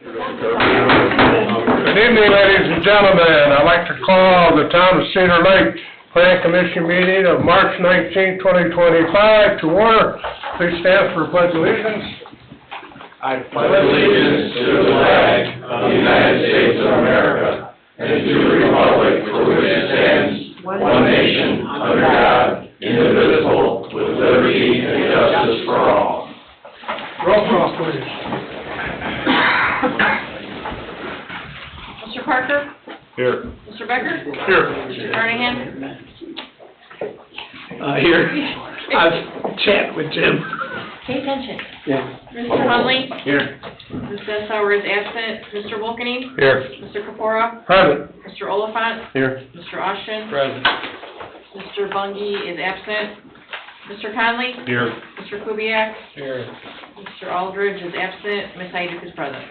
Good evening, ladies and gentlemen. I'd like to call the Town of Cedar Lake Plan Commission meeting of March 19, 2025 to order. Please stand for Pledge of Allegiance. I pledge allegiance to the flag of the United States of America and to the republic for which it stands, one nation, under God, indivisible, with liberty and justice for all. Roll call, please. Mr. Parker? Here. Mr. Becker? Here. Mr. Carnahan? Here. I've chatted with Jim. Pay attention. Yeah. Mr. Hunley? Here. Ms. Dessauer is absent. Mr. Wolkening? Here. Mr. Kapora? Present. Mr. Oliphant? Here. Mr. Austin? Present. Mr. Bungie is absent. Mr. Conley? Here. Mr. Kubiak? Here. Mr. Aldridge is absent. Ms. Hyduk is present.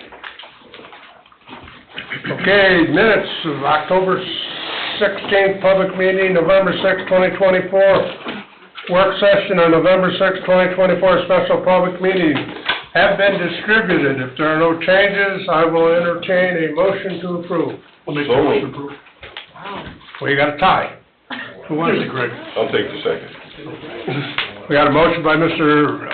Okay, minutes of October 16th, public meeting, November 6, 2024. Work session on November 6, 2024, special public meeting have been distributed. If there are no changes, I will entertain a motion to approve. I'll make the motion to approve. Wow. Well, you got a tie. Who wants it, Greg? I'll take the second. We got a motion by Mr.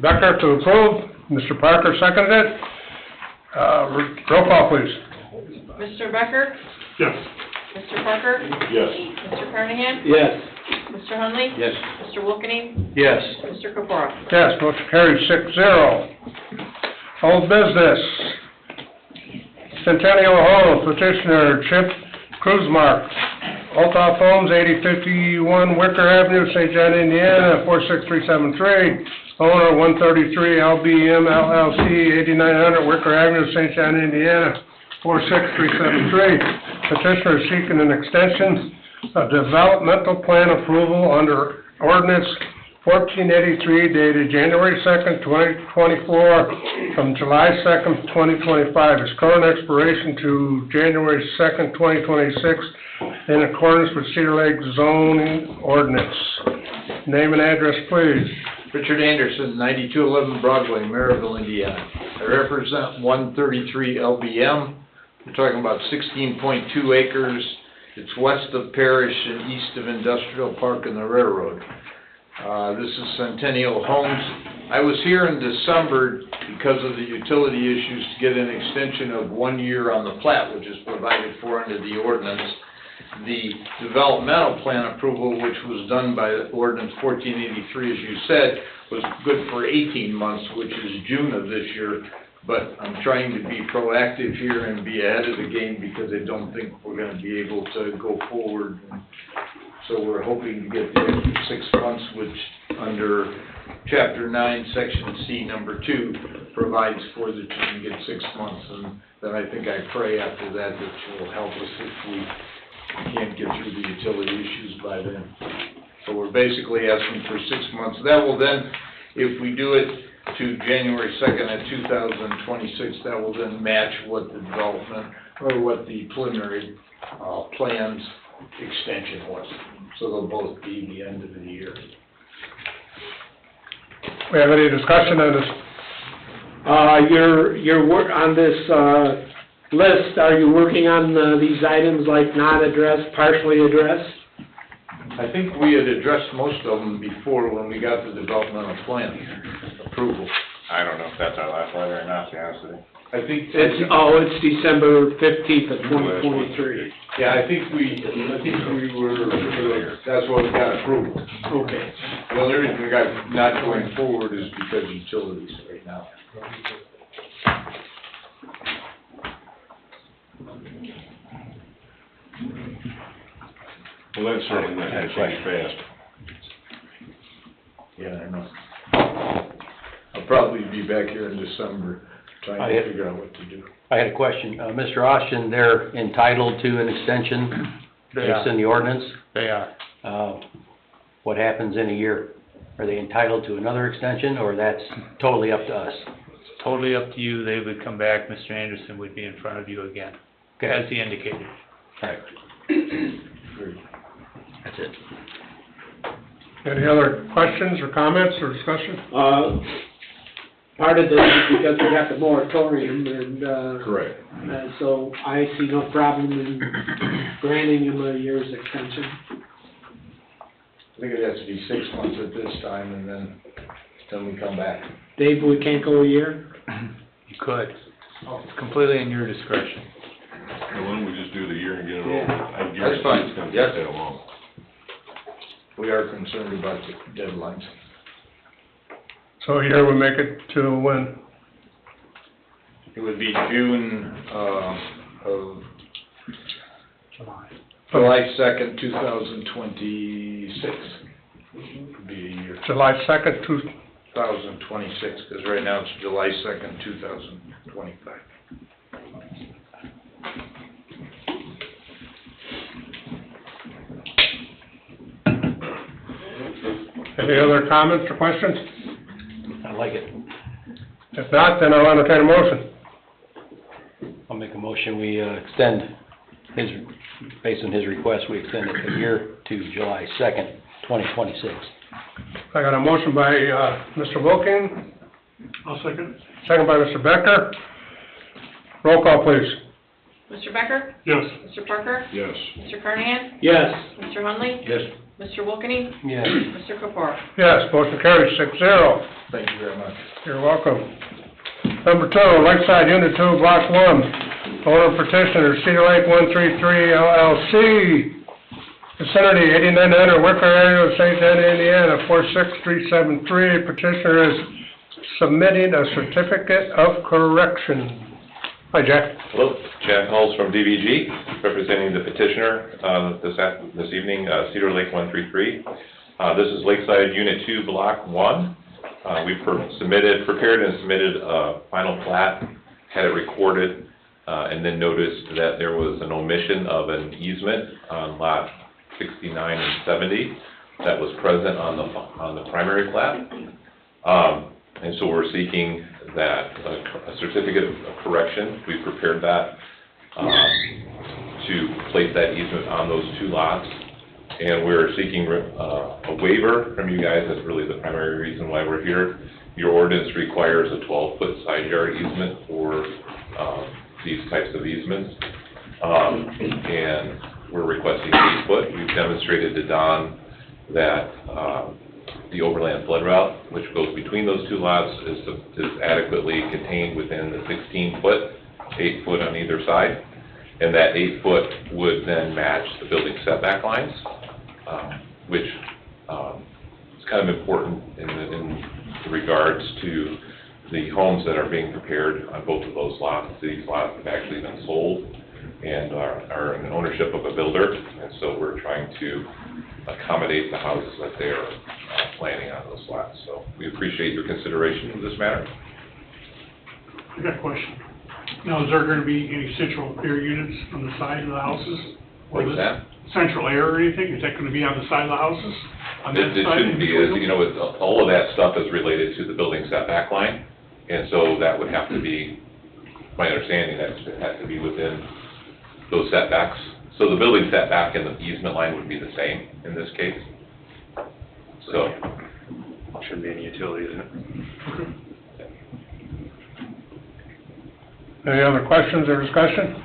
Becker to approve. Mr. Parker seconded it. Roll call, please. Mr. Becker? Yes. Mr. Parker? Yes. Mr. Carnahan? Yes. Mr. Hunley? Yes. Mr. Wolkening? Yes. Mr. Kapora? Yes, motion carried 6-0. Old business. Centennial Home, petitioner Chip Cruzmark, Altoff Homes, 8051 Wicker Avenue, St. John, Indiana, 46373. Owner, 133 LBM LLC, 8900 Wicker Avenue, St. John, Indiana, 46373. Petitioner is seeking an extension of developmental plan approval under ordinance 1483 dated January 2nd, 2024 from July 2nd, 2025. Its current expiration to January 2nd, 2026 in accordance with Cedar Lake zoning ordinance. Name and address, please. Richard Anderson, 9211 Broadway, Maryville, Indiana. I represent 133 LBM. We're talking about 16.2 acres. It's west of Parish and east of Industrial Park and the railroad. This is Centennial Homes. I was here in December because of the utility issues to get an extension of 1 year on the plat, which is provided for under the ordinance. The developmental plan approval, which was done by ordinance 1483, as you said, was good for 18 months, which is June of this year. But I'm trying to be proactive here and be ahead of the game because I don't think we're going to be able to go forward. So we're hoping to get the extra 6 months, which under Chapter 9, Section C, Number 2, provides for that you can get 6 months. And then I think I pray after that you'll help us if we can't get through the utility issues by then. So we're basically asking for 6 months. That will then, if we do it to January 2nd of 2026, that will then match what the development or what the preliminary plans extension was. So they'll both be the end of the year. We have any discussion on this? Your work on this, list, are you working on, these items like not addressed, partially addressed? I think we had addressed most of them before when we got the developmental plan approval. I don't know if that's our last letter or not, to be honest with you. I think It's December 15th of 2023. yeah, I think we were, that's what we got approved. Okay. The only reason we got not going forward is because of utilities right now. Well, that's certainly not gonna change fast. Yeah, I know. I'll probably be back here in December trying to figure out what to do. I had a question. Mr. Austin, they're entitled to an extension based on the ordinance? They are. What happens in a year? Are they entitled to another extension, or that's totally up to us? It's totally up to you. They would come back, Mr. Anderson would be in front of you again, as he indicated. Right. That's it. Any other questions or comments or discussion? part of this is because we got the moratorium, and, Correct. and so I see no problem in granting him a year's extension. I think it has to be 6 months at this time, and then we come back. Dave, we can't go a year? You could. It's completely in your discretion. Why don't we just do the year and get it over? Yeah. I guarantee That's fine. It's gonna Yes. take that long. We are concerned about the deadlines. So here we make it to when? It would be June, of July 2nd, 2026. Would be a year. July 2nd, 2026, because right now it's July 2nd, 2025. Any other comments or questions? I like it. If not, then I'll entertain a motion. I'll make a motion, we extend his, based on his request, we extend it a year to July 2nd, 2026. I got a motion by, Mr. Wilking, I'll second. second by Mr. Becker. Roll call, please. Mr. Becker? Yes. Mr. Parker? Yes. Mr. Carnahan? Yes. Mr. Hunley? Yes. Mr. Wilkie? Yes. Mr. Kapura? Yes, motion carries 6-0. Thank you very much. You're welcome. Number 2, Lakeside Unit 2, Block 1, owner petitioner Cedar Lake 133 LLC, vicinity 8900 Wicker area, St. John, Indiana, 46373. Petitioner is submitting a certificate of correction. Hi, Jack. Hello, Jack Hulls from DVG, representing the petitioner this evening, Cedar Lake 133. This is Lakeside Unit 2, Block 1. We prepared and submitted a final plat, had it recorded, and then noticed that there was an omission of an easement on lot 69 and 70 that was present on the primary plat. And so we're seeking that, a certificate of correction. We prepared that to place that easement on those 2 lots. And we're seeking a waiver from you guys. That's really the primary reason why we're here. Your ordinance requires a 12-foot side yard easement for these types of easements. And we're requesting 8 foot. We've demonstrated to Don that the overland flood route, which goes between those 2 lots, is adequately contained within the 16-foot, 8 foot on either side. And that 8 foot would then match the building setback lines, which is kind of important in regards to the homes that are being prepared on both of those lots. These lots have actually been sold and are in ownership of a builder, and so we're trying to accommodate the houses that they are planning on those lots. So we appreciate your consideration of this matter. I got a question. Now, is there gonna be any central air units on the side of the houses? Or What's that? Central air or anything? Is that gonna be on the side of the houses? On that It side shouldn't in be, between them? you know, all of that stuff is related to the building setback line, and so that would have to be, my understanding, that it has to be within those setbacks. So the building setback and the easement line would be the same in this case. So, Shouldn't be any utilities in it. Any other questions or discussion?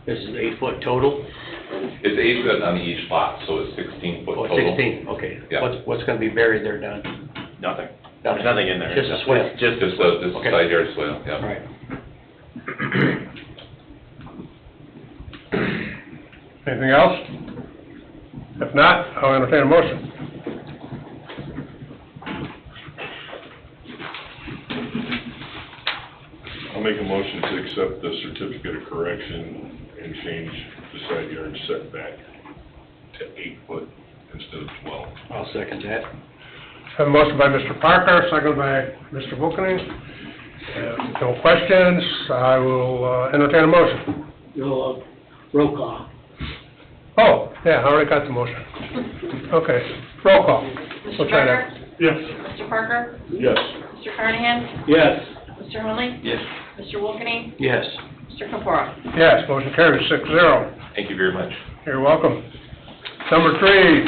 This is 8 foot total? it's 8 foot on each lot, so it's 16 foot Oh, total. 16, okay. Yeah. What's gonna be buried there, Don? Nothing. There's nothing in there. Just a swale? Just a Okay. side yard swale, yeah. All right. Anything else? If not, I'll entertain a motion. I'll make a motion to accept the certificate of correction and change the side yard setback to 8 foot instead of 12. I'll second that. Have a motion by Mr. Parker, second by Mr. Wilkening. No questions, I will entertain a motion. No, roll call. Oh, yeah, I already got the motion. Okay, roll call. Mr. We'll try that. Becker? Yes. Mr. Parker? Yes. Mr. Carnahan? Yes. Mr. Hunley? Yes. Mr. Wilkie? Yes. Mr. Kapura? Yes, motion carries 6-0. Thank you very much. You're welcome. Number 3,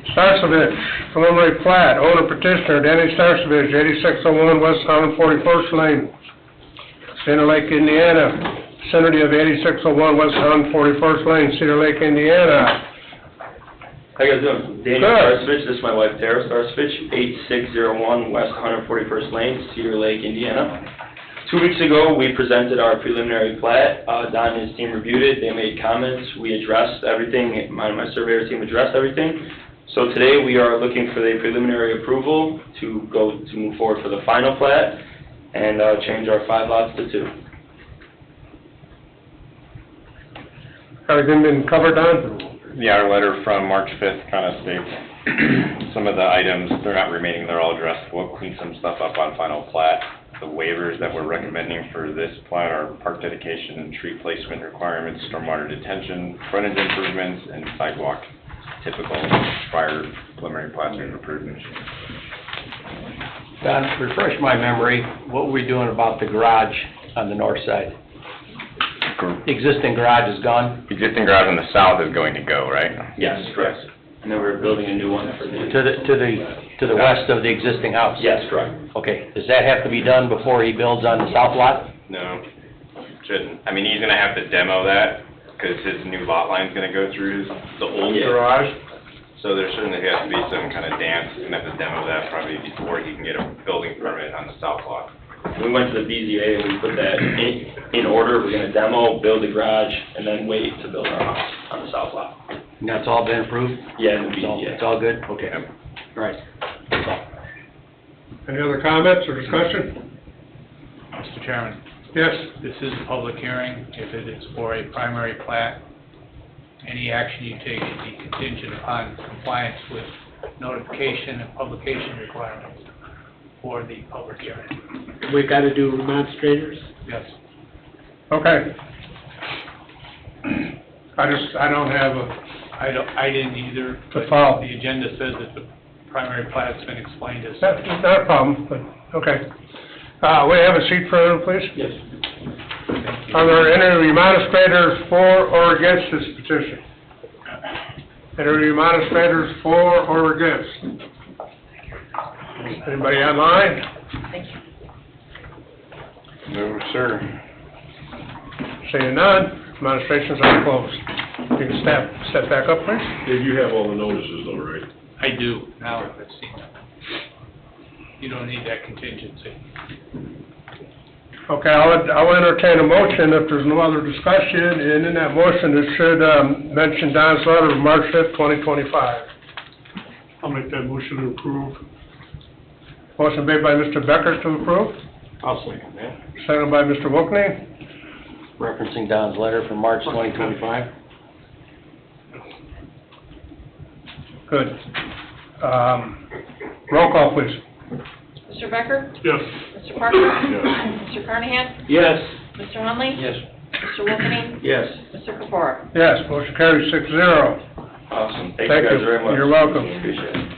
Starsovich, preliminary plat, owner petitioner Danny Starsovich, 8601 West 141st Lane, Cedar Lake, Indiana. Vicinity of 8601 West 141st Lane, Cedar Lake, Indiana. How you guys doing? Daniel Good. Starsovich, this is my wife Tara Starsovich, 8601 West 141st Lane, Cedar Lake, Indiana. 2 weeks ago, we presented our preliminary plat. Don and his team reviewed it, they made comments, we addressed everything, my surveyor team addressed everything. So today, we are looking for the preliminary approval to move forward for the final plat and change our 5 lots to 2. Everything been covered, Don? Yeah, our letter from March 5th kind of states some of the items, they're not remaining, they're all addressed. We'll clean some stuff up on final plat. The waivers that we're recommending for this plat are park dedication and tree placement requirements, stormwater detention, frontage improvements, and sidewalk, typical prior preliminary plats we've approved. Don, refresh my memory, what were we doing about the garage on the north side? Existing garage is gone? Existing garage on the south is going to go, right? Yes, correct. And then we're building a new one for the... To the west of the existing house? Yes, correct. Okay, does that have to be done before he builds on the south lot? No, shouldn't. I mean, he's gonna have to demo that, because his new lot line's gonna go through the old Yeah. garage. So there certainly has to be some kind of dance, he's gonna have to demo that probably before he can get a building permit on the south lot. We went to the BZA and we put that in order. We're gonna demo, build the garage, and then wait to build our house on the south lot. And that's all been approved? Yeah, in the It's all- BZA. It's all good? Okay. All right. That's all. Any other comments or discussion? Mr. Chairman, Yes? this is a public hearing. If it is for a primary plat, any action you take should be contingent upon compliance with notification and publication requirements for the public hearing. We gotta do remonstrators? Yes. Okay. I don't have a, I didn't either, but file. the agenda says that the primary plat's been explained as that's such. not a problem, but, okay. We have a seat for him, please. Yes. Thank you. Are there any remonstrators for or against this petition? Any remonstrators for or against? Anybody online? No, sir. Seeing none, demonstrations are closed. You can step back up, please. Dave, you have all the notices though, right? I do, now I've seen them. You don't need that contingency. Okay, I'll entertain a motion if there's no other discussion, and in that motion, it should mention Don's letter of March 5th, 2025. I'll make that motion to approve. Motion made by Mr. Becker to approve, I'll second that. seconded by Mr. Wilkney. Referencing Don's letter from March 2025? Good. Roll call, please. Mr. Becker? Yes. Mr. Parker? Mr. Carnahan? Yes. Mr. Hunley? Yes. Mr. Wilkening? Yes. Mr. Pecora? Yes, motion carries 6-0. Awesome. Thank you Thank guys you. very much. You're welcome. Appreciate it.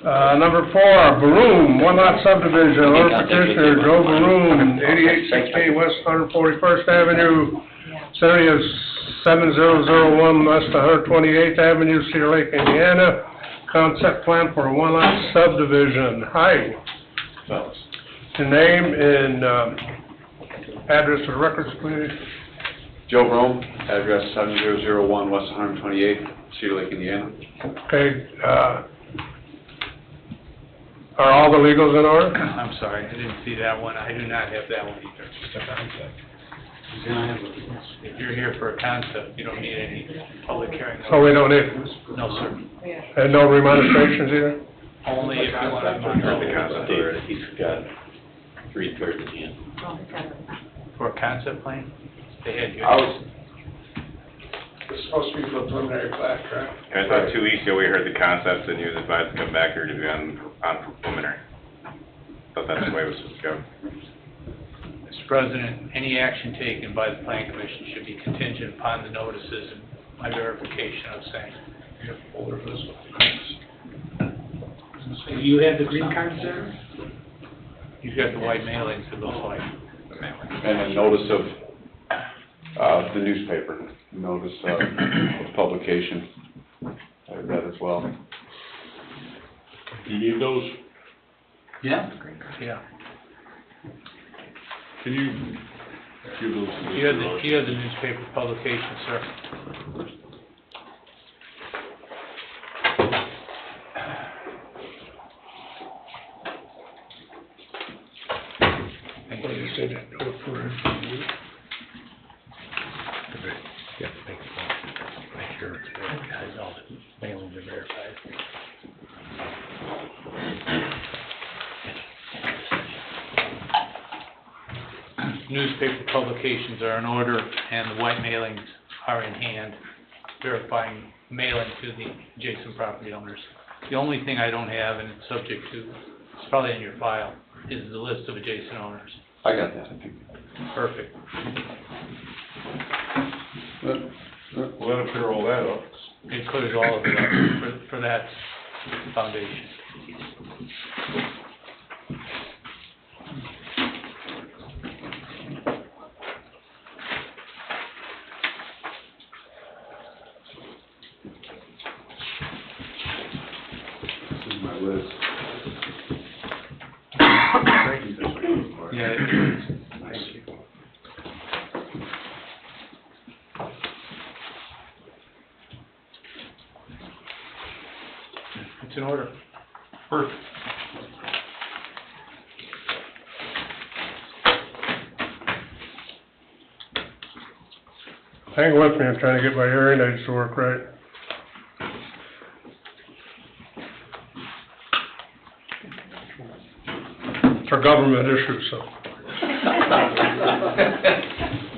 Number 4, Baroom, one-lot subdivision, owner petitioner Joe Baroom, 8868 West 141st Avenue, City of 7001 West 128th Avenue, Cedar Lake, Indiana. Concept plan for a one-lot subdivision. Hi. Your name and address for the records, please. Joe Rome, address 7001 West 128th, Cedar Lake, Indiana. Okay, are all the legals in order? I'm sorry, I didn't see that one. I do not have that one either. If you're here for a concept, you don't need any public hearing. So we don't need, No, sir. and no remonstrations either? Only if you want Heard the to, concept already. He's got 3/3 at the end. for a concept plan, they had you. It's supposed to be for preliminary plat, correct? And I thought 2 weeks ago we heard the concepts and you was advised to come back here to be on preliminary. Thought that's the way it was supposed to go. Mr. President, any action taken by the Plan Commission should be contingent upon the notices and my verification of same. Do you have the green card, sir? You've got the white mailings, it looks like. And a notice of the newspaper, notice of publication, I have that as well. You need those? Yeah. Can you give those to You have Mr. the, Rush? you have the newspaper publication, sir. Thank you. Yeah, make sure it's verified, all the mailings are verified. Newspaper publications are in order, and the white mailings are in hand, verifying mailing to the adjacent property owners. The only thing I don't have, and it's subject to, it's probably in your file, is the list of adjacent owners. I got that, I think. Perfect. Well, that'll clear all that up. It clears all of it up for that foundation. This is my list. Yeah, it is. Thank you. It's in order. Perfect. Hang with me, I'm trying to get my hearing aids to work right. It's a government issue, so.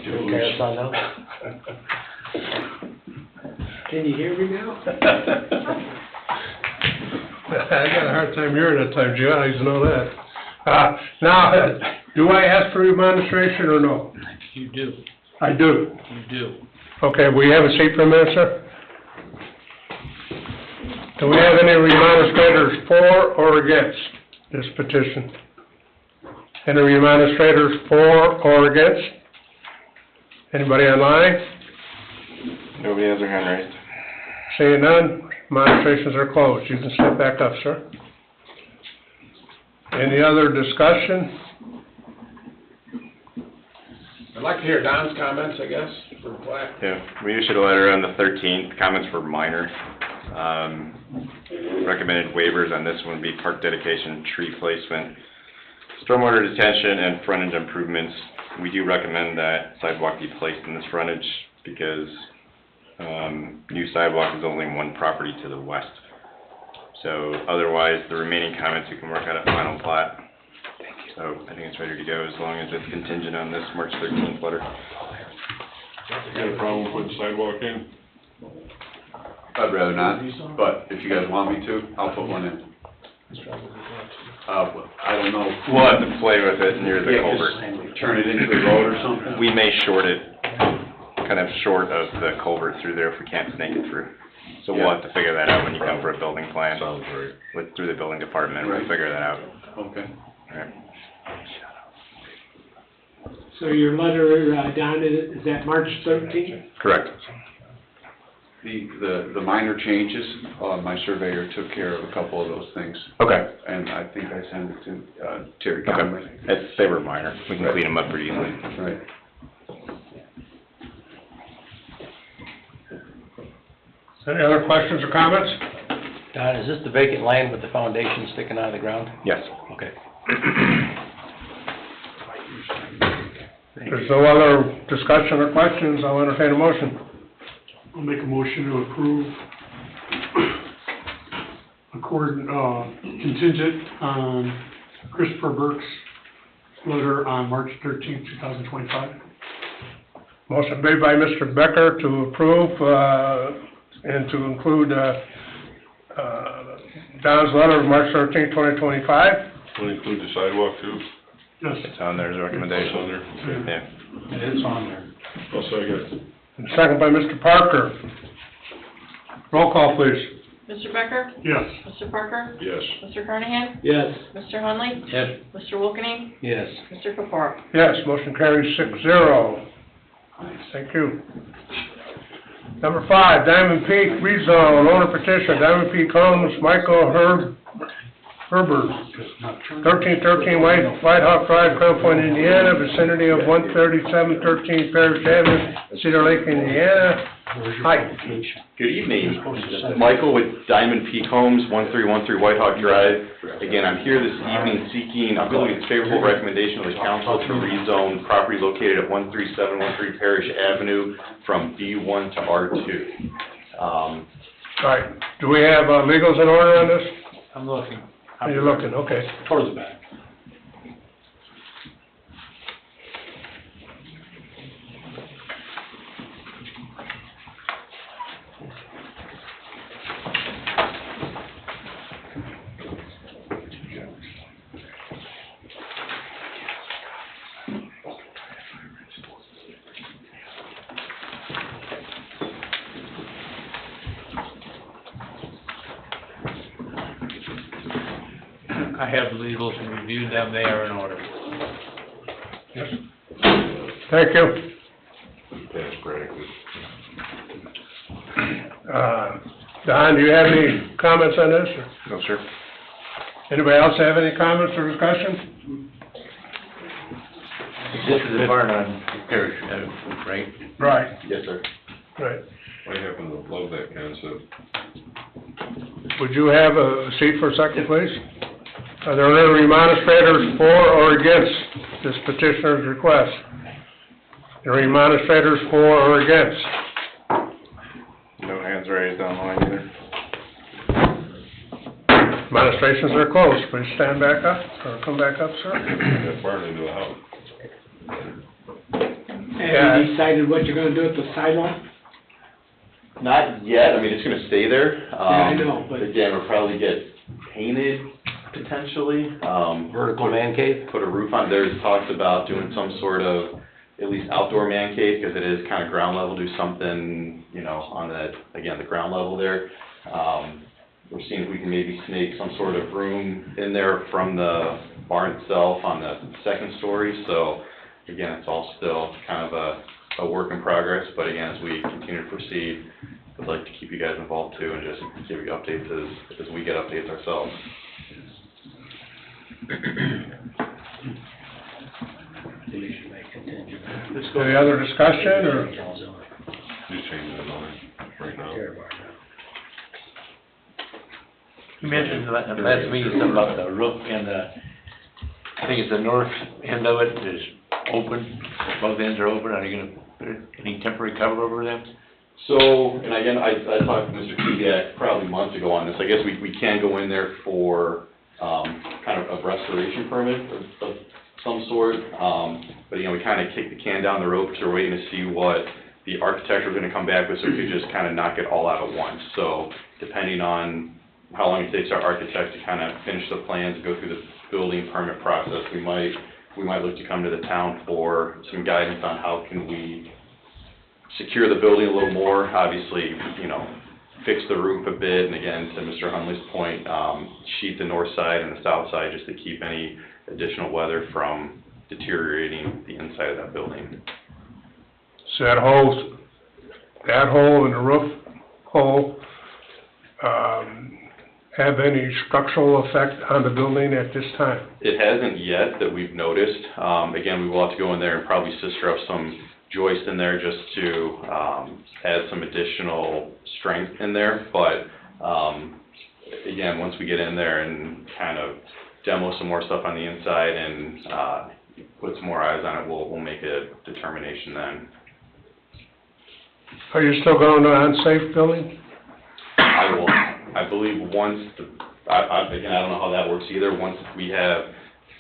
Okay, sign up. Can you hear me now? I got a hard time hearing at times, you guys know that. Now, do I ask for remonstration or no? You do. I do. You do. Okay, will you have a seat for a minute, sir? Do we have any remonstrators for or against this petition? Any remonstrators for or against? Anybody online? Nobody has their hand raised. Seeing none, remonstrations are closed. You can step back up, sir. Any other discussion? I'd like to hear Don's comments, I guess, for the plat. Yeah, we issued a letter on the 13th, comments were minor. Recommended waivers on this one would be park dedication, tree placement, stormwater detention, and frontage improvements. We do recommend that sidewalk be placed in this frontage because new sidewalk is only one property to the west. So otherwise, the remaining comments we can work out at final plat. So I think it's ready to go as long as it's contingent on this March 13th letter. You got a problem putting sidewalk in? I'd rather not, but if you guys want me to, I'll put one in. I don't know. We'll have to play with it near the Yeah, culvert. just turn it into the road or something? We may short it, kind of short of the culvert through there if we can't snake it through. So we'll Yeah. have to figure that out when you come for a building plan. Sounds right. Through the building department, we'll Right. figure that out. Okay. Alright. So your letter, Don, is that March 13th? Correct. The minor changes, my surveyor took care of a couple of those things, Okay. and I think I sent it to Terry Conley. They were minor. We can clean them up pretty easily. Right. Any other questions or comments? Don, is this the vacant land with the foundation sticking out of the ground? Yes. Okay. If there's no other discussion or questions, I'll entertain a motion. I'll make a motion to approve contingent on Christopher Burke's letter on March 13th, 2025. Motion made by Mr. Becker to approve, and to include, Don's letter of March 13th, 2025. Want to include the sidewalk too? Yes. It's on there as a recommendation. On there? Yeah. It is on there. I'll second. And second by Mr. Parker. Roll call, please. Mr. Becker? Yes. Mr. Parker? Yes. Mr. Carnahan? Yes. Mr. Hunley? Yes. Mr. Wilkening? Yes. Mr. Pepper? Yes, motion carries 6-0. Thank you. Number 5, Diamond Peak rezone, owner petition, Diamond Peak Homes, Michael Herbert, 1313 White Hawk Drive, Crown Point, Indiana, vicinity of 13713 Parish Avenue, Cedar Lake, Indiana. Hi. Good evening. Michael with Diamond Peak Homes, 1313 White Hawk Drive. Again, I'm here this evening seeking, I believe it's favorable recommendation of the council to rezone property located at 13713 Parish Avenue from B1 to R2. All right, do we have legals in order on this? I'm looking. You're looking, okay. Towards the back. I have the legals and reviewed them, they are in order. Thank you. That's correct. Don, do you have any comments on this? No, sir. Anybody else have any comments or discussion? This is the barn on Parish, right? Right, Yes, sir. right. I happen to love that concept. Would you have a seat for a second, please? Are there any administrators for or against this petitioner's request? Are there any administrators for or against? No hands raised online either. Administrations are closed. Please stand back up, or come back up, sir. That barn into a house. Have you decided what you're gonna do with the sidewalk? Not yet, I mean, it's gonna stay there. I know, but- Again, we'll probably get painted potentially. Vertical man cave? Put a roof on. There's talks about doing some sort of, at least outdoor man cave, because it is kind of ground level, do something, you know, on that, again, the ground level there. We're seeing if we can maybe snake some sort of room in there from the barn itself on the second story, so, again, it's all still kind of a work in progress, but again, as we continue to proceed, I'd like to keep you guys involved too, and just give you updates as we get updates ourselves. Any other discussion, or? Just changing it on right now. You mentioned at the last meeting something about the roof and I think it's the north end of it is open, both ends are open, are you gonna put any temporary cover over them? So, and again, I talked to Mr. Kubiak probably months ago on this. I guess we can go in there for, kind of a restoration permit of some sort. But, you know, we kind of kicked the can down the road because we're waiting to see what the architects are gonna come back with, so we could just kind of knock it all out at once. So, depending on how long it takes our architect to kind of finish the plans, go through the building permit process, we might look to come to the town for some guidance on how can we secure the building a little more, obviously, you know, fix the roof a bit, and again, to Mr. Hunley's point, sheet the north side and the south side just to keep any additional weather from deteriorating the inside of that building. So that hole in the roof hole, have any structural effect on the building at this time? It hasn't yet that we've noticed. Again, we will have to go in there and probably sister up some joist in there just to add some additional strength in there. But again, once we get in there and kind of demo some more stuff on the inside and put some more eyes on it, we'll make a determination then. Are you still going to unsafe building? I will. I believe once, again, I don't know how that works either. Once we have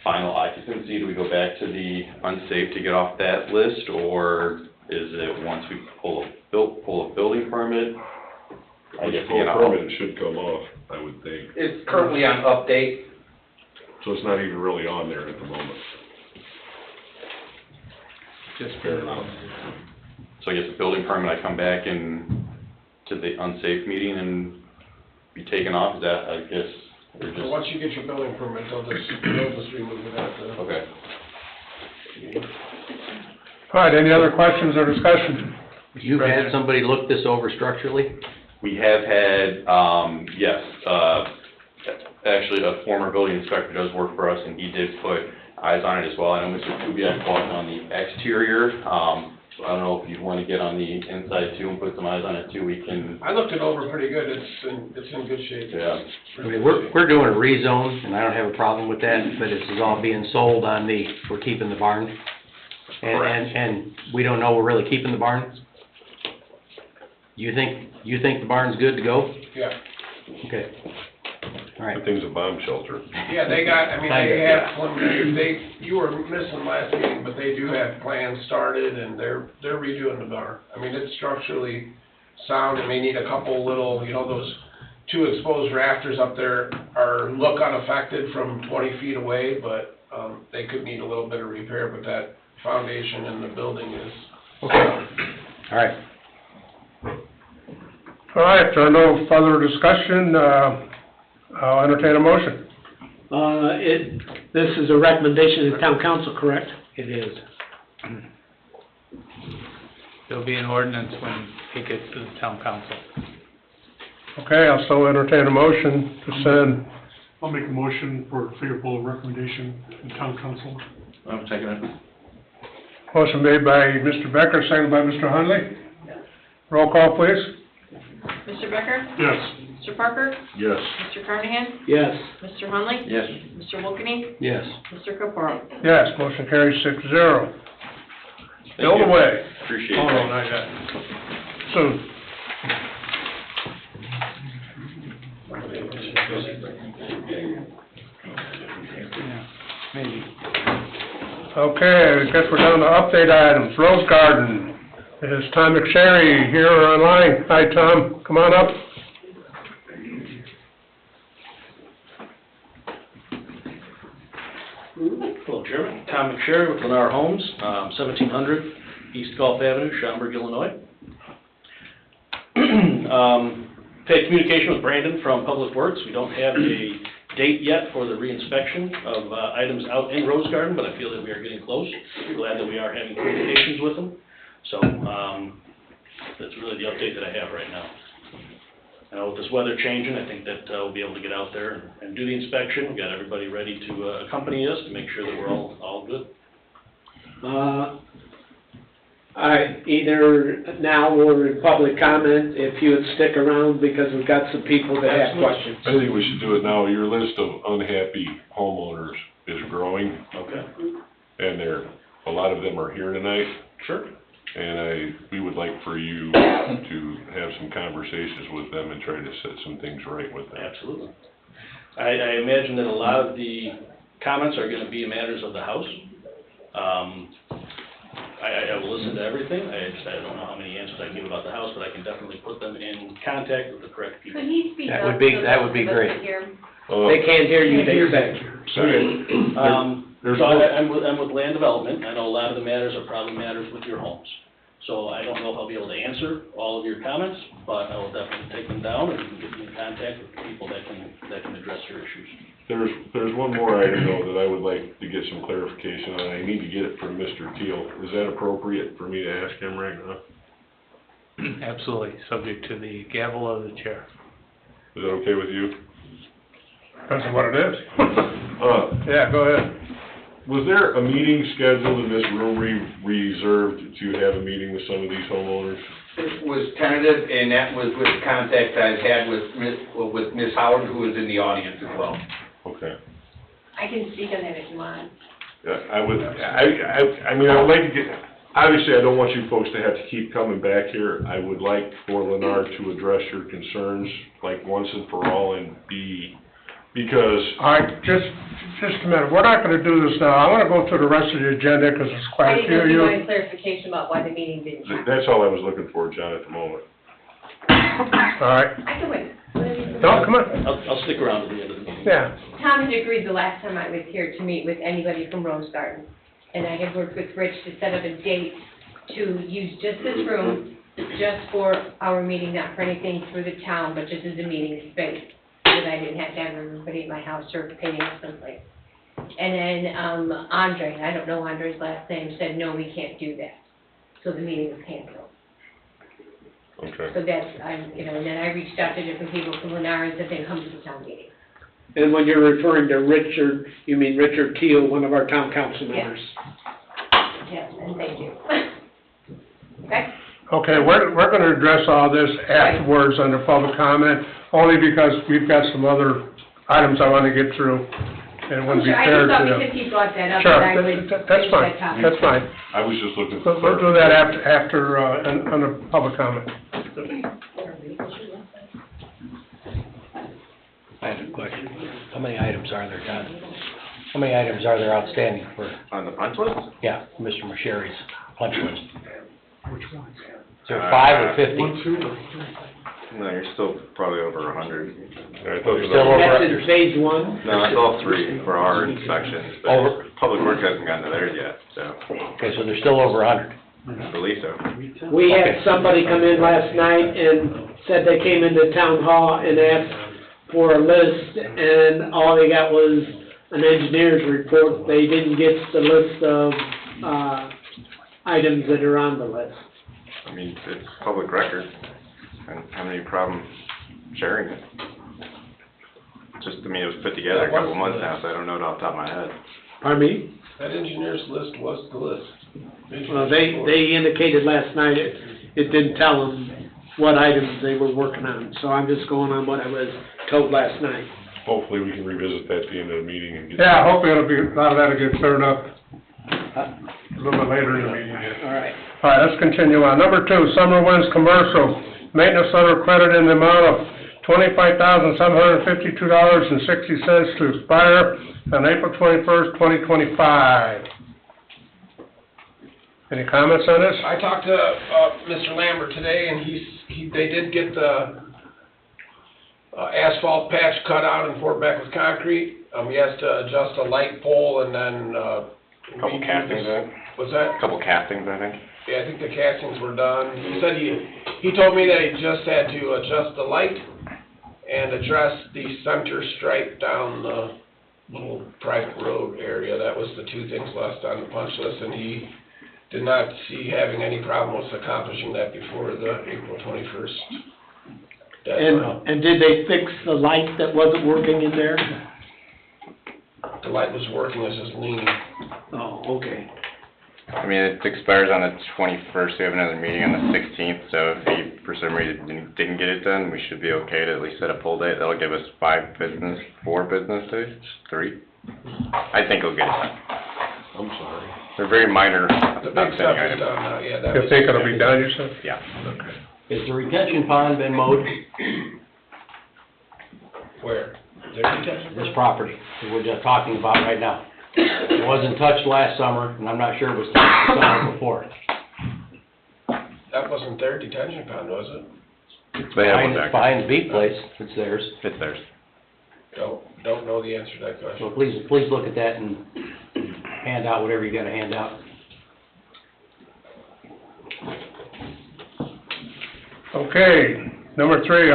final occupancy, do we go back to the unsafe to get off that list? Or is it once we pull a building permit? I guess, Full you know, permit should come off, I would think. It's currently on update. So it's not even really on there at the moment. Just for, So I guess the building permit, I come back and to the unsafe meeting and be taken off, is that, I guess, or just? So once you get your building permit, they'll just remove it after. Okay. All right, any other questions or discussion? You've had somebody look this over structurally? We have had, yes, actually, a former building inspector does work for us, and he did put eyes on it as well. I know Mr. Kubiak walked on the exterior, so I don't know if you'd want to get on the inside too and put some eyes on it too, we can, I looked it over pretty good, it's in good shape. yeah. I mean, we're doing a rezone, and I don't have a problem with that, but this is all being sold on we're keeping the barn. And we don't know we're really keeping the barn? You think the barn's good to go? Yeah. Okay. All right. That thing's a bomb shelter. Yeah, they have preliminary, you were missing last meeting, but they do have plans started and they're redoing the barn. I mean, it's structurally sound, it may need a couple little, those 2 exposed rafters up there look unaffected from 20 feet away, but, they could need a little bit of repair, but that foundation in the building is. Okay. All right. All right, if there are no further discussion, I'll entertain a motion. This is a recommendation of the town council, correct? It is. There'll be an ordinance when it gets to the town council. Okay, I'll still entertain a motion to send. I'll make a motion for favorable recommendation from town council. I'm taking it. Motion made by Mr. Becker, seconded by Mr. Hunley. Roll call, please. Mr. Becker? Yes. Mr. Parker? Yes. Mr. Carnahan? Yes. Mr. Hunley? Yes. Mr. Wilkeny? Yes. Mr. Caparo? Yes, motion carries 6-0. Build you. away. Appreciate Hold it. on, I got. Soon. Yeah, maybe. Okay, I guess we're down to update items. Rose Garden. Is Tom McSherry here or online? Hi, Tom. Come on up. Hello, Chairman. Tom McSherry with Lennar Homes, 1700 East Gulf Avenue, Schaumburg, Illinois. Had communication with Brandon from Public Works. We don't have a date yet for the reinspection of items out in Rose Garden, but I feel that we are getting close. We're glad that we are having communications with them. So that's really the update that I have right now. With this weather changing, I think that we'll be able to get out there and do the inspection. We've got everybody ready to accompany us to make sure that we're all good. Either now or in public comment, if you would stick around, because we've got some people that have questions. I think we should do it now. Your list of unhappy homeowners is growing. Okay. And a lot of them are here tonight. Sure. And we would like for you to have some conversations with them and try to set some things right with them. Absolutely. I imagine that a lot of the comments are going to be matters of the house. I will listen to everything. I don't know how many answers I can give about the house, but I can definitely put them in contact with the correct people. Could he speak That up? would be great. They can't hear you, they said. So I'm with land development. I know a lot of the matters are probably matters with your homes. So I don't know if I'll be able to answer all of your comments, but I will definitely take them down and get you in contact with the people that can address your issues. There's one more item though that I would like to get some clarification on. I need to get it from Mr. Teal. Is that appropriate for me to ask him right now? Absolutely, subject to the gavel of the chair. Is that okay with you? Depends on what it is. Yeah, go ahead. Was there a meeting scheduled in this room reserved to have a meeting with some of these homeowners? It was tentative, and that was with contact I've had with Ms. Howard, who is in the audience as well. Okay. I can speak on that if you want. I would like to get, obviously I don't want you folks to have to keep coming back here. I would like for Lennar to address your concerns like once and for all and because... All right, just a minute. We're not going to do this now. I want to go through the rest of the agenda because there's quite a few of you. I didn't know if you wanted clarification about why the meeting didn't happen. That's all I was looking for, John, at the moment. All right. I can wait. No, come on. I'll stick around to the end of the meeting. Yeah. Tom had agreed the last time I was here to meet with anybody from Rose Garden. And I had worked with Rich to set up a date to use just this room, just for our meeting, not for anything through the town, but just as a meeting space. So that I didn't have to have everybody at my house or paying someplace. And then, Andre, I don't know Andre's last name, said, no, we can't do that. So the meeting was canceled. Okay. So that's, and then I reached out to different people from Lennar and said they'd come to the town meeting. And when you're referring to Richard, you mean Richard Keel, one of our town council members? Yes, and thank you. Okay? Okay, we're gonna address all this afterwards under public comment, only because we've got some other items I wanna get through, and it wouldn't be Sure, I fair just to thought them. because he brought that up, Sure, that I would. that's finish fine, that topic. that's fine. I was just looking for We'll do that after, under public comment. I have a question. How many items are there, John? How many items are there outstanding for, On the punch list? yeah, Mr. Masheri's punch list? Which ones? Is there 5 or 50? 1, 2, or 3? No, you're still probably over 100. Still over, That's in phase one? No, it's all 3 for our inspections, but Over- Public Works hasn't gotten to theirs yet, so okay, so there's still over 100. I believe so. We had somebody come in last night and said they came into town hall and asked for a list, and all they got was an engineer's report. They didn't get the list of, items that are on the list. I mean, it's public record, and have any problem sharing it? Just, I mean, it was put together a couple of months now, so I don't know it off the top of my head. Pardon me? That engineer's list was the list. Well, they indicated last night it didn't tell them what items they were working on, so I'm just going on what I was told last night. Hopefully, we can revisit that at the end of the meeting and get. Yeah, hopefully it'll be, a lot of that'll get cleared up a little bit later in the meeting. All right. All right, let's continue on. Number 2, Summer Winds Commercial, maintenance letter credit in the amount of $25,752.60 to expire on April 21st, 2025. Any comments on this? I talked to, Mr. Lambert today, and they did get the, asphalt patch cut out and poured back with concrete. He has to adjust a light pole and then, Couple castings, I think. What's that? Couple castings, I think. Yeah, I think the castings were done. He said he told me that he just had to adjust the light and address the center stripe down the little private road area. That was the 2 things left on the punch list, and he did not see having any problem with accomplishing that before the April 21st deadline. And did they fix the light that wasn't working in there? The light was working, it was just leaning. Oh, okay. I mean, it expires on the 21st, we have another meeting on the 16th, so if he, for some reason, didn't get it done, we should be okay to at least set a poll date. That'll give us 4 business days, 3? I think he'll get it done. I'm sorry. They're very minor, The big outstanding stuff is items. done now, yeah. That You was- think it'll be done, you said? Yeah. Has the retention pond been mowed, Where? Their detention? this property that we're just talking about right now? It wasn't touched last summer, and I'm not sure it was touched the summer before. That wasn't their detention pond, was it? They have one back there. Behind the beef place, it's theirs. It's theirs. Don't know the answer to that question. So please look at that and hand out whatever you gotta hand out. Okay, number 3,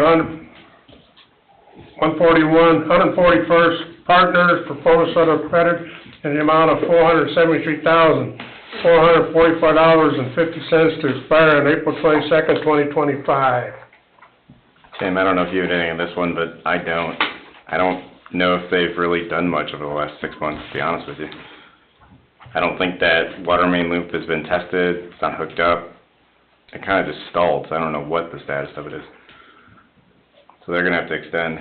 141st Partners proposed letter of credit in the amount of $473,444.50 to expire on April 22nd, 2025. Tim, I don't know if you have anything on this one, but I don't know if they've really done much over the last 6 months, to be honest with you. I don't think that water main loop has been tested, it's not hooked up. It kinda just stalled, so I don't know what the status of it is. So they're gonna have to extend.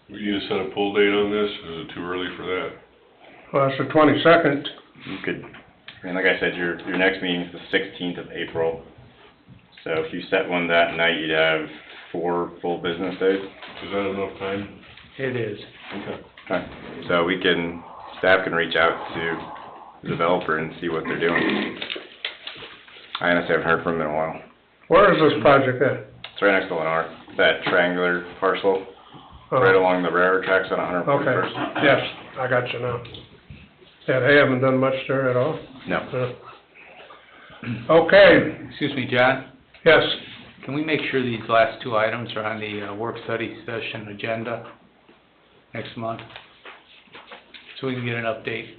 We need to set a poll date on this, or is it too early for that? Well, it's the 22nd. You could, I mean, like I said, your next meeting is the 16th of April. So if you set one that night, you'd have 4 full business days. Is that enough time? It is. Okay. Okay. So staff can reach out to the developer and see what they're doing. I honestly haven't heard from them in a while. Where is this project at? It's right next to Lennar, that triangular parcel, right along the railroad tracks on 141st. Okay, yes, I got you now. Yeah, they haven't done much there at all? No. Okay, Excuse me, John, yes. can we make sure these last 2 items are on the work study session agenda next month? So we can get an update.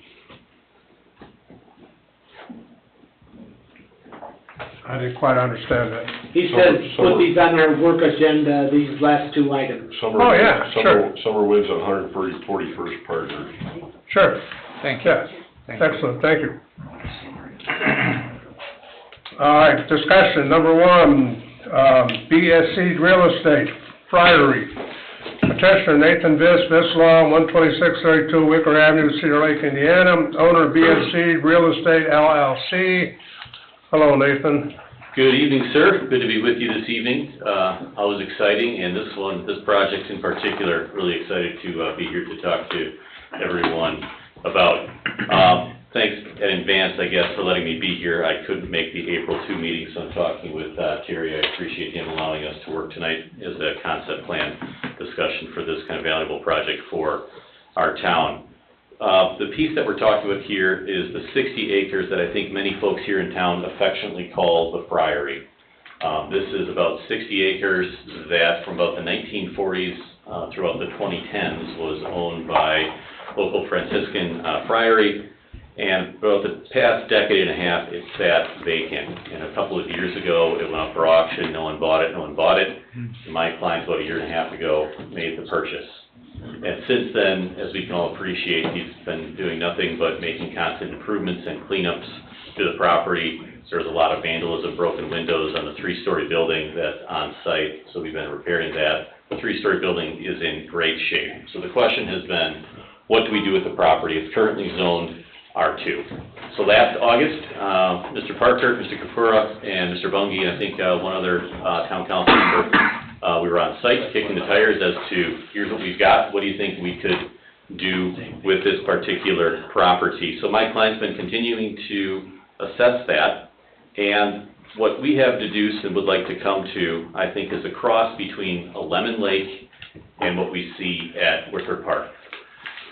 I didn't quite understand that. He said, put these on our work agenda, these last two items. Oh, yeah, sure. Summer Winds on 141st Partner. Sure. Thank you. Yeah, Thank you. excellent, thank you. All right, discussion, number one, BSC Real Estate, Friary. Petitioner Nathan Vislaw, 12632 Wicker Avenue, Cedar Lake, Indiana, owner BSC Real Estate LLC. Hello, Nathan. Good evening, sir. Good to be with you this evening. Always exciting, and this project in particular, really excited to be here to talk to everyone about. Thanks in advance, I guess, for letting me be here. I couldn't make the April 2 meeting, so I'm talking with Terry. I appreciate him allowing us to work tonight as a concept plan discussion for this kind of valuable project for our town. The piece that we're talking about here is the 60 acres that I think many folks here in town affectionately call the Friary. This is about 60 acres that from about the 1940s throughout the 2010s was owned by local Franciscan Friary. And for the past decade and a half, it sat vacant. And a couple of years ago, it went up for auction. No one bought it. And my client, about a year and a half ago, made the purchase. And since then, as we can all appreciate, he's been doing nothing but making constant improvements and cleanups to the property. There's a lot of vandalism, broken windows on the three-story building that's on site, so we've been repairing that. The three-story building is in great shape. So the question has been, what do we do with the property? It's currently zoned R2. So last August, Mr. Parker, Mr. Kapura, and Mr. Bungie, and I think one other town council member, we were on site kicking the tires as to, here's what we've got, what do you think we could do with this particular property? So my client's been continuing to assess that, and what we have deduced and would like to come to, I think, is a cross between a Lemon Lake and what we see at Wicker Park.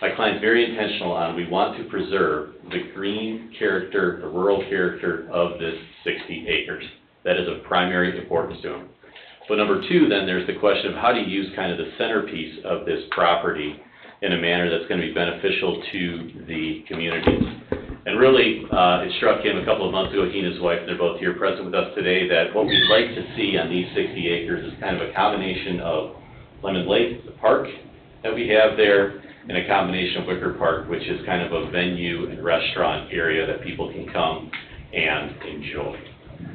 My client's very intentional on, we want to preserve the green character, the rural character of this 60 acres. That is of primary importance to him. But number two, then, there's the question of how to use kind of the centerpiece of this property in a manner that's going to be beneficial to the communities. And really, it struck him a couple of months ago, he and his wife, they're both here present with us today, that what we'd like to see on these 60 acres is kind of a combination of Lemon Lake, the park that we have there, and a combination of Wicker Park, which is kind of a venue and restaurant area that people can come and enjoy.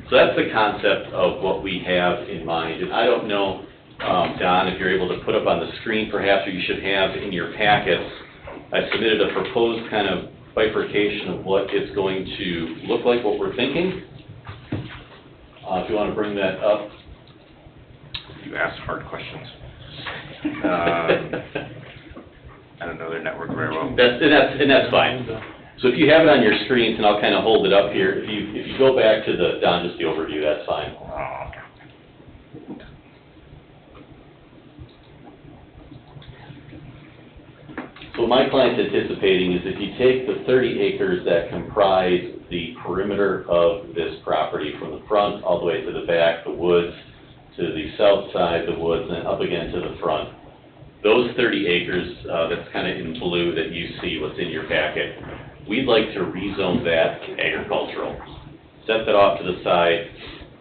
So that's the concept of what we have in mind. And I don't know, Don, if you're able to put up on the screen perhaps, or you should have in your packets, I submitted a proposed kind of bifurcation of what it's going to look like, what we're thinking. If you want to bring that up. You ask hard questions. I don't know their network very well. That's fine. So if you have it on your screens, and I'll kind of hold it up here, if you go back to the, Don, just the overview, that's fine. So what my client's anticipating is if you take the 30 acres that comprise the perimeter of this property, from the front all the way to the back, the woods, to the south side, the woods, and then up again to the front. Those 30 acres, that's kind of in blue that you see what's in your packet, we'd like to rezone that to agricultural. Set that off to the side,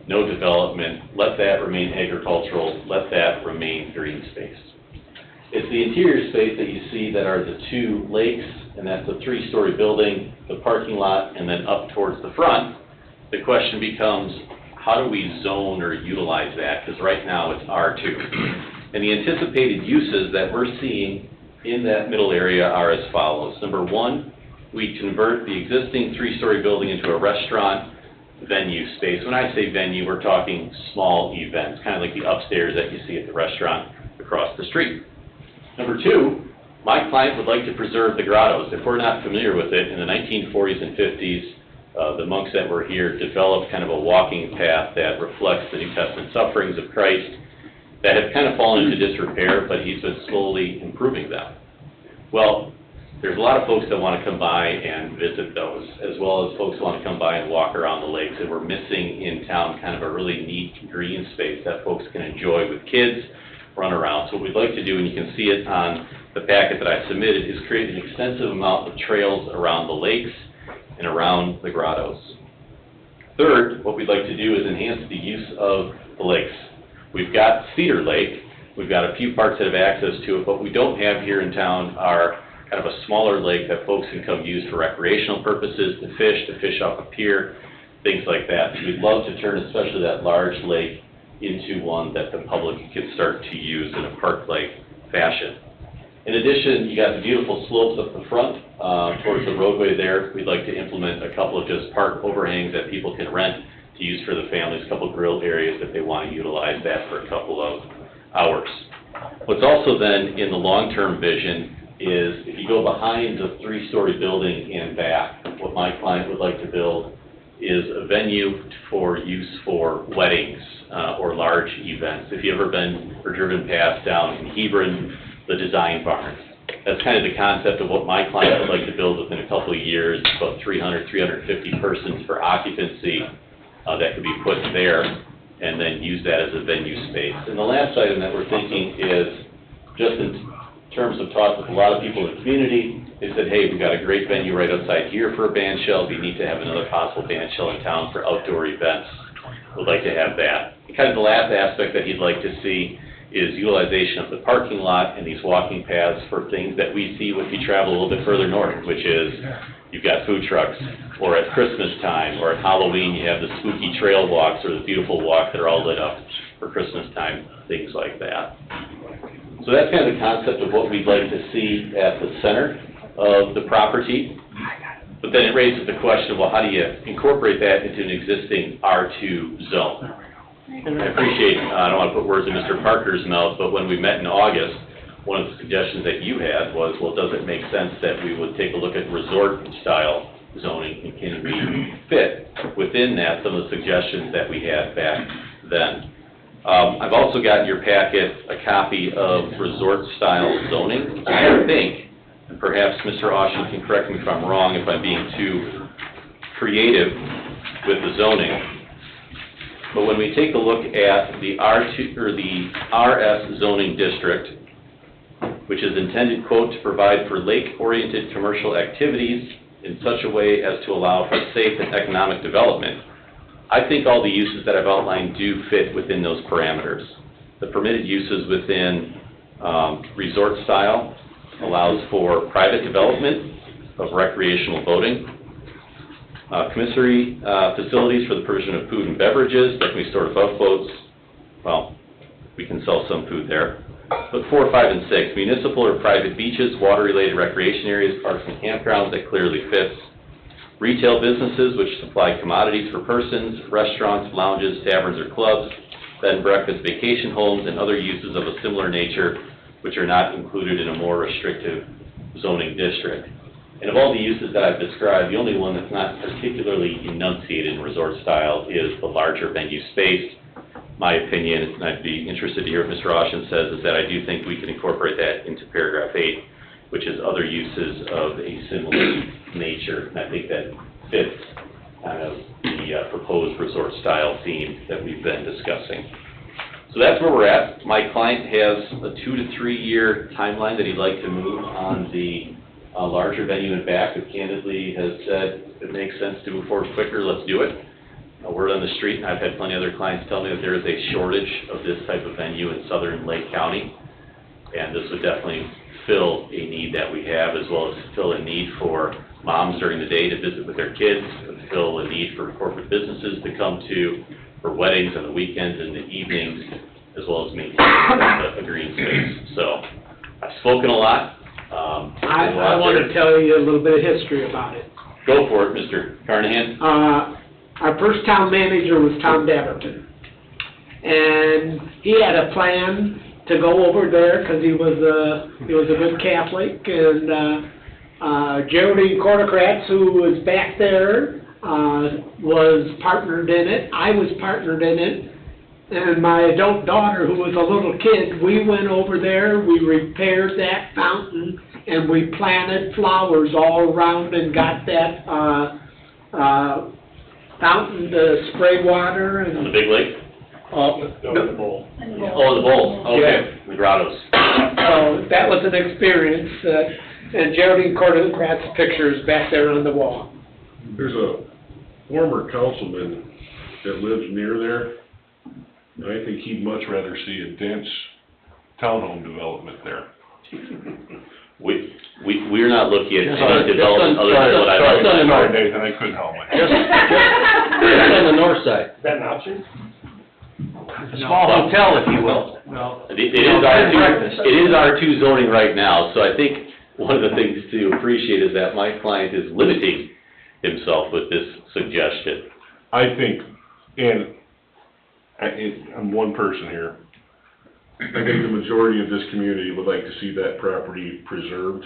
no development, let that remain agricultural, let that remain green space. It's the interior space that you see that are the two lakes, and that's a three-story building, the parking lot, and then up towards the front. The question becomes, how do we zone or utilize that? Because right now it's R2. And the anticipated uses that we're seeing in that middle area are as follows. Number one, we convert the existing three-story building into a restaurant venue space. When I say venue, we're talking small events, kind of like the upstairs that you see at the restaurant across the street. Number two, my client would like to preserve the grottos. If we're not familiar with it, in the 1940s and 50s, the monks that were here developed kind of a walking path that reflects the New Testament sufferings of Christ that have kind of fallen into disrepair, but he's been slowly improving them. Well, there's a lot of folks that want to come by and visit those, as well as folks who want to come by and walk around the lakes, and we're missing in town kind of a really neat green space that folks can enjoy with kids, run around. So what we'd like to do, and you can see it on the packet that I submitted, is create an extensive amount of trails around the lakes and around the grottos. Third, what we'd like to do is enhance the use of the lakes. We've got Cedar Lake, we've got a few parks that have access to it, but we don't have here in town are kind of a smaller lake that folks can come use for recreational purposes, to fish off a pier, things like that. So we'd love to turn especially that large lake into one that the public can start to use in a park-like fashion. In addition, you got the beautiful slopes up the front towards the roadway there. We'd like to implement a couple of just park overhangs that people can rent to use for the families, a couple grill areas if they want to utilize that for a couple of hours. What's also then in the long-term vision is if you go behind the three-story building and back, what my client would like to build is a venue for use for weddings or large events. If you've ever been or driven past down in Hebron, the Design Barn. That's kind of the concept of what my client would like to build within a couple of years, about 300, 350 persons for occupancy that could be put there and then use that as a venue space. And the last item that we're thinking is just in terms of talk with a lot of people in the community, they said, hey, we've got a great venue right outside here for a band shell. We need to have another possible band shell in town for outdoor events. We'd like to have that. And kind of the last aspect that he'd like to see is utilization of the parking lot and these walking paths for things that we see if you travel a little bit further north, which is you've got food trucks, or at Christmas time, or at Halloween, you have the spooky trail walks or the beautiful walks that are all lit up for Christmas time, things like that. So that's kind of the concept of what we'd like to see at the center of the property. But then it raises the question of, well, how do you incorporate that into an existing R2 zone? And I appreciate, I don't want to put words in Mr. Parker's mouth, but when we met in August, one of the suggestions that you had was, well, does it make sense that we would take a look at resort-style zoning, and can we fit within that some of the suggestions that we had back then? I've also got in your packet a copy of resort-style zoning. I think, and perhaps Mr. Austin can correct me if I'm wrong, if I'm being too creative with the zoning, but when we take a look at the R2 or the RS zoning district, which is intended, quote, to provide for lake-oriented commercial activities in such a way as to allow for safe and economic development, I think all the uses that I've outlined do fit within those parameters. The permitted uses within resort style allows for private development of recreational boating, commissary facilities for the provision of food and beverages that can be stored above boats. Well, we can sell some food there. But 4, 5, and 6, municipal or private beaches, water-related recreation areas, parks and campgrounds, that clearly fits. Retail businesses which supply commodities for persons, restaurants, lounges, taverns, or clubs, bed and breakfast, vacation homes, and other uses of a similar nature which are not included in a more restrictive zoning district. And of all the uses that I've described, the only one that's not particularly enunciated in resort style is the larger venue space. My opinion, and I'd be interested to hear what Mr. Austin says, is that I do think we can incorporate that into paragraph 8, which is other uses of a similar nature. And I think that fits kind of the proposed resort style theme that we've been discussing. So that's where we're at. My client has a 2 to 3 year timeline that he'd like to move on the larger venue and back, but candidly has said if it makes sense to move forward quicker, let's do it. Word on the street, and I've had plenty of other clients tell me that there is a shortage of this type of venue in southern Lake County, and this would definitely fill a need that we have, as well as fill a need for moms during the day to visit with their kids, fill a need for corporate businesses to come to for weddings on the weekends and the evenings, as well as maintaining a green space. So I've spoken a lot. I want to tell you a little bit of history about it. Go for it, Mr. Carnahan. Our first town manager was Tom Daverton, and he had a plan to go over there because he was a good Catholic, and Geraldine Corticratz, who was back there, was partnered in it. I was partnered in it, and my adult daughter, who was a little kid, we went over there, we repaired that fountain, and we planted flowers all around and got that fountain to spray water. And on the big lake? The bowl. Oh, the bowl, okay, the grottos. So that was an experience, and Geraldine Corticratz's picture is back there on the wall. There's a former councilman that lives near there, and I think he'd much rather see a dense townhome development there. We're not looking at Just any development other than what Sorry, I've. sorry, Nathan, I couldn't help myself. Just on the north side, Is that an option? a small hotel, if you will. No. It is R2 zoning right now, so I think one of the things to appreciate is that my client is limiting himself with this suggestion. I think, and I'm one person here, I think the majority of this community would like to see that property preserved.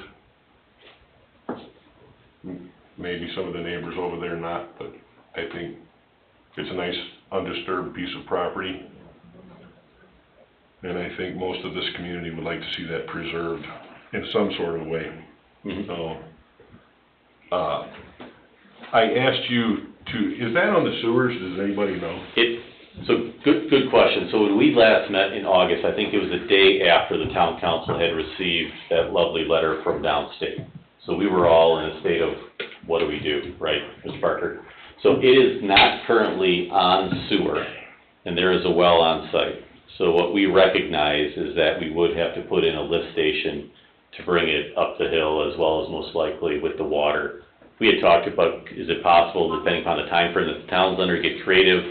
Maybe some of the neighbors over there not, but I think it's a nice undisturbed piece of property. And I think most of this community would like to see that preserved in some sort of way. So, I asked you to, is that on the sewers, does anybody know? So, good question. So when we last met in August, I think it was the day after the town council had received that lovely letter from downstate. So we were all in a state of, what do we do, right, Mr. Parker? So it is not currently on sewer, and there is a well on site. So what we recognize is that we would have to put in a lift station to bring it up the hill, as well as most likely with the water. We had talked about, is it possible, depending upon the time frame that the town's under, to get creative,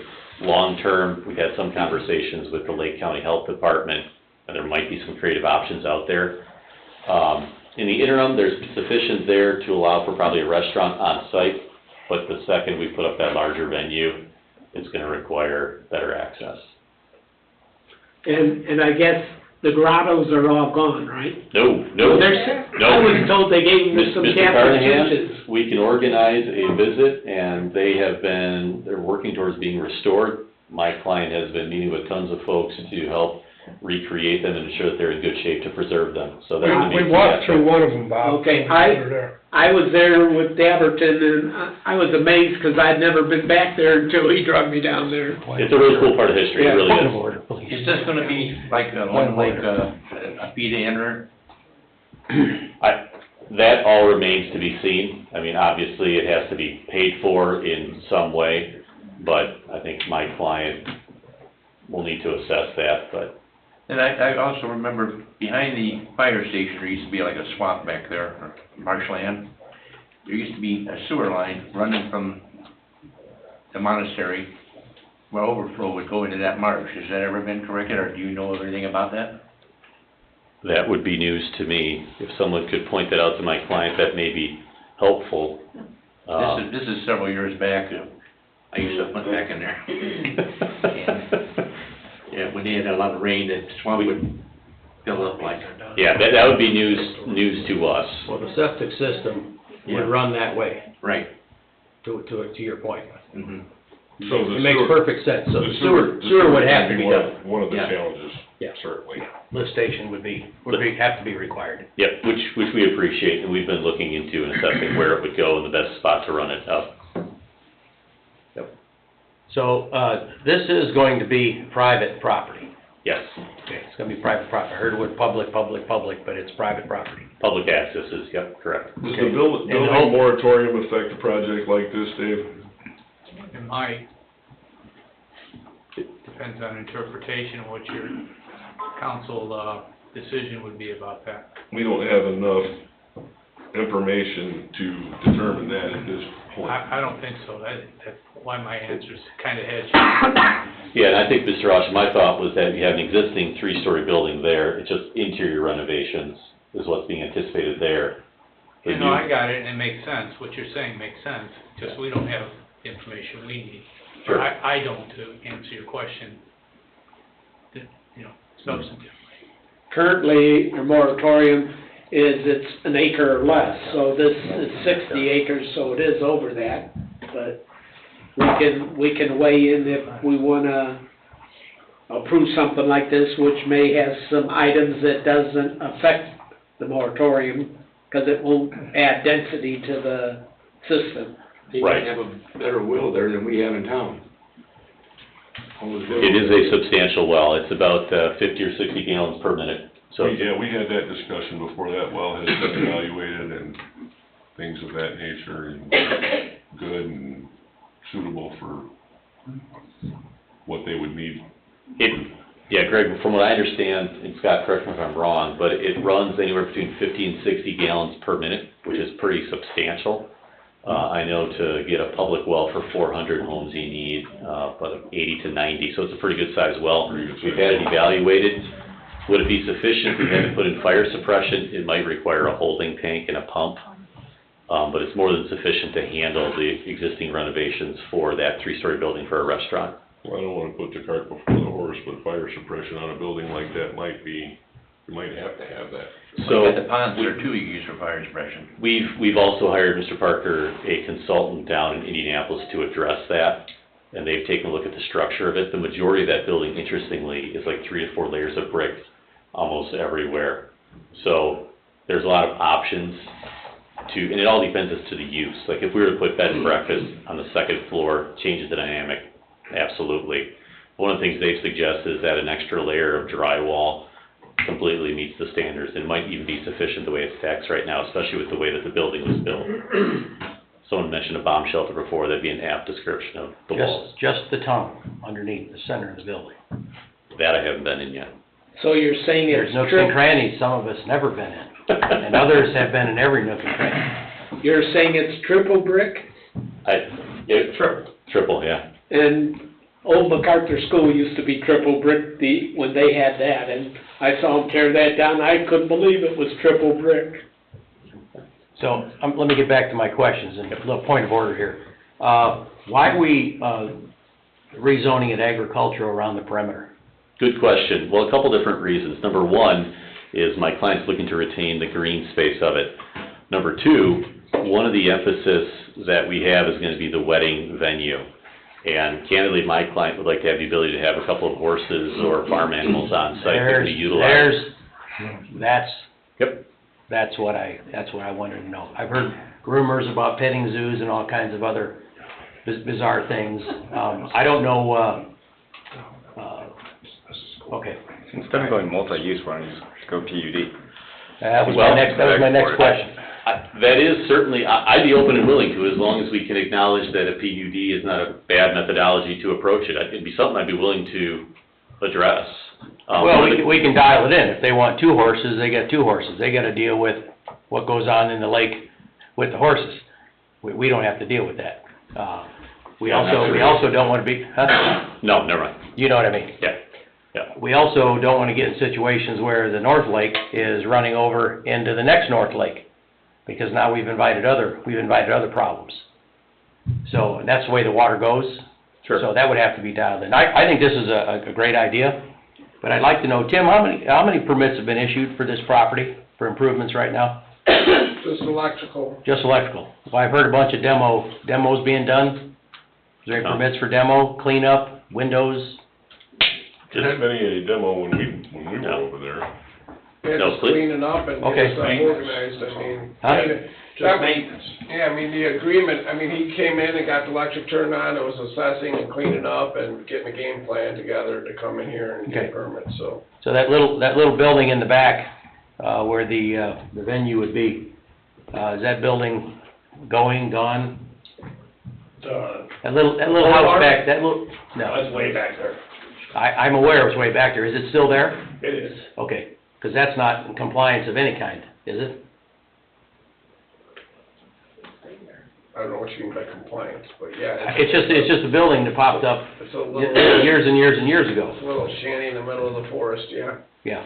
long-term. We've had some conversations with the Lake County Health Department, and there might be some creative options out there. In the interim, there's sufficient there to allow for probably a restaurant on site, but the second we put up that larger venue, it's gonna require better access. And I guess the grottos are all gone, right? No. I was told they gave them some Mr. Catholic Carnahan, churches. we can organize a visit, and they're working towards being restored. My client has been meeting with tons of folks to help recreate them and ensure that they're in good shape to preserve them, so that's gonna be. We walked through one of them, Bob. Okay, Over there. I was there with Daberton, and I was amazed, because I'd never been back there until he drug me down there. It's a really cool part of history, it really Point of is. order, please. Is this gonna be like, a fee to enter? That all remains to be seen. I mean, obviously, it has to be paid for in some way, but I think my client will need to assess that, but. And I also remember behind the fire station, there used to be like a swamp back there, or marshland. There used to be a sewer line running from the monastery, where overflow would go into that marsh. Has that ever been corrected, or do you know of anything about that? That would be news to me. If someone could point that out to my client, that may be helpful. This is several years back. I used to hunt back in there. Yeah, when they had a lot of rain, the swamp would fill up like. Yeah, that would be news to us. Well, the septic system would run that way. Right. To your point. Mm-hmm. So the It makes sewer- perfect sense, so the sewer sewer would have to be one- done. One of the Yeah. challenges, Yeah. certainly. Lift station would have to be required. Yep, which we appreciate, and we've been looking into and assessing where it would go and the best spot to run it up. So, this is going to be private property. Yes, Okay, it's gonna be private property. I heard the word public, but it's private property. public access is, yep, correct. Does Okay. the building And the whole- moratorium affect a project like this, Dave? It might. Depends on interpretation, what your council, decision would be about that. We don't have enough information to determine that at this point. I don't think so. That's why my answer's kinda hedged. Yeah, and I think, Mr. Rosh, my thought was that you have an existing three-story building there, it's just interior renovations is what's being anticipated there. You know, I got it, and it makes sense. What you're saying makes sense, just we don't have the information we need. Sure. I don't, to answer your question, substantively. Currently, your moratorium is it's an acre or less, so this is 60 acres, so it is over that. But we can weigh in if we wanna approve something like this, which may have some items that doesn't affect the moratorium, because it won't add density to the system. They Right. have a better will there than we have in town. It is a substantial well, it's about 50 or 60 gallons per minute, so. Yeah, we had that discussion before that well has been evaluated and things of that nature, and good and suitable for what they would need. Yeah, Greg, from what I understand, and Scott, correct me if I'm wrong, but it runs anywhere between 50 and 60 gallons per minute, which is pretty substantial. I know to get a public well for 400 homes, you need about 80 to 90, so it's a pretty good size well. We've had it evaluated. Would it be sufficient if we had to put in fire suppression? It might require a holding tank and a pump, but it's more than sufficient to handle the existing renovations for that 3-story building for a restaurant. Well, I don't wanna put the cart before the horse, but fire suppression on a building like that might be, you might have to have that. So Like at the ponds there too, you use for fire suppression. We've also hired, Mr. Parker, a consultant down in Indianapolis to address that, and they've taken a look at the structure of it. The majority of that building, interestingly, is like 3 to 4 layers of brick almost everywhere. So there's a lot of options to, and it all depends as to the use. Like if we were to put bed and breakfast on the second floor, changes the dynamic, absolutely. One of the things they've suggested is that an extra layer of drywall completely meets the standards. It might even be sufficient the way it's taxed right now, especially with the way that the building was built. Someone mentioned a bomb shelter before, that'd be an apt description of the walls. Just the tunnel underneath the center of the building. That I haven't been in yet. So you're saying There's it's nooks and crannies some of us never been in, and others have been in every nook and cranny. you're saying it's triple brick? Triple, yeah. And old MacArthur School used to be triple brick when they had that, and I saw them tear that down. I couldn't believe it was triple brick. So, let me get back to my questions, and a little point of order here. Why are we, rezoning it agricultural around the perimeter? Good question. Well, a couple different reasons. Number one is my client's looking to retain the green space of it. Number two, one of the emphasis that we have is going to be the wedding venue. And candidly, my client would like to have the ability to have a couple of horses or farm animals on site that can be utilized. That's what I wanted to know. I've heard rumors about petting zoos and all kinds of other bizarre things. I don't know, okay. Instead of going multi-use, why don't you just go PUD? That was my next question. That is certainly, I'd be open and willing to, as long as we can acknowledge that a PUD is not a bad methodology to approach it. It'd be something I'd be willing to address. Well, we can dial it in. If they want 2 horses, they got 2 horses. They gotta deal with what goes on in the lake with the horses. We don't have to deal with that. We also don't wanna be, huh? No, never mind. You know what I mean? Yeah. We also don't wanna get in situations where the North Lake is running over into the next North Lake, because now we've invited other problems. So, and that's the way the water goes. Sure. So that would have to be dialed in. I think this is a great idea, but I'd like to know, Tim, how many permits have been issued for this property, for improvements right now? Just electrical. Just electrical. Well, I've heard a bunch of demos being done. Is there any permits for demo, cleanup, windows? Didn't have any demo when we were over there. Yeah, just cleaning up and getting stuff organized, I mean. Huh? Just maintenance. Yeah, I mean, the agreement, he came in and got the electric turned on, it was assessing and cleaning up and getting a game plan together to come in here and get permits, so. So that little building in the back, where the venue would be, is that building gone? That little house back, no. That's way back there. I'm aware it's way back there. Is it still there? It is. Okay, because that's not in compliance of any kind, is it? I don't know what you mean by compliance, but yeah. It's just a building that popped up It's a little. years and years and years ago. It's a little shanty in the middle of the forest, yeah. Yeah.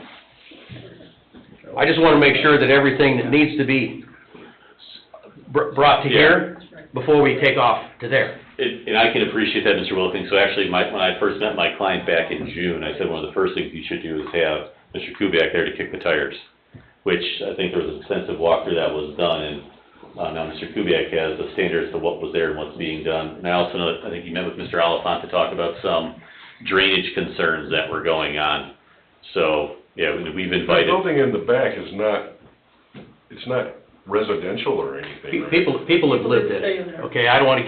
I just want to make sure that everything that needs to be brought to here before we take off to there. And I can appreciate that, Mr. Wilking. So actually, when I first met my client back in June, I said one of the first things you should do is have Mr. Kubiak there to kick the tires, which I think there was an extensive walkthrough that was done, and now Mr. Kubiak has the standards to what was there and what's being done. And I also know, I think you met with Mr. Oliphant to talk about some drainage concerns that were going on. So, yeah, we've invited. The building in the back is it's not residential or anything, right? People have lived in it. Okay, I don't want to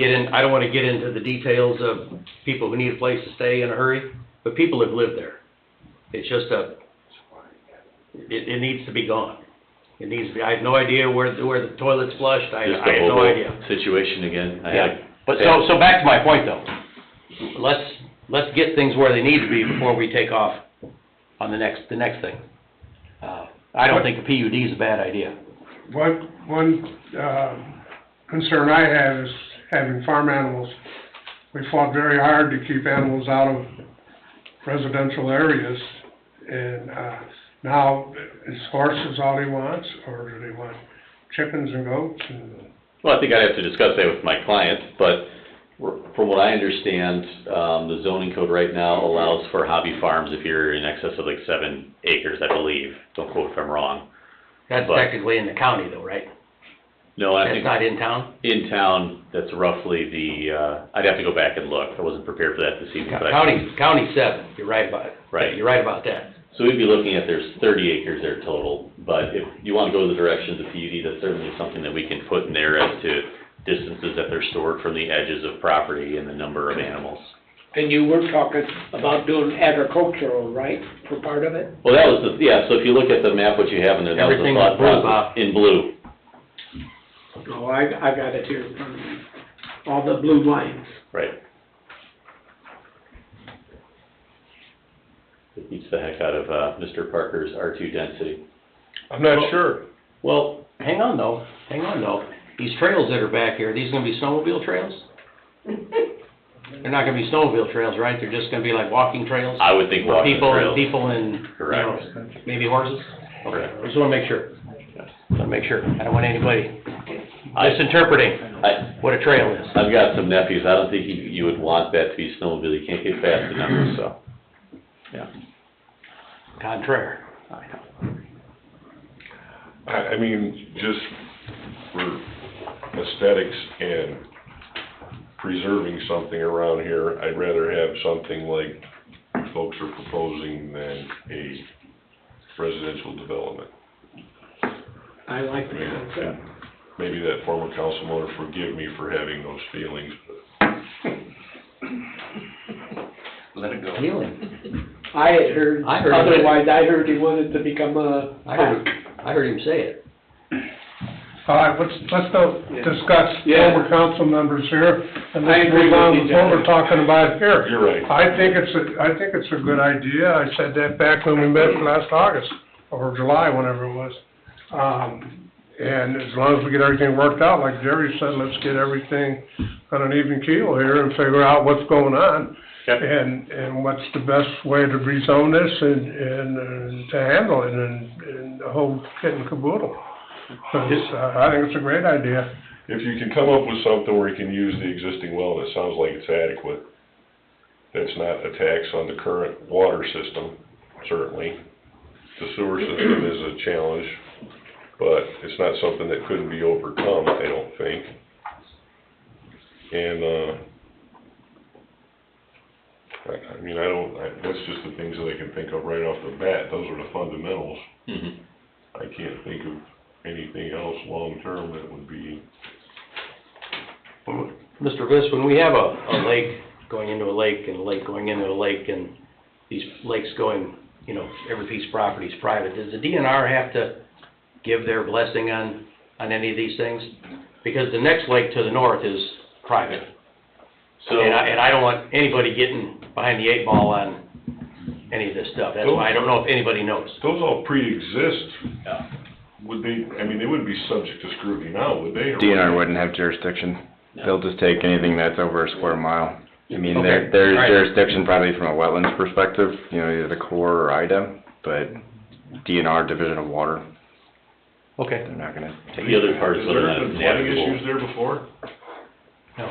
get into the details of people who need a place to stay in a hurry, but people have lived there. It's just it needs to be gone. I have no idea where the toilet's flushed. I have no idea. Situation again. I But so back to my point though, let's get things where they need to be before we take off on the next thing. I don't think the PUD is a bad idea. One concern I have is having farm animals. We fought very hard to keep animals out of residential areas, and now is horses all he wants, or do they want chickens and goats and... Well, I think I'd have to discuss that with my client, but from what I understand, the zoning code right now allows for hobby farms if you're in excess of like 7 acres, I believe. Don't quote if I'm wrong. That's technically in the county though, right? No, I That's think. not in town? In town, that's roughly I'd have to go back and look. I wasn't prepared for that this evening. but County 7, you're right about it. Right. You're right about that. So we'd be looking at, there's 30 acres there total, but if you want to go the direction of the PUD, that's certainly something that we can put in there as to distances that they're stored from the edges of property and the number of animals. And you were talking about doing agricultural, right, for part of it? Well, that was so if you look at the map, what you have in there, that was the Everything thought in blue, process. In blue. Oh, I got it here in front of me. All the blue lines. Right. It beats the heck out of Mr. Parker's R2 density. I'm not sure. Well, hang on though. These trails that are back here, are these gonna be snowmobile trails? They're not gonna be snowmobile trails, right? They're just gonna be like walking trails? I would think For walking trails. People and, Correct. maybe horses? Correct. I just wanna make sure. I don't want anybody misinterpreting what a trail is. I've got some nephews, I don't think you would want that to be snowmobile, you can't get fast enough, so, yeah. Contraire. I mean, just for aesthetics and preserving something around here, I'd rather have something like folks are proposing than a residential development. I like the concept. Maybe that former councilman will forgive me for having those feelings, but Let it go. Feeling. I had heard, I heard otherwise I heard he wanted to become a... I heard him say it. All right, let's discuss Yeah. former council members here, and I let's agree move on with with you, what John. we're talking about here. you're right. I think it's a good idea. I said that back when we met last August, or July, whenever it was. And as long as we get everything worked out, like Jerry said, let's get everything on an even keel here and figure out what's going on. Yep. And what's the best way to rezone this and to handle it and the whole kit and caboodle. 'Cause, I think it's a great idea. If you can come up with something where you can use the existing well and it sounds like it's adequate, that's not a tax on the current water system, certainly. The sewer system is a challenge, but it's not something that couldn't be overcome, I don't think. And, I mean, that's just the things that I can think of right off the bat. Those are the fundamentals. Mhm. I can't think of anything else long-term that would be... Mr. Viss, when we have a lake going into a lake and a lake going into a lake and these lakes going, every piece of property is private, does the DNR have to give their blessing on any of these things? Because the next lake to the north is private. So, And I don't want anybody getting behind the 8 ball on any of this stuff. That's why I don't know if anybody knows. Those all pre-exist. yeah. Would they, I mean, they wouldn't be subject to scrutiny now, would they? Or DNR would they? wouldn't have jurisdiction. They'll just take anything that's over a square mile. I mean, Okay. there's All right. jurisdiction probably from a wetlands perspective, either the Corps or IDA, but DNR, Division of Water, Okay. they're not gonna take. The other part is Has whether or there not been it's flooding navigable. issues there before? No.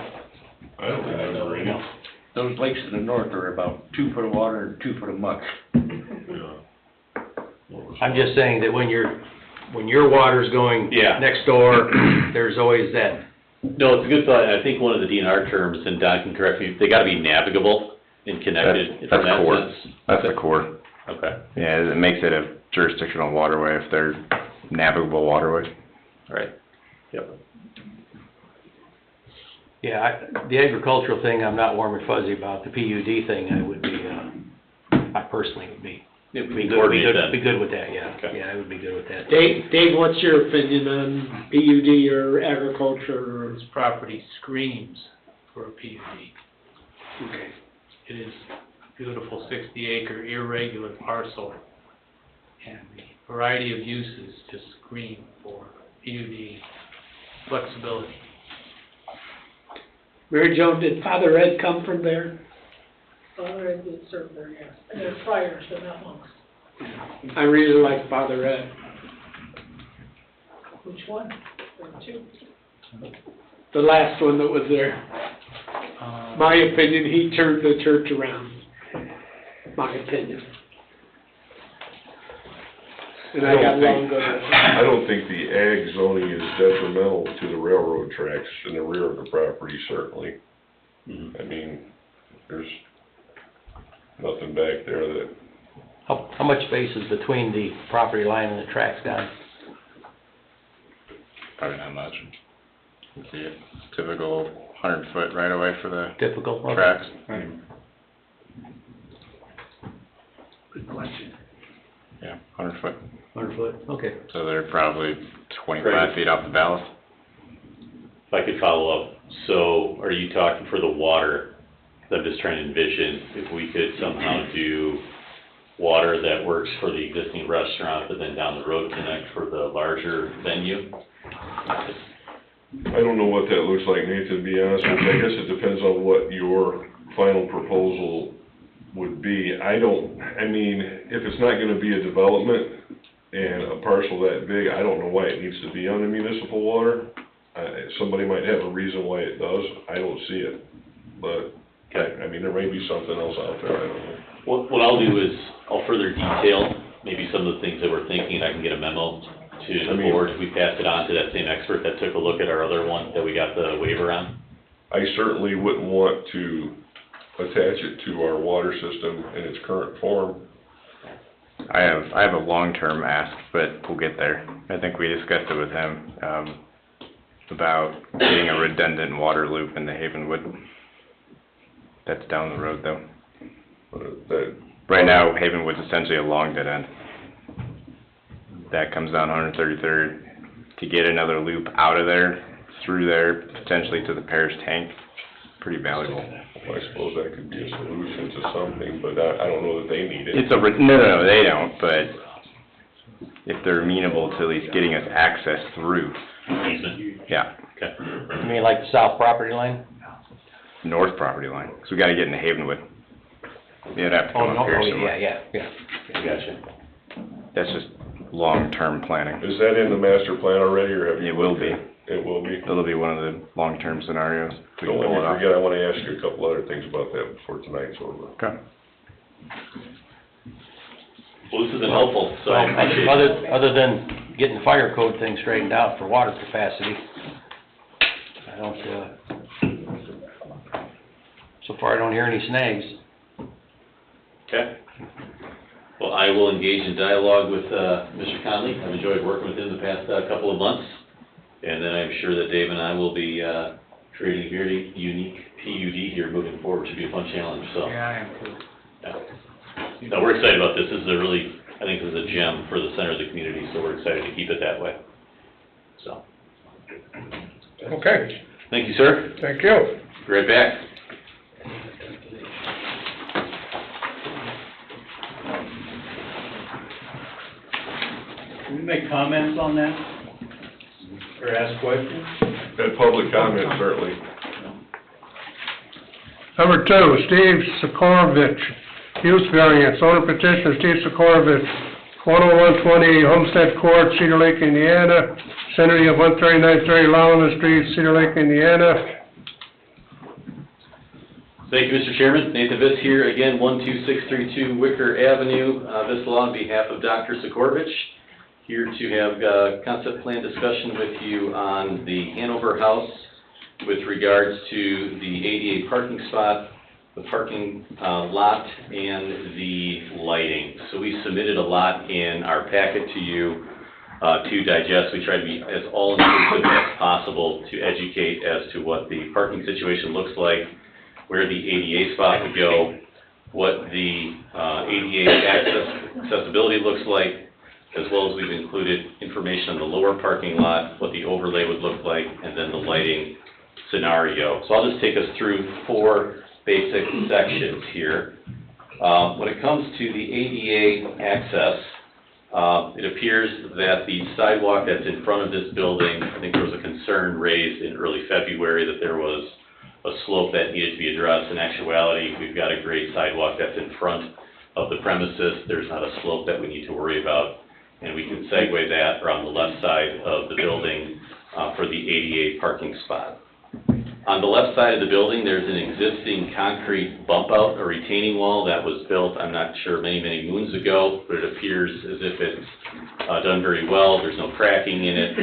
I don't remember any. Those lakes to the north are about 2 foot of water and 2 foot of muck. Yeah. I'm just saying that when your water's going Yeah. next door, there's always that. No, it's a good thought. I think one of the DNR terms, and Don can correct me, they gotta be navigable and connected That's from that Corps. sense. That's the Corps. Okay, Yeah, it makes it a jurisdictional waterway if they're navigable waterways. all right. Yep. Yeah, the agricultural thing, I'm not warm and fuzzy about. The PUD thing, I personally would be. If we can coordinate that. Be good with that, yeah. Okay. Yeah, I would be good with that. Dave, what's your opinion on PUD or agriculture or... This property screams for a PUD. Okay. It is beautiful 60-acre irregular parcel, and the variety of uses just scream for PUD flexibility. Mary Jo, did Father Ed come from there? Father Ed did serve there, yes. And they're friars, but not monks. I really like Father Ed. Which one? There were two. The last one that was there. My opinion, he turned the church around. My opinion. And I got along good with it. I don't think the ag zoning is detrimental to the railroad tracks in the rear of the property, certainly. I mean, there's nothing back there that, How much space is between the property line and the tracks, Don? Probably not much. You can see it, typical 100-foot right away for the Typical? Okay. tracks. Right. Good question. Yeah, 100 foot. 100 foot, okay. So they're probably 25 Right. feet off the ballast. If I could follow up, so are you talking for the water? 'Cause I'm just trying to envision if we could somehow do water that works for the existing restaurant, but then down the road connect for the larger venue? I don't know what that looks like, Nathan, to be honest with you. I guess it depends on what your final proposal would be. I mean, if it's not gonna be a development and a parcel that big, I don't know why it needs to be on the municipal water. Somebody might have a reason why it does, I don't see it, but, I mean, there may be something else out there, I don't know. What I'll do is, I'll further detail maybe some of the things that we're thinking, I can get a memo to the board, we pass it on to that same expert that took a look at our other one that we got the waiver on. I certainly wouldn't want to attach it to our water system in its current form. I have a long-term ask, but we'll get there. I think we discussed it with him, about getting a redundant water loop in the Havenwood. That's down the road though. Right now, Havenwood's essentially a long dead end. That comes down 133rd. To get another loop out of there, through there, potentially to the parish tank, pretty valuable. I suppose that could be a solution to something, but I don't know that they need it. No, they don't, but if they're amenable to at least getting us access through. Easement? Yeah. Okay. You mean like the south property line? North property line, because we gotta get into Havenwood. You'd have to come up here somewhere. Yeah. Gotcha. That's just long-term planning. Is that in the master plan already, or have you? It will be. It will be? It'll be one of the long-term scenarios. We Don't can let pull me it off. forget, I wanna ask you a couple other things about that before tonight's over. Okay. Well, this has been helpful, so I appreciate it. Other than getting the fire code thing straightened out for water capacity, I don't, so far I don't hear any snags. Okay. Well, I will engage in dialogue with Mr. Conley. I've enjoyed working with him the past couple of months. And then I'm sure that Dave and I will be creating a very unique PUD here moving forward. Should be a fun challenge, so. Yeah, I am too. Yeah. No, we're excited about this. This is a really, I think this is a gem for the center of the community, so we're excited to keep it that way. So, Okay, thank you, sir. thank you. Be right back. Can we make comments on that? Or ask questions? That public comment, certainly. Number 2, Steve Sikorovich, use variance, owner petitioner Steve Sikorovich, 10120 Homestead Court, Cedar Lake, Indiana, vicinity of 13930 Lowland Street, Cedar Lake, Indiana. Thank you, Mr. Chairman. Nathan Viss here, again, 12632 Wicker Avenue, Vissla, on behalf of Dr. Sikorovich, here to have concept plan discussion with you on the Hanover House with regards to the ADA parking spot, the parking lot, and the lighting. So we submitted a lot in our packet to you to digest. We try to be as all-inclusive as possible to educate as to what the parking situation looks like, where the ADA spot would go, what the ADA accessibility looks like, as well as we've included information on the lower parking lot, what the overlay would look like, and then the lighting scenario. So I'll just take us through 4 basic sections here. When it comes to the ADA access, it appears that the sidewalk that's in front of this building, I think there was a concern raised in early February that there was a slope that needed to be addressed. In actuality, we've got a great sidewalk that's in front of the premises. There's not a slope that we need to worry about, and we can segue that around the left side of the building for the ADA parking spot. On the left side of the building, there's an existing concrete bump out, a retaining wall that was built, I'm not sure, many, many moons ago, but it appears as if it's done very well. There's no cracking in it.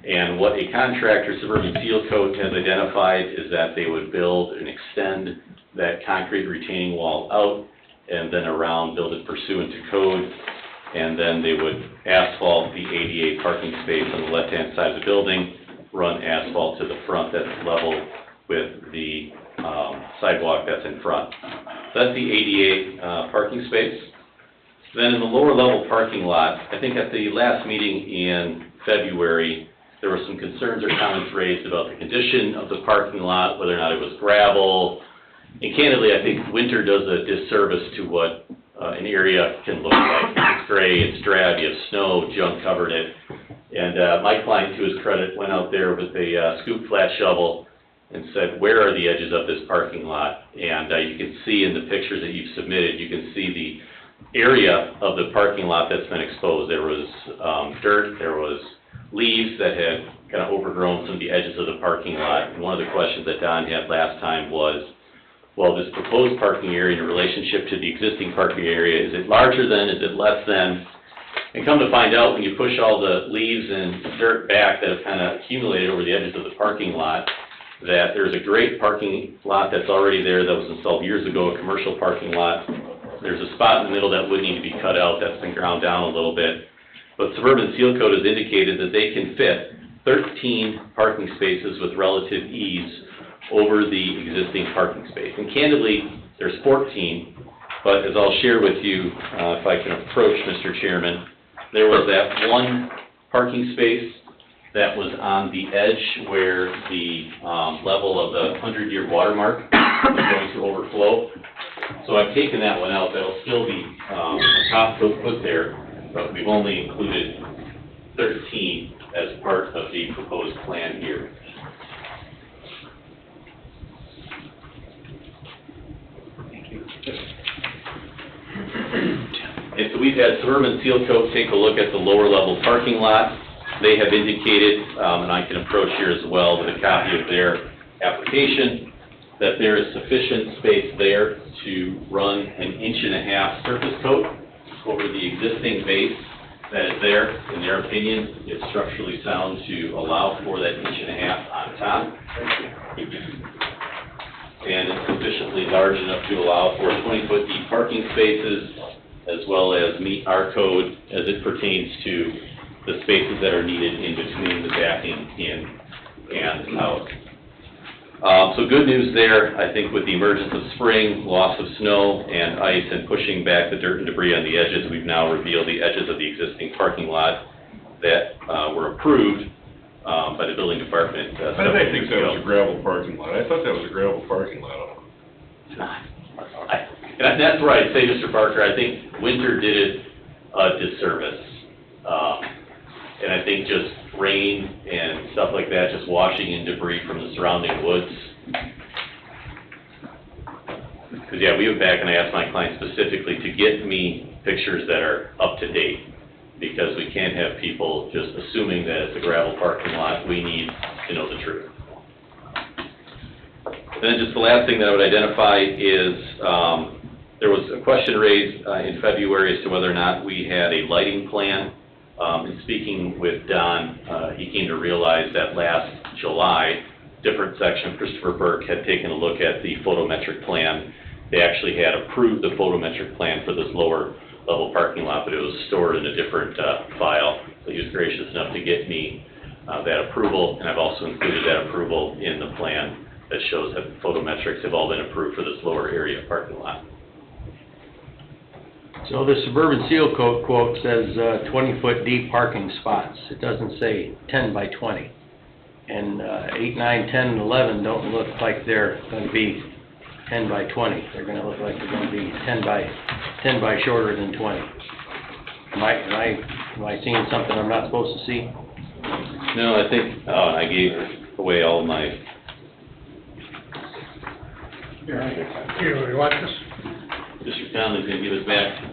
And what a contractor, Suburban Seal Coat, has identified is that they would build and extend that concrete retaining wall out and then around, build it pursuant to code, and then they would asphalt the ADA parking space on the left-hand side of the building, run asphalt to the front that's level with the sidewalk that's in front. So that's the ADA parking space. Then in the lower level parking lot, I think at the last meeting in February, there were some concerns or comments raised about the condition of the parking lot, whether or not it was gravel. And candidly, I think winter does a disservice to what an area can look like. It's gray, it's drab, you have snow, junk covered it. And my client, to his credit, went out there with a scoop flat shovel and said, where are the edges of this parking lot? And you can see in the pictures that you've submitted, you can see the area of the parking lot that's been exposed. There was dirt, there was leaves that had kind of overgrown some of the edges of the parking lot. And one of the questions that Don had last time was, well, this proposed parking area in relationship to the existing parking area, is it larger than, is it less than? And come to find out, when you push all the leaves and dirt back that have kind of accumulated over the edges of the parking lot, that there's a great parking lot that's already there that was installed years ago, a commercial parking lot. There's a spot in the middle that would need to be cut out that's been ground down a little bit. But Suburban Seal Coat has indicated that they can fit 13 parking spaces with relative ease over the existing parking space. And candidly, there's 14, but as I'll share with you, if I can approach Mr. Chairman, there was that one parking space that was on the edge where the level of the 100-year watermark was going to overflow. So I've taken that one out. That'll still be a top coat put there, but we've only included 13 as part of the proposed plan here. And so we've had Suburban Seal Coat take a look at the lower level parking lot. They have indicated, and I can approach here as well with a copy of their application, that there is sufficient space there to run an 1.5-inch surface coat over the existing base that is there. In their opinion, it's structurally sound to allow for that 1.5 inches on top. And it's sufficiently large enough to allow for 20-foot deep parking spaces, as well as meet our code as it pertains to the spaces that are needed in between the backing in and out. So good news there. I think with the emergence of spring, loss of snow and ice, and pushing back the dirt and debris on the edges, we've now revealed the edges of the existing parking lot that were approved by the building department. I didn't think that was a gravel parking lot. I thought that was a gravel parking lot. And that's where I'd say, Mr. Parker, I think winter did it a disservice. And I think just rain and stuff like that, just washing in debris from the surrounding woods. Because, yeah, we went back and I asked my client specifically to get me pictures that are up to date, because we can't have people just assuming that it's a gravel parking lot. We need to know the truth. And then just the last thing that I would identify is there was a question raised in February as to whether or not we had a lighting plan. In speaking with Don, he came to realize that last July, different section, Christopher Burke, had taken a look at the photometric plan. They actually had approved the photometric plan for this lower level parking lot, but it was stored in a different file. So he was gracious enough to get me that approval, and I've also included that approval in the plan that shows that the photometrics have all been approved for this lower area parking lot. So the Suburban Seal Coat quote says 20-foot deep parking spots. It doesn't say 10 by 20. And 8, 9, 10, and 11 don't look like they're gonna be 10 by 20. They're gonna look like they're gonna be 10 by shorter than 20. Am I seeing something I'm not supposed to see? No, I think, I gave away all my, Here, you want this? Mr. Conley's gonna give us back.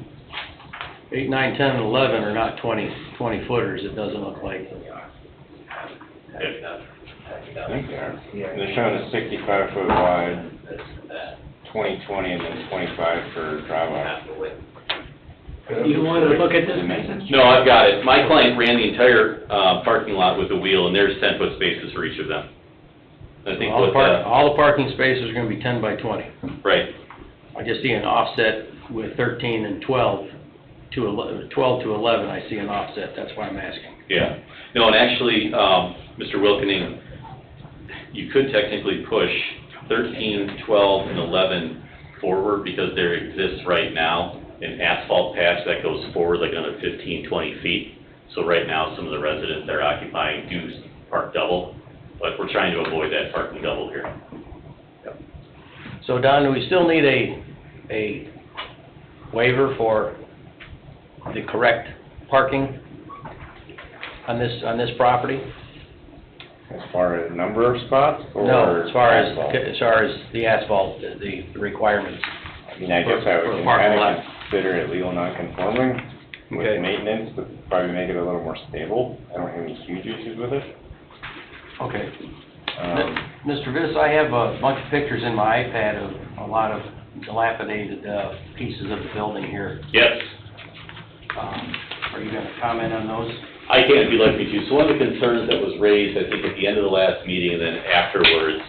8, 9, 10, and 11 are not 20 footers, it doesn't look like. They're showing a 65-foot wide, 20, 20, and then 25 for drive-off. You wanna look at this? No, I've got it. My client ran the entire, parking lot with a wheel, and there's 10-foot spaces for each of them. I think All what, the parking spaces are gonna be 10 by 20. right, I just see an offset with 13 and 12 to 11, 12 to 11, I see an offset, that's why I'm asking. yeah. No, and actually, Mr. Wilkening, you could technically push 13, 12, and 11 forward because there exists right now an asphalt patch that goes forward like another 15, 20 feet. So right now, some of the residents that are occupying do park double, but we're trying to avoid that parking double here. So Don, do we still need a waiver for the correct parking on this property? As far as number of spots, or? No, as far asphalt? as the asphalt, the requirements. I mean, I guess I for would parking kind lot. of consider it legal non-conforming with Okay. maintenance, but probably make it a little more stable. I don't have any huge issues with it. Okay. Um, Mr. Viss, I have a bunch of pictures in my iPad of a lot of dilapidated pieces of the building here. Yes. Are you gonna comment on those? I can if you'd like me to. So one of the concerns that was raised, I think, at the end of the last meeting and then afterwards,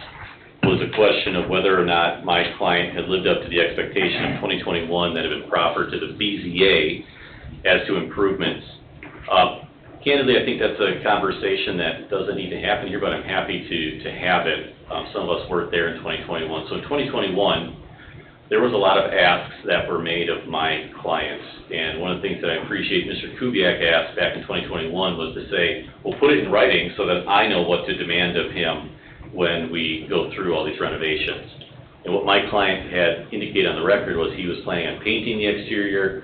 was a question of whether or not my client had lived up to the expectation of 2021 that had been proffered to the BZA as to improvements. Candidly, I think that's a conversation that doesn't need to happen here, but I'm happy to have it. Some of us weren't there in 2021. So in 2021, there was a lot of asks that were made of my clients. And one of the things that I appreciate Mr. Kubiak asked back in 2021 was to say, well, put it in writing so that I know what to demand of him when we go through all these renovations. And what my client had indicated on the record was he was planning on painting the exterior,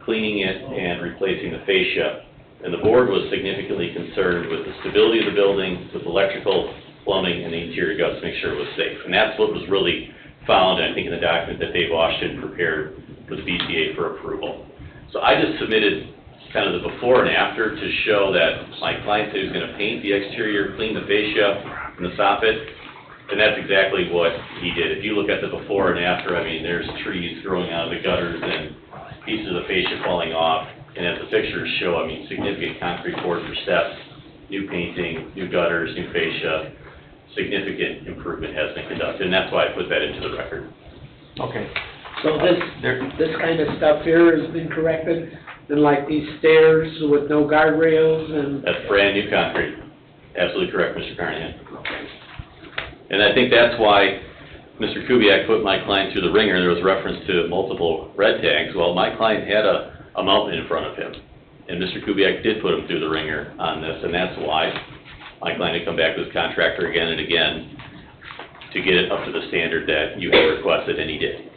cleaning it, and replacing the fascia. And the board was significantly concerned with the stability of the building, with electrical, plumbing, and the interior guts to make sure it was safe. And that's what was really found, I think, in the document that Dave Washington prepared for the BZA for approval. So I just submitted kind of the before and after to show that my client said he was going to paint the exterior, clean the fascia, and the soffit, and that's exactly what he did. If you look at the before and after, I mean, there's trees growing out of the gutters and pieces of the fascia falling off, and as the pictures show, I mean, significant concrete poured for steps, new painting, new gutters, new fascia, significant improvement has been conducted, and that's why I put that into the record. Okay. So this kind of stuff here has been corrected, and like these stairs with no guardrails and... That's brand new concrete. Absolutely correct, Mr. Carnahan. And I think that's why Mr. Kubiak put my client through the ringer. There was reference to multiple red tags. Well, my client had a mountain in front of him, and Mr. Kubiak did put him through the ringer on this, and that's why my client had come back with his contractor again and again to get it up to the standard that you had requested, and he did.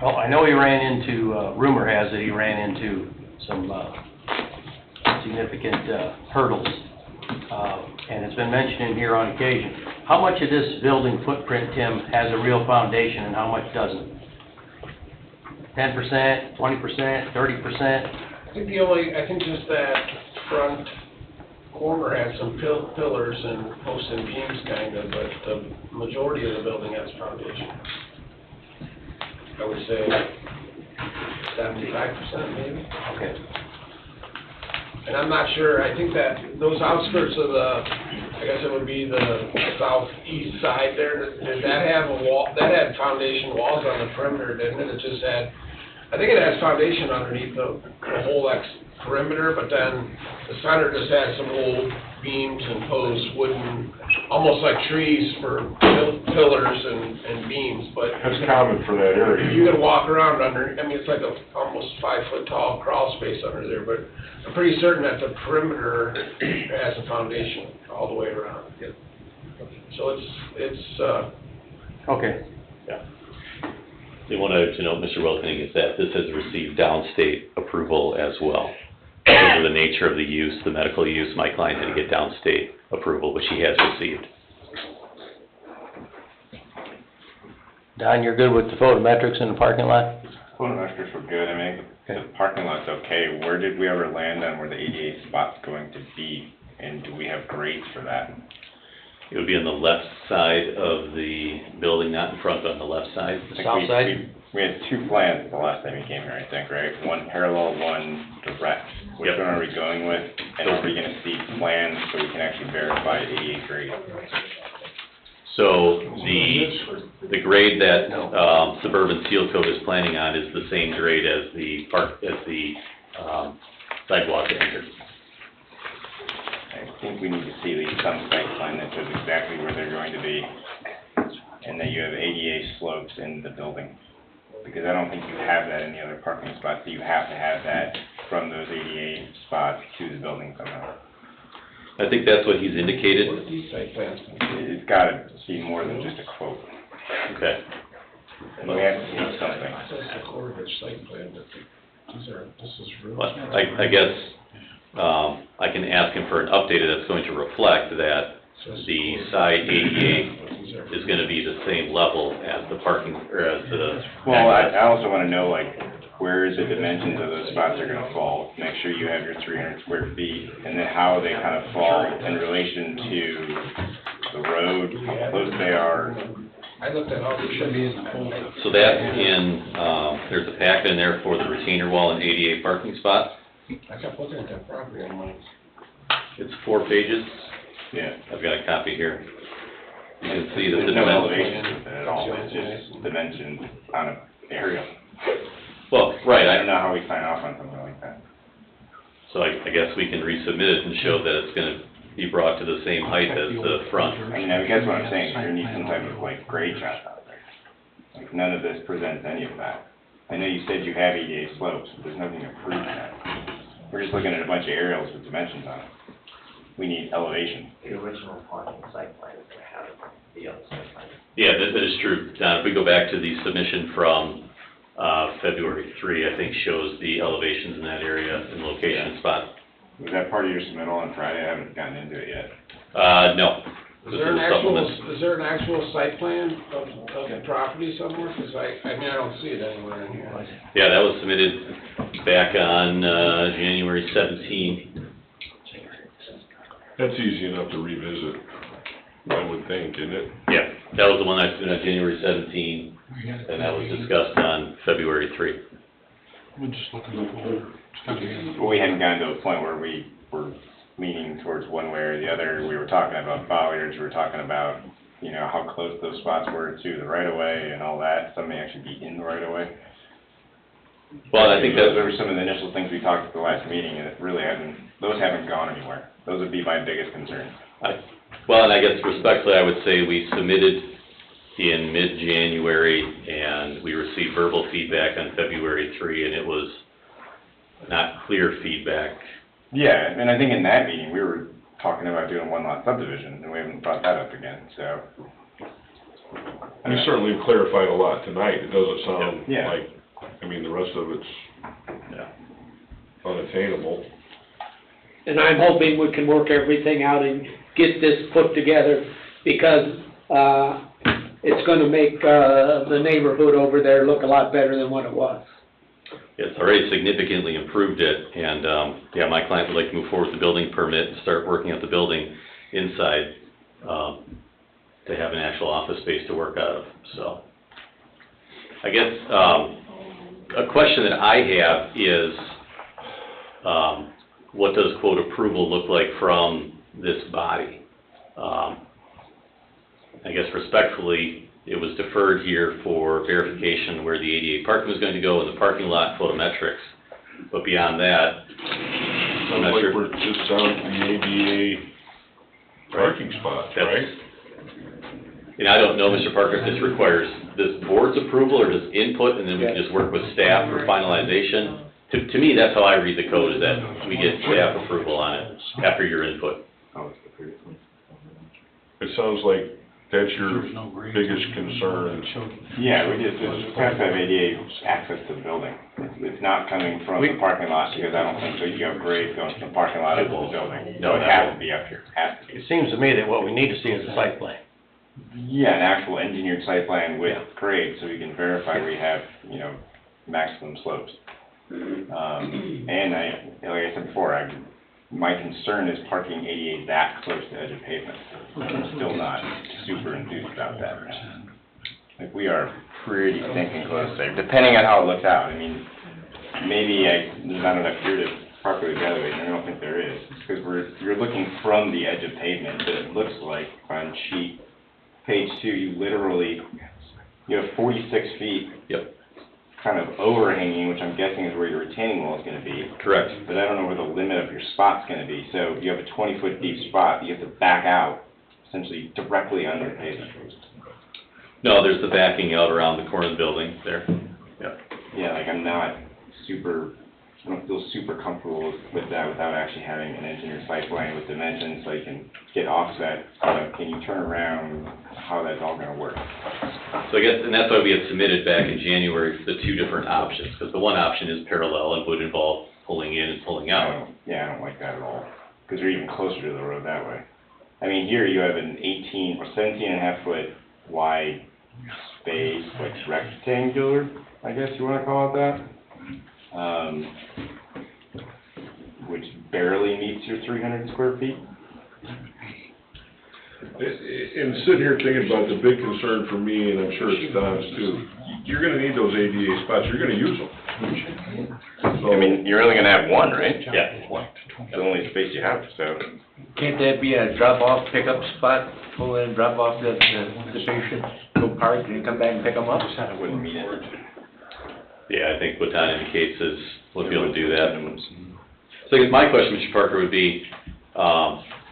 Well, I know he ran into, rumor has it he ran into some significant hurdles, and it's been mentioned in here on occasion. How much of this building footprint, Tim, has a real foundation and how much doesn't? 10%, 20%, 30%? I think just that front corner has some pillars and posts and beams kind of, but the majority of the building has foundation. I would say 75% maybe. Okay. And I'm not sure, I think that those outskirts of the, I guess it would be the southeast side there, did that have a wall, that had foundation walls on the perimeter, didn't it? It just had, I think it has foundation underneath the whole perimeter, but then the center just has some old beams and posts, wooden, almost like trees for pillars and beams, but. That's common for that area. You can walk around under, I mean, it's like a almost 5-foot tall crawl space under there, but I'm pretty certain that the perimeter has a foundation all the way around. So it's, Okay. Yeah. The one item to note, Mr. Wilkening, is that this has received downstate approval as well. Because of the nature of the use, the medical use, my client had to get downstate approval, which he has received. Don, you're good with the photometrics in the parking lot? Photometrics were good, I mean, the parking lot's okay. Where did we ever land on where the ADA spot's going to be? And do we have grades for that? It would be on the left side of the building, not in front, but on the left side. The south side? We had two plans the last time you came here, I think, right? One parallel, one direct. Which one are we going with? And are we gonna see plans so we can actually verify ADA grade? So the grade that Suburban Seal Coat is planning on is the same grade as the sidewalk entrance. I think we need to see at least some site plan that shows exactly where they're going to be, and that you have ADA slopes in the building. Because I don't think you have that in the other parking spots, so you have to have that from those ADA spots to the building somehow. I think that's what he's indicated. what are these site plans? It's gotta be more than just a quote. Okay. And we have to see something. That's the Corvette site plan, but this is real. Well, I guess, I can ask him for an update that's going to reflect that the side ADA is gonna be the same level as the parking, or as the. Well, I also wanna know, like, where the dimensions of those spots are gonna fall. Make sure you have your 300 square feet, and then how they kind of fall in relation to the road, how close they are. I looked at all the should be in the folder. So that's in, there's a packet in there for the retainer wall and ADA parking spot. I kept looking at that property on mine. It's 4 pages. Yeah. I've got a copy here. You can see that the There's no dimensions. elevation with it at all, it's just dimensions on an aerial. Well, right, I don't know how we sign off on something like that. So I guess we can resubmit it and show that it's gonna be brought to the same height as the front. I mean, I guess what I'm saying is you need some type of like grade shot out there. Like none of this presents any of that. I know you said you have ADA slopes, but there's nothing to prove that. We're just looking at a bunch of aerials with dimensions on it. We need elevation. The original parking site plan is gonna have the other site plan. Yeah, that is true. Don, if we go back to the submission from, February 3, I think shows the elevations in that area and location spot. Was that part of your submittal on Friday? I haven't gotten into it yet. No. Is there an actual site plan of the property somewhere? Because I mean, I don't see it anywhere in here. Yeah, that was submitted back on, January 17th. That's easy enough to revisit, I would think, isn't it? Yeah, that was the one I submitted on January 17th, and that was discussed on February 3. I'm just looking at the folder. Well, we hadn't gotten to a point where we were leaning towards one way or the other. We were talking about bollards, we were talking about, you know, how close those spots were to the right-of-way and all that. Some may actually be in the right-of-way. Well, I think those were some of the initial things we talked at the last meeting, and it really those haven't gone anywhere. Those would be my biggest concern. Well, and I guess respectfully, I would say we submitted in mid-January, and we received verbal feedback on February 3, and it was not clear feedback. Yeah, and I think in that meeting, we were talking about doing one lot subdivision, and we haven't brought that up again, so. You certainly clarified a lot tonight. It doesn't sound Yeah. like, I mean, the rest of it's unattainable. And I'm hoping we can work everything out and get this put together, because, it's gonna make, the neighborhood over there look a lot better than what it was. It's already significantly improved it, and, yeah, my client would like to move forward with the building permit and start working at the building inside, to have an actual office space to work out of, so. I guess, a question that I have is, what does quote approval look like from this body? I guess respectfully, it was deferred here for verification where the ADA parking was going to go and the parking lot photometrics. But beyond that, I'm Sounds not like sure. we're just down to the ADA parking spots, right? And I don't know, Mr. Parker, if this requires this board's approval or just input, and then we can just work with staff for finalization. To me, that's how I read the code, is that we get staff approval on it after your input. It sounds like that's your biggest concern. Yeah, we just have to have ADA access to the building. It's not coming from the parking lot, because I don't think so. You have grade going from the parking lot up to the building. No, So it has to be up here, has to be. It seems to me that what we need to see is a site plan. Yeah, an actual engineered site plan with grade, so we can verify we have, you know, maximum slopes. And like I said before, my concern is parking ADA that close to edge of pavement. I'm still not super enthused about that. Like, we are pretty stinking close there, depending on how it looks out. I mean, maybe there's not enough here to properly evaluate, and I don't think there is. It's because you're looking from the edge of pavement, but it looks like on sheet page 2, you have 46 feet. Yep. Kind of overhanging, which I'm guessing is where your retaining wall is gonna be. Correct. But I don't know where the limit of your spot's gonna be, so if you have a 20-foot deep spot, you have to back out essentially directly under the pavement. No, there's the backing out around the corner of the building there. Yep. Yeah, like I don't feel super comfortable with that without actually having an engineered site plan with dimensions, so you can get offset, can you turn around, how that's all gonna work. So I guess, and that's why we had submitted back in January the two different options, because the one option is parallel and would involve pulling in and pulling out. I don't like that at all, because you're even closer to the road that way. I mean, here you have an 18 or 17.5 foot wide space, like rectangular, I guess you wanna call it that. Which barely meets your 300 square feet. And sitting here thinking about the big concern for me, and I'm sure it's Don's too, you're gonna need those ADA spots, you're gonna use them. I mean, you're only gonna have one, right? Yeah. It's the only space you have, so. Can't that be a drop-off pickup spot? Pull in, drop off the patient, go park, and come back and pick them up? I wouldn't meet it. Yeah, I think what Don indicates is we'll be able to do that. So I guess my question, Mr. Parker, would be,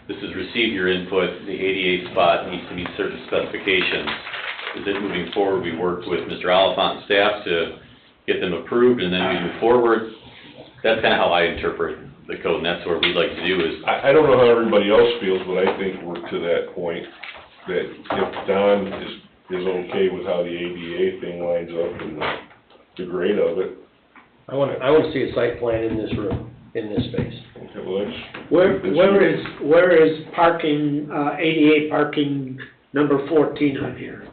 this is receive your input, the ADA spot needs to meet certain specifications. Is it moving forward, we worked with Mr. Oliphant and staff to get them approved, and then we move forward? That's kind of how I interpret the code, and that's what we'd like to do is... I don't know how everybody else feels, but I think we're to that point, that if Don is okay with how the ADA thing lines up and the grade of it. I wanna see a site plan in this room, in this space. Okay, well, that's... Where is parking, ADA parking number 14 on here?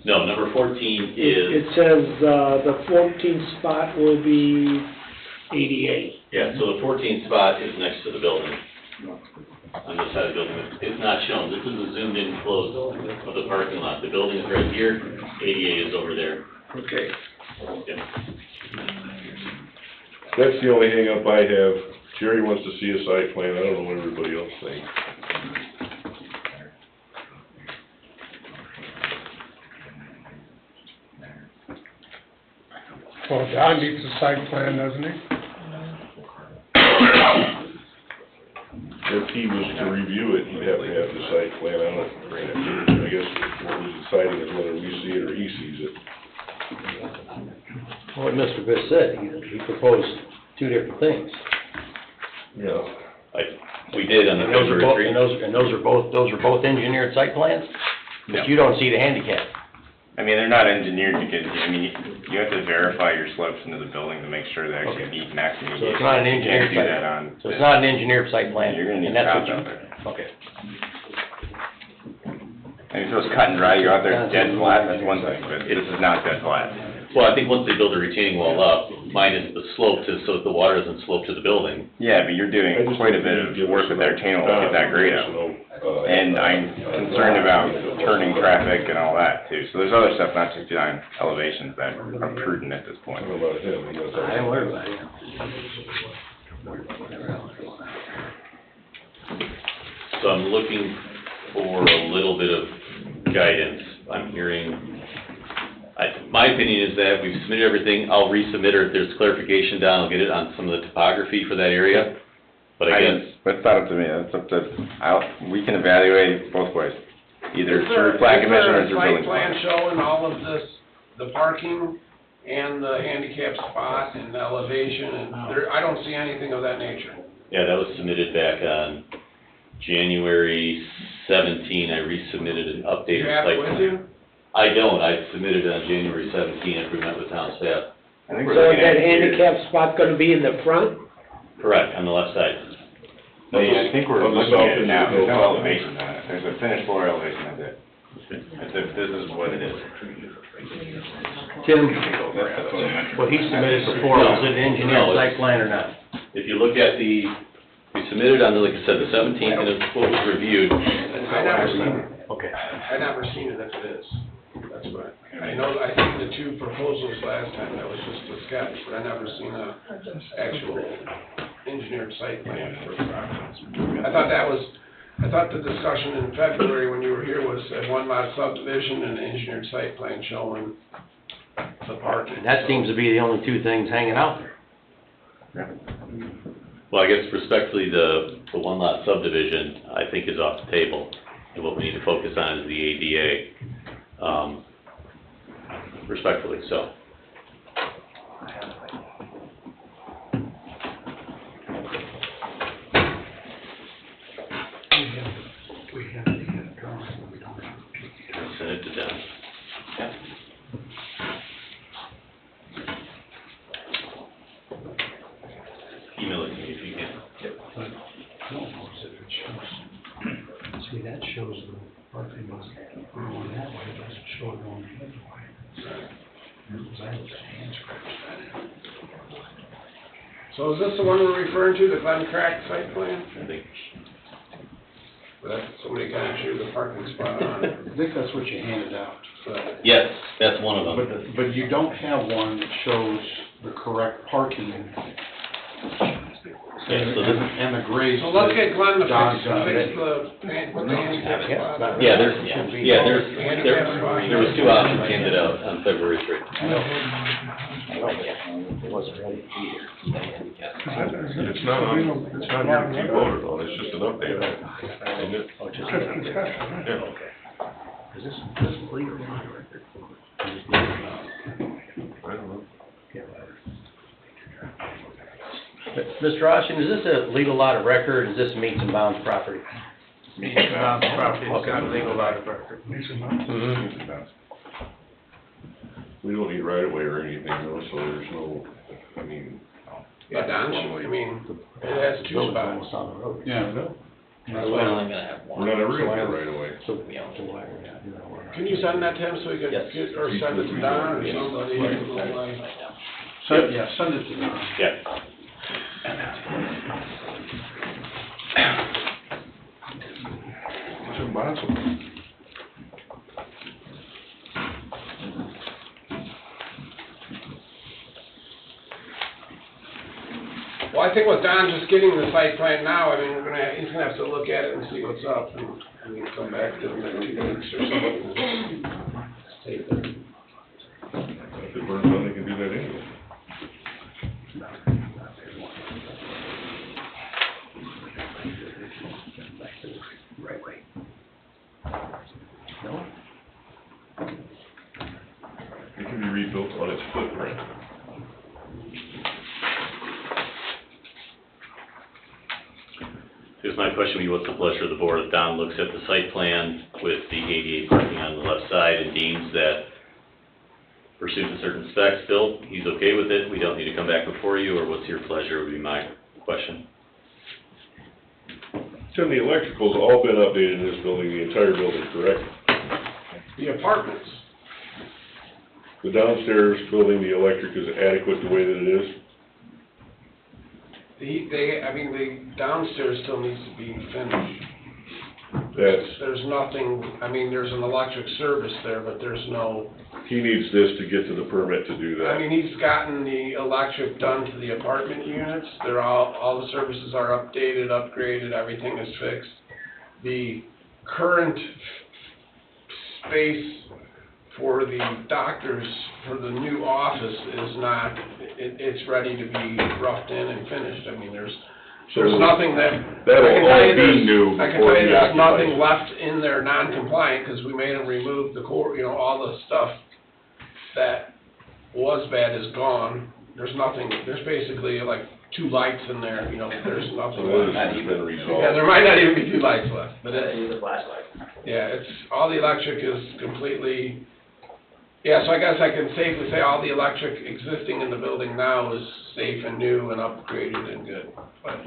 No, number 14 It is... says, the 14th spot will be ADA. Yeah, so the 14th spot is next to the building, on this side of the building. It's not shown, this is a zoomed-in close of the parking lot. The building is right here, ADA is over there. Okay. Yeah. That's the only hang-up I have. Jerry wants to see a site plan, I don't know what everybody else thinks. Well, Don needs a site plan, doesn't he? If he was to review it, he'd have to have the site plan, I guess what we're deciding is whether we see it or he sees it. What Mr. Biss said, he proposed two different things. Yeah. We did on the And those are February both, 3. and those are both engineered site plans? No. But you don't see the handicap. I mean, they're not engineered because, I mean, you have to verify your slopes into the building to make sure they actually meet maximum. So it's not an engineered You can't do that site, on. so it's not an engineered site plan? You're gonna need and that's what cops you- out there. Okay. I mean, if it was cut and dry, you're out there dead flat, that's one thing, but this is not dead flat. Well, I think once they build a retaining wall up, minus the slope so that the water doesn't slope to the building. Yeah, but you're doing quite a bit of work with that retaining wall to get that grade up. And I'm concerned about turning traffic and all that too. So there's other stuff not just on elevations that are prudent at this point. What about him? I don't worry about it. So I'm looking for a little bit of guidance. I'm hearing My opinion is that we've submitted everything, I'll resubmit, or if there's clarification down, I'll get it on some of the topography for that area. But again, That's not up to me, that's up to, we can evaluate both ways, either through plan commission or through building. Is there a site plan showing all of this, the parking and the handicap spot and the elevation, and there, I don't see anything of that nature. yeah, that was submitted back on January 17, I resubmitted an updated Do you have site it with plan. you? I don't, I submitted it on January 17 after we met with town staff. So is that handicap spot gonna be in the front? Correct, on the left side. I think we're Of the looking at it south now, end. there's no elevation on it, there's a finished floor elevation, that's it. This is what it is. Tim, That's what I meant. what he submitted before, was it engineered site plan or not? If you look at we submitted on, like I said, the 17th, and it's what was reviewed. I never seen it. Okay. I never seen it as it is. That's what, I know, I think the two proposals last time, that was just a sketch, but I never seen a actual engineered site plan for the property. I thought the discussion in February when you were here was a one lot subdivision and an engineered site plan showing the parking. That seems to be the only two things hanging out there. Well, I guess respectfully, the one lot subdivision, I think is off the table, and what we need to focus on is the ADA, respectfully, so. I sent it to Don. Email it to me if you can. See, that shows the parking was going that way, it doesn't show it going the other way. Because I looked at hand scratch So is this the one we're referring to, the Glen Crack site plan? I think. That's, somebody kind of drew the parking spot on it. I think that's what you handed out. Yes, that's one of them. But you don't have one that shows the correct parking. Yeah, so this, And the grades. So let's get Glenn to Don's fix got it. put the handicap spot. yeah, there was two options handed out on February 3. It's not on here to be voted on, it's just an update, isn't it? Yeah. Is this legal on record? I don't know. Mr. Austin, is this a legal lot of record, or is this meets and bounds property? Meets and bounds property, it's got a legal lot of record. We don't need right of way or anything, though, so there's no, I mean. Yeah, Don, I mean, it has two spots. On the road. Yeah. We're only gonna have We're not ever gonna get right of way. Can you send that to him so he can get, or send it to Don or somebody? Send it to Don. Yeah. It's impossible. Well, I think with Don just getting the site plan now, I mean, he's gonna have to look at it and see what's up, and then come back to him in 2 weeks or something. Take it. If it burns down, they can do that anyway. It can be rebuilt on its footprint. Here's my question, to you, what's the pleasure of the board if Don looks at the site plan with the ADA parking on the left side and deems that pursuant to certain specs built, he's okay with it, we don't need to come back before you, or what's your pleasure would be my question. Tim, the electrical's all been updated in this building, the entire building, correct? The apartments. The downstairs building, the electric is adequate the way that it is? The downstairs still needs to be finished. That's, There's nothing, I mean, there's an electric service there, but there's no, he needs this to get to the permit to do I that. mean, he's gotten the electric done to the apartment units. They're all the services are updated, upgraded, everything is fixed. The current space for the doctors, for the new office is not, it's ready to be roughed in and finished. I mean, there's nothing that. That'll I can tell you all be there's- new I can before tell you he there's occupies nothing it. left in there non-compliant, because we made them remove the core, all the stuff that was bad is gone. There's nothing, there's basically like 2 lights in there, there's nothing So left. that has been resolved. Yeah, there might not even be 2 lights left, but it's. Use a flashlight. Yeah, it's, all the electric is completely, so I guess I can safely say all the electric existing in the building now is safe and new and upgraded and good, but,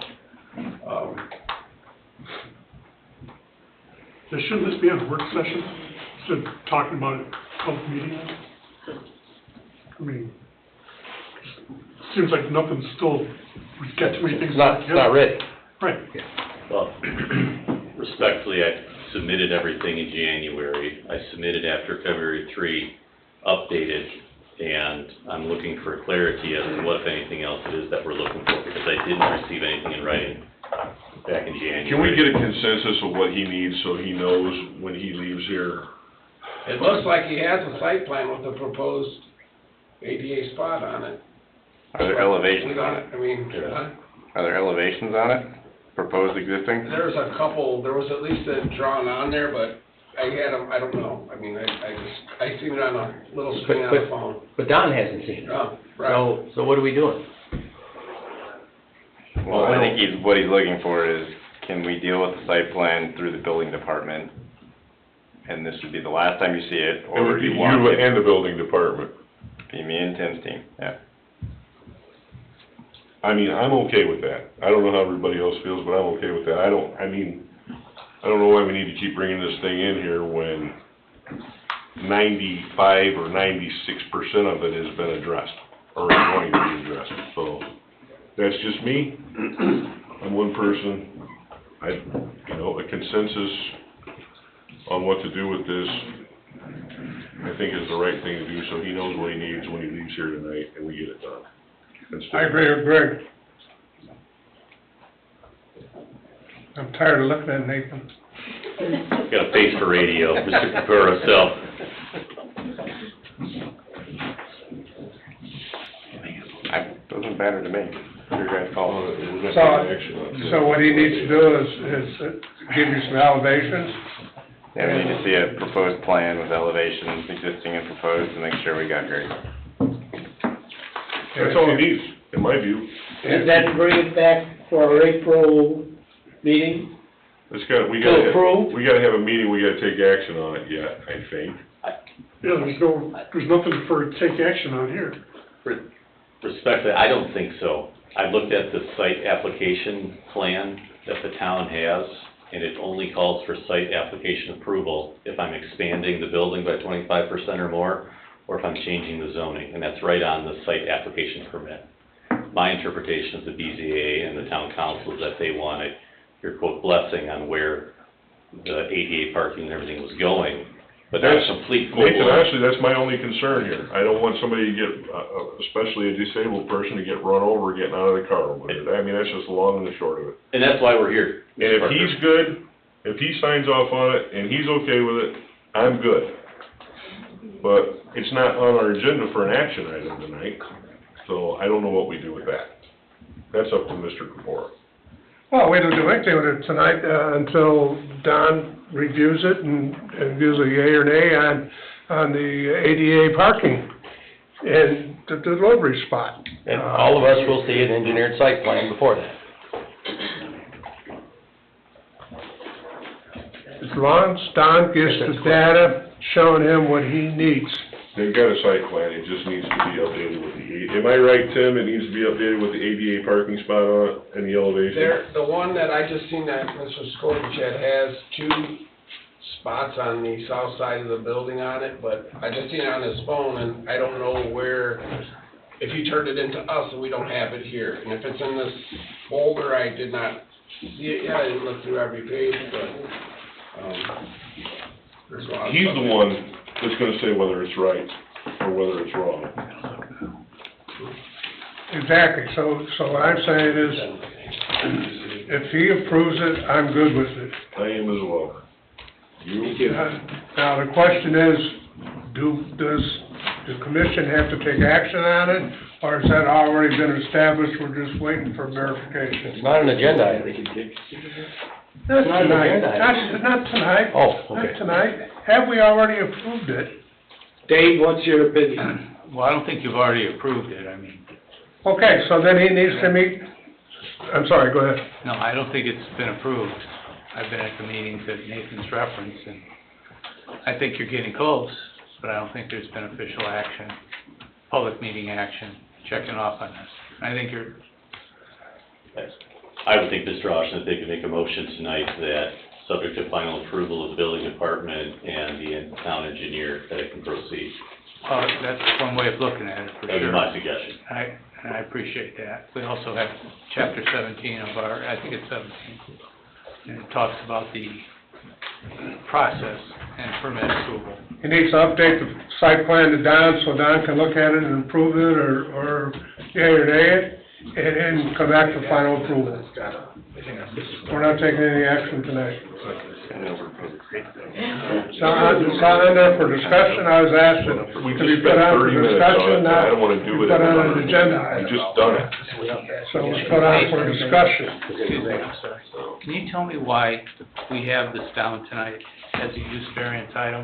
So shouldn't this be a work session, instead of talking about it, public meeting? I mean, seems like nothing's still, we got too many things. It's not ready. Right. Well, respectfully, I submitted everything in January. I submitted after February 3, updated, and I'm looking for clarity as to what, if anything else, it is that we're looking for, because I didn't receive anything in writing back in January. Can we get a consensus of what he needs so he knows when he leaves here? it looks like he has a site plan with a proposed ADA spot on it. Are there elevations on it? I mean, huh? Are there elevations on it? Proposed existing? There's a couple, there was at least a drawn on there, but I had them, I don't know, I mean, I seen it on a little screen on the phone. But Don hasn't seen it. Oh, right. So what are we doing? Well, I think what he's looking for is, can we deal with the site plan through the building department? And this would be the last time you see it, It would or be you you want it and the building department. be me and Tim's team, yeah. I mean, I'm okay with that. I don't know how everybody else feels, but I'm okay with that. I don't know why we need to keep bringing this thing in here when 95 or 96% of it has been addressed, or is going to be addressed. So, that's just me. I'm one person. A consensus on what to do with this, I think is the right thing to do, so he knows what he needs when he leaves here tonight, and we get it done. I agree with Greg. I'm tired of looking at Nathan. Got a face for radio, Mr. Capura himself. Doesn't matter to me. Your guys' call. So what he needs to do is give you some elevations. Yeah, we need to see a proposed plan with elevations, existing and proposed, to make sure we got grade. That's all it needs, in my view. And then bring it back for our April meeting? We To approve? gotta have a meeting, we gotta take action on it yet, I think. Yeah, there's nothing for take action on here. Respectfully, I don't think so. I looked at the site application plan that the town has, and it only calls for site application approval if I'm expanding the building by 25% or more, or if I'm changing the zoning, and that's right on the site application permit. My interpretation of the BZA and the town council is that they wanted your quote blessing on where the ADA parking and everything was going, but that's complete full Nathan, blown. actually, that's my only concern here. I don't want somebody to get, especially a disabled person, to get run over getting out of the car over it. I mean, that's just the long and the short of it. And that's why we're here. And if he's good, if he signs off on it and he's okay with it, I'm good. But it's not on our agenda for an action item tonight, so I don't know what we do with that. That's up to Mr. Capora. Well, we don't do anything with it tonight, until Don reviews it and gives a yea or nay on the ADA parking and the delivery spot. And all of us will see an engineered site plan before that. As long as Don gets the data showing him what he needs. They've got a site plan, it just needs to be updated with am I right, Tim? It needs to be updated with the ADA parking spot on it and the elevation? The one that I just seen that Mr. Skorich has 2 spots on the south side of the building on it, but I just seen it on his phone, and I don't know where, if he turned it into us and we don't have it here. And if it's in this folder, I did not see it yet, I didn't look through every page, but, there's a lot of He's stuff. the one that's gonna say whether it's right or whether it's wrong. Exactly, so what I'm saying is, if he approves it, I'm good with it. I am as well. You? Now, the question is, does the commission have to take action on it, or has that already been established, we're just waiting for verification? It's not an agenda item. Not It's not an tonight, agenda item. not tonight. Oh, okay. Not tonight. Have we already approved it? Dave, what's your opinion? Well, I don't think you've already approved it, I mean, Okay, so then he needs to meet, I'm sorry, go ahead. no, I don't think it's been approved. I've been at the meetings that Nathan's referenced, and I think you're getting close, but I don't think there's been official action, public meeting action, checking off on this. I think you're, I would think, Mr. Austin, that they could make a motion tonight that, subject to final approval of the building department and the town engineer, that it can proceed. that's one way of looking at it, for That would sure. be my suggestion. I appreciate that. We also have chapter 17 of our, I think it's 17, and it talks about the process and permit approval. He needs to update the site plan to Don, so Don can look at it and approve it, or yea or nay it, and come back for final approval. We're not taking any action tonight. It's not on there for discussion, I was asked We to just be put spent on for 30 minutes on discussion, it, and I don't wanna not do it put on an another. agenda We item. just done it. So it's put on for discussion. Excuse me, I'm sorry. Can you tell me why we have this down tonight as a use variance item?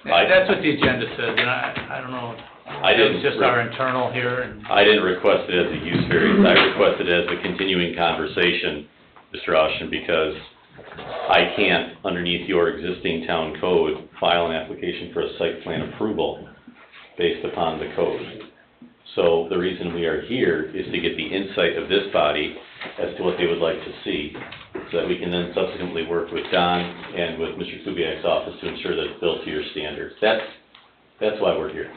That's what the agenda says, and I don't know. I didn't- It's just our internal here, and I didn't request it as a use variance, I requested it as a continuing conversation, Mr. Austin, because I can't, underneath your existing town code, file an application for a site plan approval based upon the code. So the reason we are here is to get the insight of this body as to what they would like to see, so that we can then subsequently work with Don and with Mr. Kubiak's office to ensure that it's built to your standards. That's why we're here.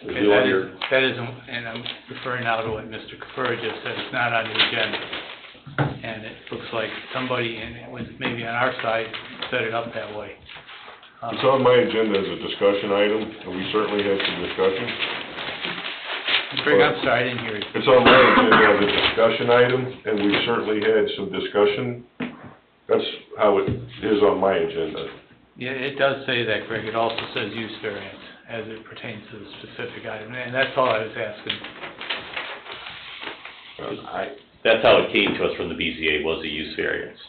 Is we want your- that isn't, and I'm referring now to what Mr. Kafur just said, it's not on the agenda. And it looks like somebody, and it was maybe on our side, set it up that way. It's on my agenda as a discussion item, and we certainly had some discussion. Greg, I'm sorry, I didn't hear you. It's on my agenda as a discussion item, and we certainly had some discussion. That's how it is on my agenda. Yeah, it does say that, Greg. It also says use variance as it pertains to the specific item, and that's all I was asking. That's how it came to us from the BZA, was a use variance.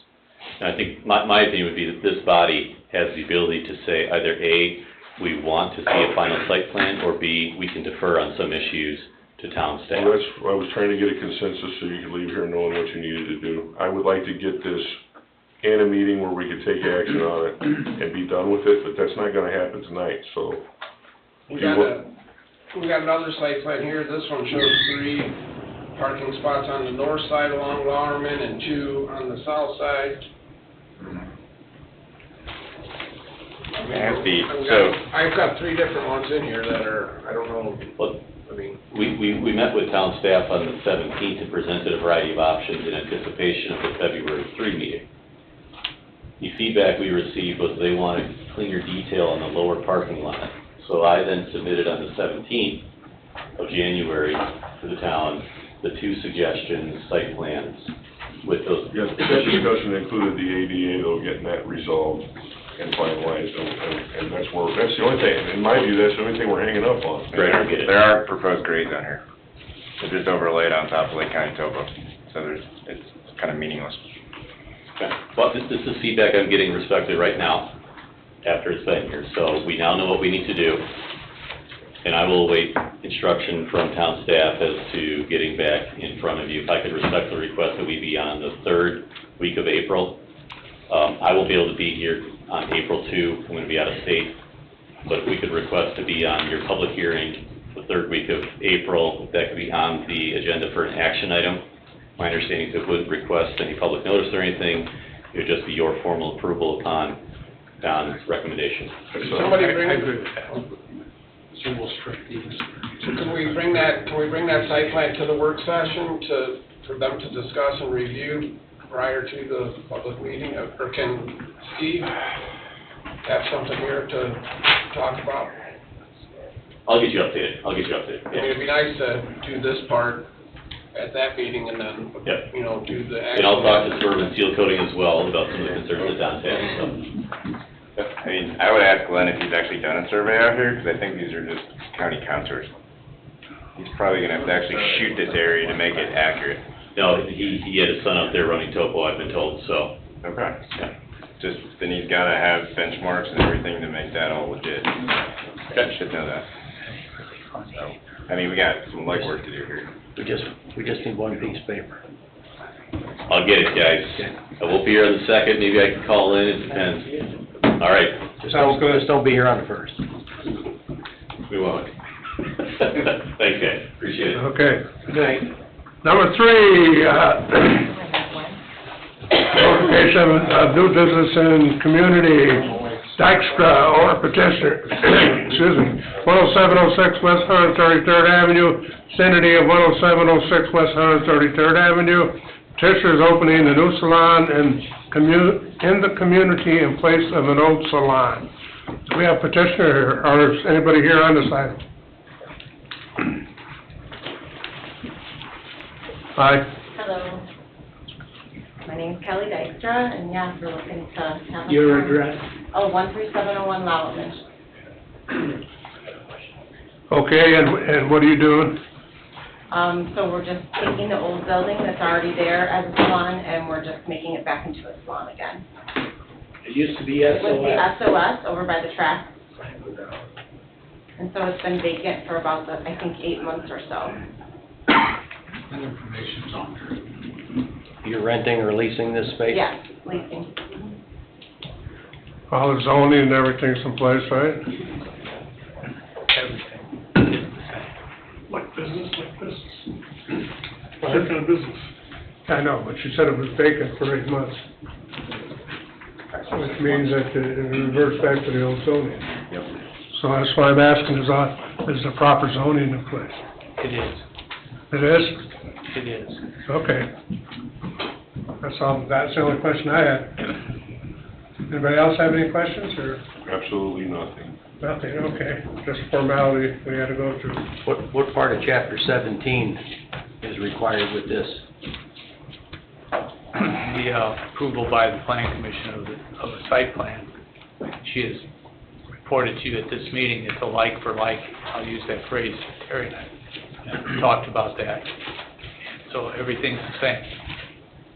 And I think my opinion would be that this body has the ability to say either A, we want to see a final site plan, or B, we can defer on some issues to town staff. Well, I was trying to get a consensus so you could leave here knowing what you needed to do. I would like to get this in a meeting where we could take action on it and be done with it, but that's not gonna happen tonight, so. We got another site plan here, this one shows 3 parking spots on the north side along Lauerman and 2 on the south side. I've got 3 different ones in here that are, I don't know, I mean. We met with town staff on the 17th and presented a variety of options in anticipation of the February 3 meeting. The feedback we received was they wanted cleaner detail on the lower parking lot. So I then submitted on the 17th of January to the town the 2 suggestions, site plans with those. Yes, that discussion included the ADA, though, getting that resolved and finalized, and that's the only thing, in my view, that's the only thing we're hanging up on. There are proposed grades on here. They're just overlaid on top of Lake County topo, so it's kind of meaningless. Okay. Well, this is feedback I'm getting respected right now, after it's been here. So we now know what we need to do, and I will await instruction from town staff as to getting back in front of you. If I could respectfully request that we be on the 3rd week of April. I won't be able to be here on April 2, I'm going to be out of state, but if we could request to be on your public hearing the 3rd week of April, if that could be on the agenda for an action item. My understanding is it wouldn't request any public notice or anything, it would just be your formal approval upon Don's recommendation. Somebody bring. I agree with that. So can we bring that site plan to the work session for them to discuss and review prior to the public meeting? Or can Steve have something here to talk about? I'll get you updated, I mean, it'd be nice to do this part at that meeting and then, Yep. do the And I'll talk to Suburban Seal Coating as well about some of the concerns that Don's had, so. I mean, I would ask Glenn if he's actually done a survey out here, because I think these are just county counters. He's probably gonna have to actually shoot this area to make it accurate. No, he had his son out there running topo, I've been told, so. Okay. Yeah. Just, then he's gotta have benchmarks and everything to make that all legit. Should know that. So, I mean, we got some legwork to do here. We just need one piece of paper. I'll get it, guys. I won't be here on the second, maybe I can call in, it depends. All right. Just don't be here on the first. We won't. Thanks, guys, appreciate it. Okay. Good night. Number 3, notification of new business and community. Dykstra, owner petitioner, excuse me, 10706 West 133rd Avenue, vicinity of 10706 West 133rd Avenue. Petitioner is opening a new salon in the community in place of an old salon. Do we have petitioner here, or is anybody here on this item? Hi. Hello. My name's Kelly Dykstra, and yeah, we're looking to have a... Your address? Oh, 13701 Loudon. Okay, and what are you doing? So we're just taking the old building that's already there as a salon, and we're just making it back into a salon again. It used to be It was SOS. the SOS over by the track. And so it's been vacant for about, I think, 8 months or so. That information's on there. You're renting or leasing this space? Yes, leasing. All the zoning and everything's in place, right? Like business. What kind of business? I know, but you said it was vacant for 8 months. Which means that it reverts back to the old zoning. Yep. So that's why I'm asking, is the proper zoning in place? It is. It is? It is. Okay. That's all, that's the only question I had. Anybody else have any questions, or? Absolutely nothing. Nothing, okay. Just formality we had to go through. What part of chapter 17 is required with this? The approval by the planning commission of the site plan. She has reported to you at this meeting, it's a like for like, I'll use that phrase, Terry and I talked about that. So everything's the same.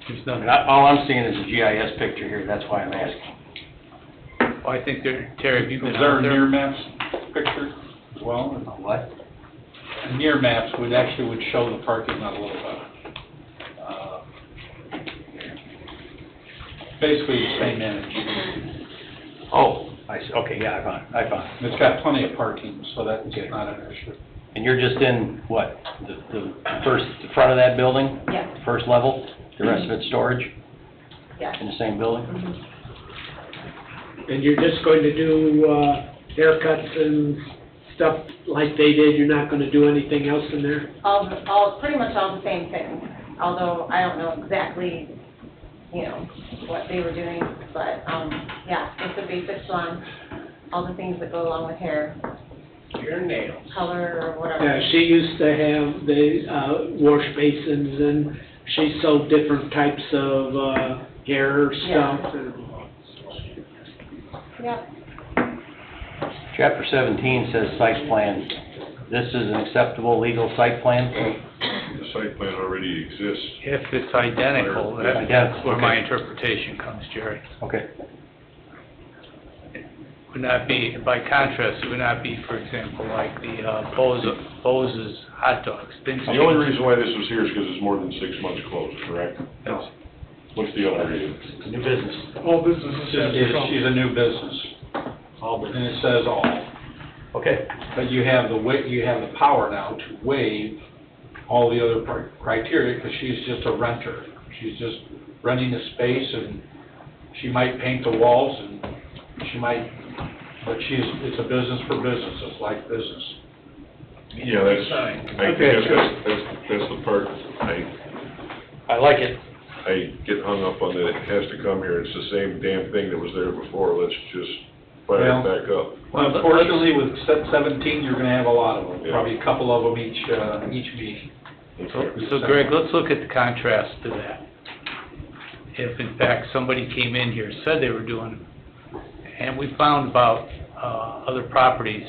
There's nothing. All I'm seeing is a GIS picture here, that's why I'm asking. Well, I think there, Terry, have you been Is there out a there? near maps picture as well? What? Near maps would show the parking lot a little better. Basically the same image. Oh, I see, okay, yeah, I found it. It's got plenty of parking, so that's not an issue. And you're just in, what, the front of that building? Yes. First level? The rest of it's storage Yes. in the same building? Mhm. And you're just going to do, haircuts and stuff like they did, you're not gonna do anything else in there? Pretty much all the same things, although I don't know exactly, what they were doing, but, yeah, it's a basic salon, all the things that go along with hair, Your nails. color or whatever. Yeah, she used to have the, wash basins, and she sold different types of, hair Yeah. stuff, and Yep. Chapter 17 says site plan. This is an acceptable legal site plan? The site plan already exists. If it's identical, Identical, that's where my okay. interpretation comes, Jerry. Okay. Would not be, by contrast, it would not be, for example, like the Bose's hot dogs. Things The only change. reason why this was here is because it's more than 6 months closed, correct? Yes. What's the other reason? New business. All businesses have to come. She's a new business, and it says all. Okay. But you have the power now to waive all the other criteria, because she's just a renter. She's just renting a space, and she might paint the walls, and she might, but it's a business for business, it's like business. Yeah, I guess that's the part I like it. I get hung up on, that it has to come here. It's the same damn thing that was there before. Let's just fire it back up. Unfortunately, with 17, you're gonna have a lot of them, Yeah. probably a couple of them each meeting. So Greg, let's look at the contrast to that. If in fact somebody came in here, said they were doing And we found about, other properties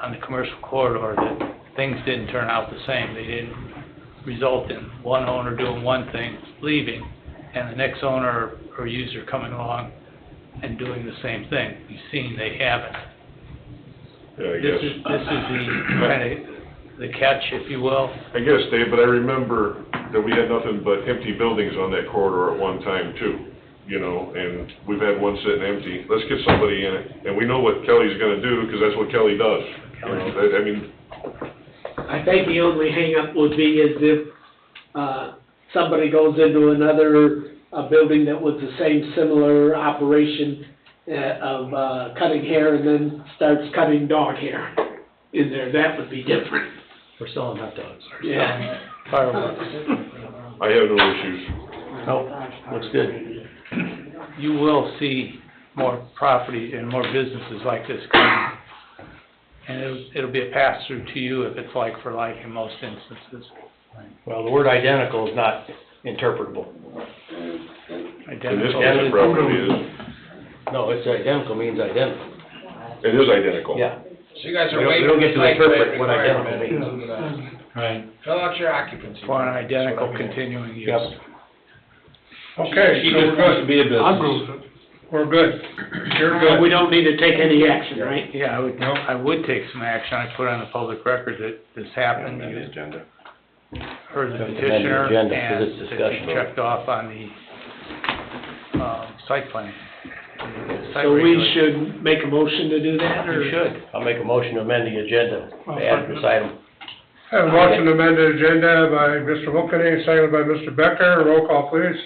on the commercial corridor that things didn't turn out the same. They didn't result in one owner doing one thing, leaving, and the next owner or user coming along and doing the same thing. We've seen they haven't. Yeah, I This guess. is the kind of, the catch, if you will. I guess, Dave, but I remember that we had nothing but empty buildings on that corridor at one time too, you know, and we've had one sitting empty. Let's get somebody in it, and we know what Kelly's gonna do, because that's what Kelly does. You know, that, I mean, I think the only hangup would be is if, somebody goes into another, building that was the same similar operation, of, cutting hair and then starts cutting dog hair in there, that would be different. We're selling hot dogs. Yeah. Fireworks. I have no issues. Nope, looks good. You will see more property and more businesses like this coming. And it'll be a pass-through to you if it's like for like in most instances. Well, the word identical is not interpretable. In this case, it probably is. No, it's identical means identical. It is identical. Yeah. So you guys We are don't- we waiving don't the get to site plan interpret what identical requirement. means. Right. Fill out your occupancy. For an identical continuing use. Yep. Okay, She so we're just wants to good. be a business. I'm good. We're good. You're So we good. don't need to take any action, right? Yeah, I would take some action. I put on the public record that this happened. On the You agenda. heard the Amend the petitioner agenda for and this that discussion. you checked off on the, site plan. Site So we regulations. should make a motion to do that, or? You should. I'll make a motion to amend the agenda, to add this item. Have a motion to amend the agenda by Mr. Wilkins, seconded by Mr. Becker. Roll call, please.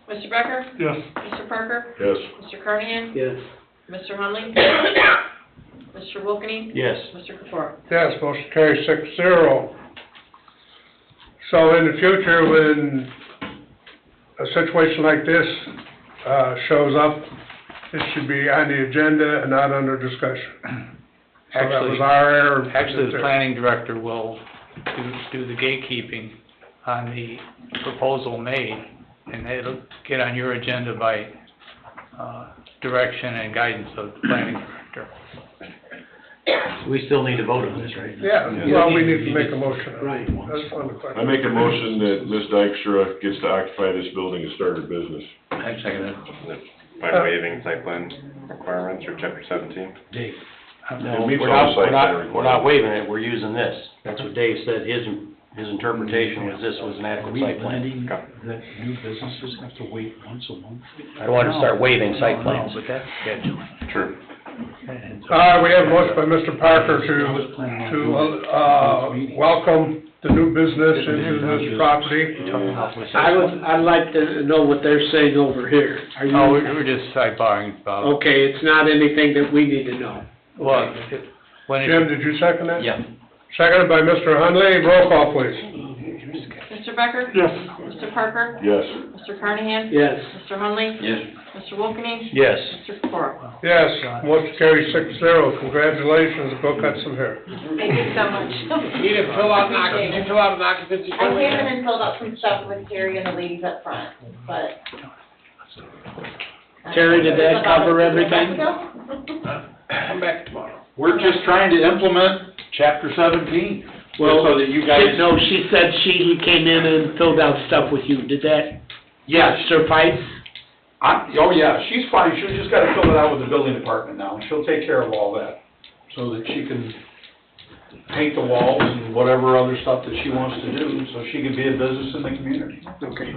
Mr. Becker? Yes. Mr. Parker? Yes. Mr. Carnahan? Yes. Mr. Hunley? Mr. Wilkie? Yes. Mr. Kapura? Yes, motion carries 6-0. So in the future, when a situation like this, shows up, it should be on the agenda and not under discussion. So that was our error. Actually, the planning director will do the gatekeeping on the proposal made, and it'll get on your agenda by, direction and guidance of the planning director. We still need to vote on this, right? Yeah, well, we need to make a motion. Right. That's one of the I questions. make a motion that Ms. Dykstra gets to occupy this building and start her business. I second it. By waiving site plan requirements or chapter 17? Dave. It No, meets we're all not, site plan we're not requirements. waiving it, we're using this. That's what Dave said, his interpretation was this was an Are adequate we site plan. limiting that new businesses have to wait once a month? I don't want to start waiving site No, plans. but that's scheduling. True. And so- We have a motion by Mr. Parker to welcome the new business into this property. I'd like to know what they're saying over here. Are you? Oh, we're just sidebarring about, Okay, it's not anything that we need to know. well, when Jim, it, did you second that? Yeah. Seconded by Mr. Hunley. Roll call, please. Mr. Becker? Yes. Mr. Parker? Yes. Mr. Carnahan? Yes. Mr. Hunley? Yes. Mr. Wilkie? Yes. Mr. Kapura? Yes, motion carries 6-0. Congratulations, go cut some hair. Thank you so much. You didn't fill out did you fill out an occupancy I permit? came in and filled out some stuff with Terry and the ladies up front, but. Terry, did that cover everything? Come back tomorrow. We're just trying to implement chapter 17, Well, so that you guys. no, she said he came in and filled out stuff with you. Did that Yes. suffice? Oh, yeah, she's fine, she's just gotta fill it out with the building department now, she'll take care of all that, so that she can paint the walls and whatever other stuff that she wants to do, so she can be a business in the community. Okay.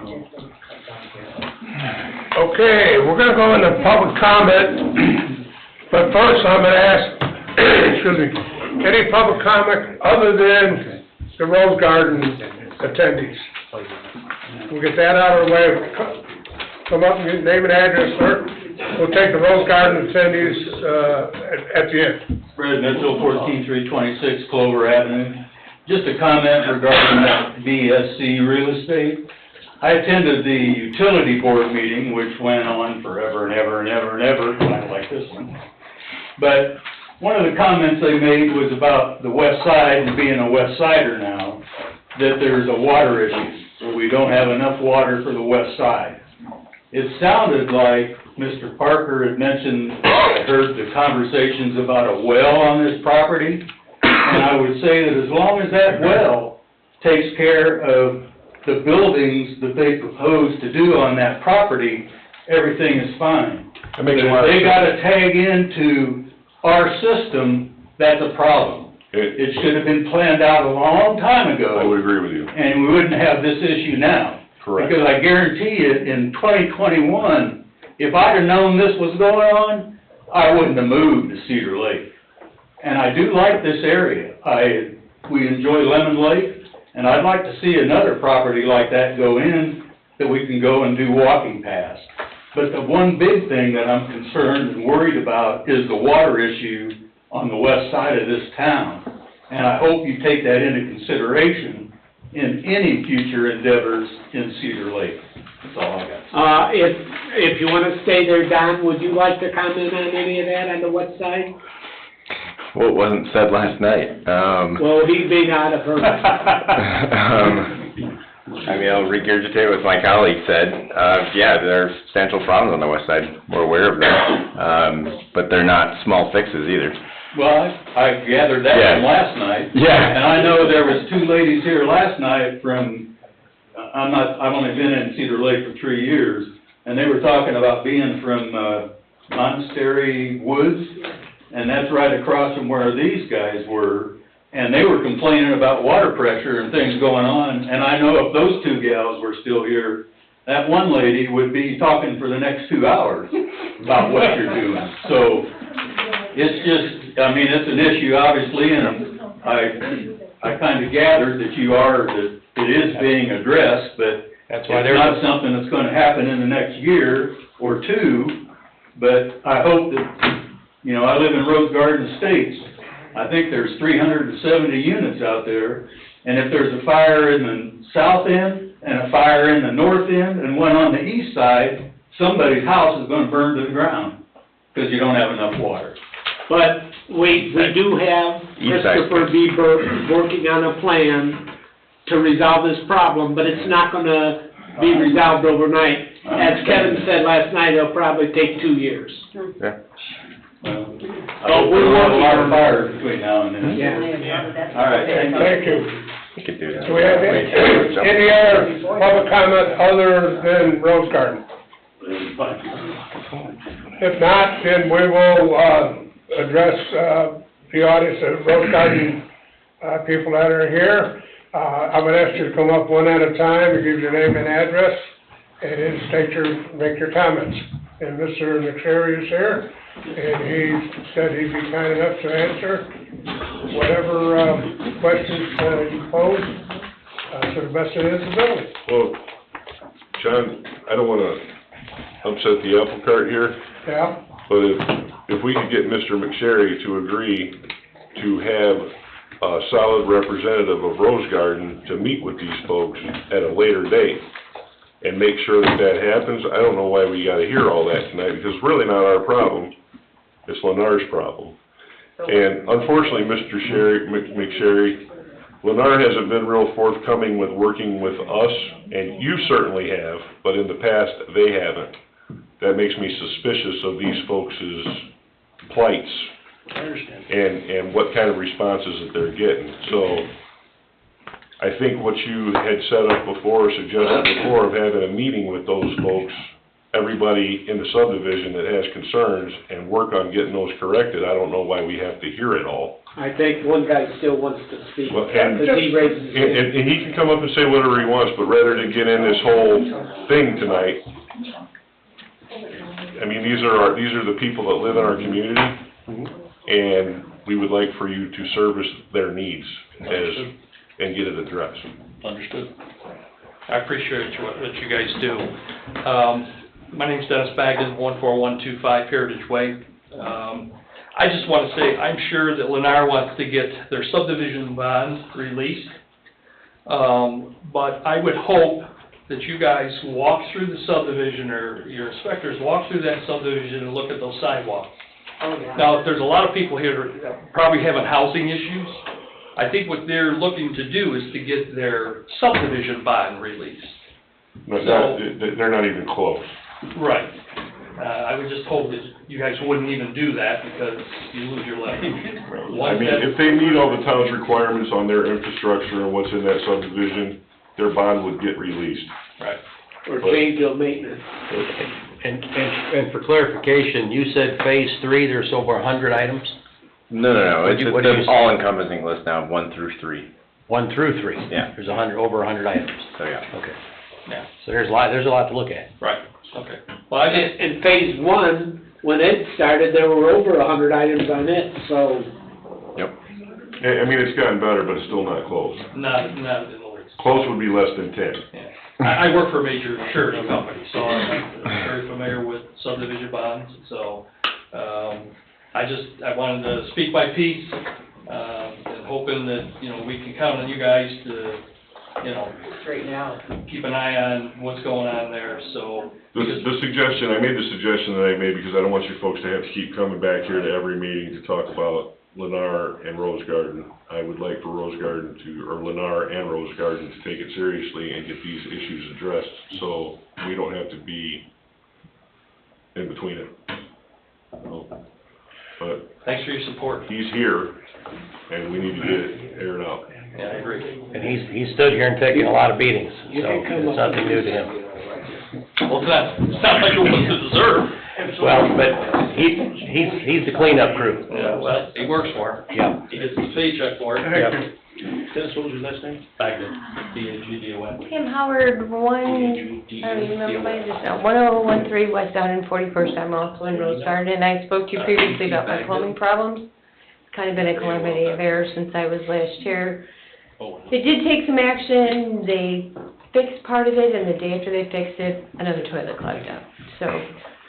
Okay, we're gonna go into public comment, but first I'm gonna ask, excuse me, any public comment other than the Rose Garden attendees? We'll get that out of the way. Come up and get name and address, sir. We'll take the Rose Garden attendees, at the end. Fred Mitchell, 14326 Clover Avenue. Just a comment regarding that BSC real estate. I attended the utility board meeting, which went on forever and ever and ever and ever, kind of like this one. But one of the comments they made was about the west side, and being a west sider now, that there's a water issue, so we don't have enough water for the west side. It sounded like Mr. Parker had mentioned, I heard the conversations about a well on this property, and I would say that as long as that well takes care of the buildings that they propose to do on that property, everything is fine. That makes a But lot of if they sense. gotta tag into our system, that's a problem. It should have been planned out a long time ago. I would agree with you. And we wouldn't have this issue now. Correct. Because I guarantee you, in 2021, if I'd have known this was going on, I wouldn't have moved to Cedar Lake. And I do like this area. We enjoy Lemon Lake, and I'd like to see another property like that go in that we can go and do walking past. But the one big thing that I'm concerned and worried about is the water issue on the west side of this town. And I hope you take that into consideration in any future endeavors in Cedar Lake. That's all I got. If you wanna stay there, Don, would you like to comment on any of that on the west side? Well, it wasn't said last night. Well, he may not have heard. I mean, I'll regurgitate what my colleague said. Yeah, there are substantial problems on the west side. We're aware of them. But they're not small fixes either. Well, I gathered that Yeah. from last night. Yeah. And I know there was two ladies here last night from, I've only been in Cedar Lake for 3 years, and they were talking about being from, Monastery Woods, and that's right across from where these guys were, and they were complaining about water pressure and things going on, and I know if those two gals were still here, that one lady would be talking for the next 2 hours about what you're doing. So, it's just, I mean, it's an issue, obviously, and I kind of gathered that that it is being addressed, but That's why it's there's not something that's gonna happen in the next year or two, but I hope that, you know, I live in Rose Garden Estates. I think there's 370 units out there, and if there's a fire in the south end and a fire in the north end and one on the east side, somebody's house is gonna burn to the ground, because you don't have enough water. But we do have East side. Christopher Bieber working on a plan to resolve this problem, but it's not gonna be resolved overnight. As Kevin said last night, it'll probably take 2 years. Yeah. But we're working a lot of fires between now and then. Yeah. All right, thank you. Thank you. We could do that. Do we have any other public comment other than Rose Garden? If not, then we will, address, the audience of Rose Garden, people that are here. I'm gonna ask you to come up one at a time and give your name and address, and then make your comments. And Mr. McSherry is here, and he said he'd be kind enough to answer whatever, questions, you pose, to the best of his ability. Well, John, I don't wanna upset the apple cart here, Yeah? but if we could get Mr. McSherry to agree to have a solid representative of Rose Garden to meet with these folks at a later date and make sure that that happens, I don't know why we gotta hear all that tonight, because it's really not our problem, it's Lennar's problem. And unfortunately, Mr. McSherry, Lennar hasn't been real forthcoming with working with us, and you certainly have, but in the past, they haven't. That makes me suspicious of these folks' plights I understand. and what kind of responses that they're getting. So, I think what you had set up before, or suggested before, of having a meeting with those folks, everybody in the subdivision that has concerns, and work on getting those corrected, I don't know why we have to hear it all. I think one guy still wants to speak, Well, and- because he raises his hand. And he can come up and say whatever he wants, but rather than get in this whole thing tonight, I mean, these are the people that live in our community, and we would like for you to service their needs and get it addressed. Understood. I appreciate what you guys do. My name's Dennis Bagdon, 14125 Heritage Way. I just want to say, I'm sure that Lennar wants to get their subdivision bond released. But I would hope that you guys walk through the subdivision, or your inspectors walk through that subdivision and look at those sidewalks. Now, there's a lot of people here that probably having housing issues. I think what they're looking to do is to get their subdivision bond released. But they're not even close. Right. I would just hope that you guys wouldn't even do that because you lose your leg. I mean, if they meet all the town's requirements on their infrastructure and what's in that subdivision, their bond would get released. Right. Or change of maintenance. And for clarification, you said phase 3, there's over 100 items? No, What it's do you- what do you the say? all-encompassing list now, 1 through 3. 1 through 3? Yeah. There's over 100 items? So, yeah. Okay. Yeah. So there's a lot to look at. Right, okay. Well, I just, In phase 1, when it started, there were over 100 items on it, so. Yep. I mean, it's gotten better, but it's still not close. not in the least. Close would be less than 10. Yeah. I work for a major surety company, so I'm very familiar with subdivision bonds, so, I wanted to speak my piece, and hoping that, we can count on you guys to, Straighten out. keep an eye on what's going on there, so. I made the suggestion that I made because I don't want you folks to have to keep coming back here to every meeting to talk about Lennar and Rose Garden. I would like for Lennar and Rose Garden to take it seriously and get these issues addressed, so we don't have to be in between it. But Thanks for your support. he's here, and we need to get it aired out. Yeah, I agree. And he's stood here and taken a lot of beatings, so it's nothing new to him. Well, it's not like it was to deserve. Well, but he's the cleanup crew. Yeah, well, he works for it. Yeah. He gets his paycheck for it. Yep. Dennis, what was your last name? Bagdon. B-A-G-D-O-N. Tim Howard, I don't even remember my address now, 1013 West 141st, I'm also in Rose Garden, and I spoke to you previously about my plumbing problems. It's kind of been a calamity of error since I was last here. They did take some action, they fixed part of it, and the day after they fixed it, another toilet clogged up. So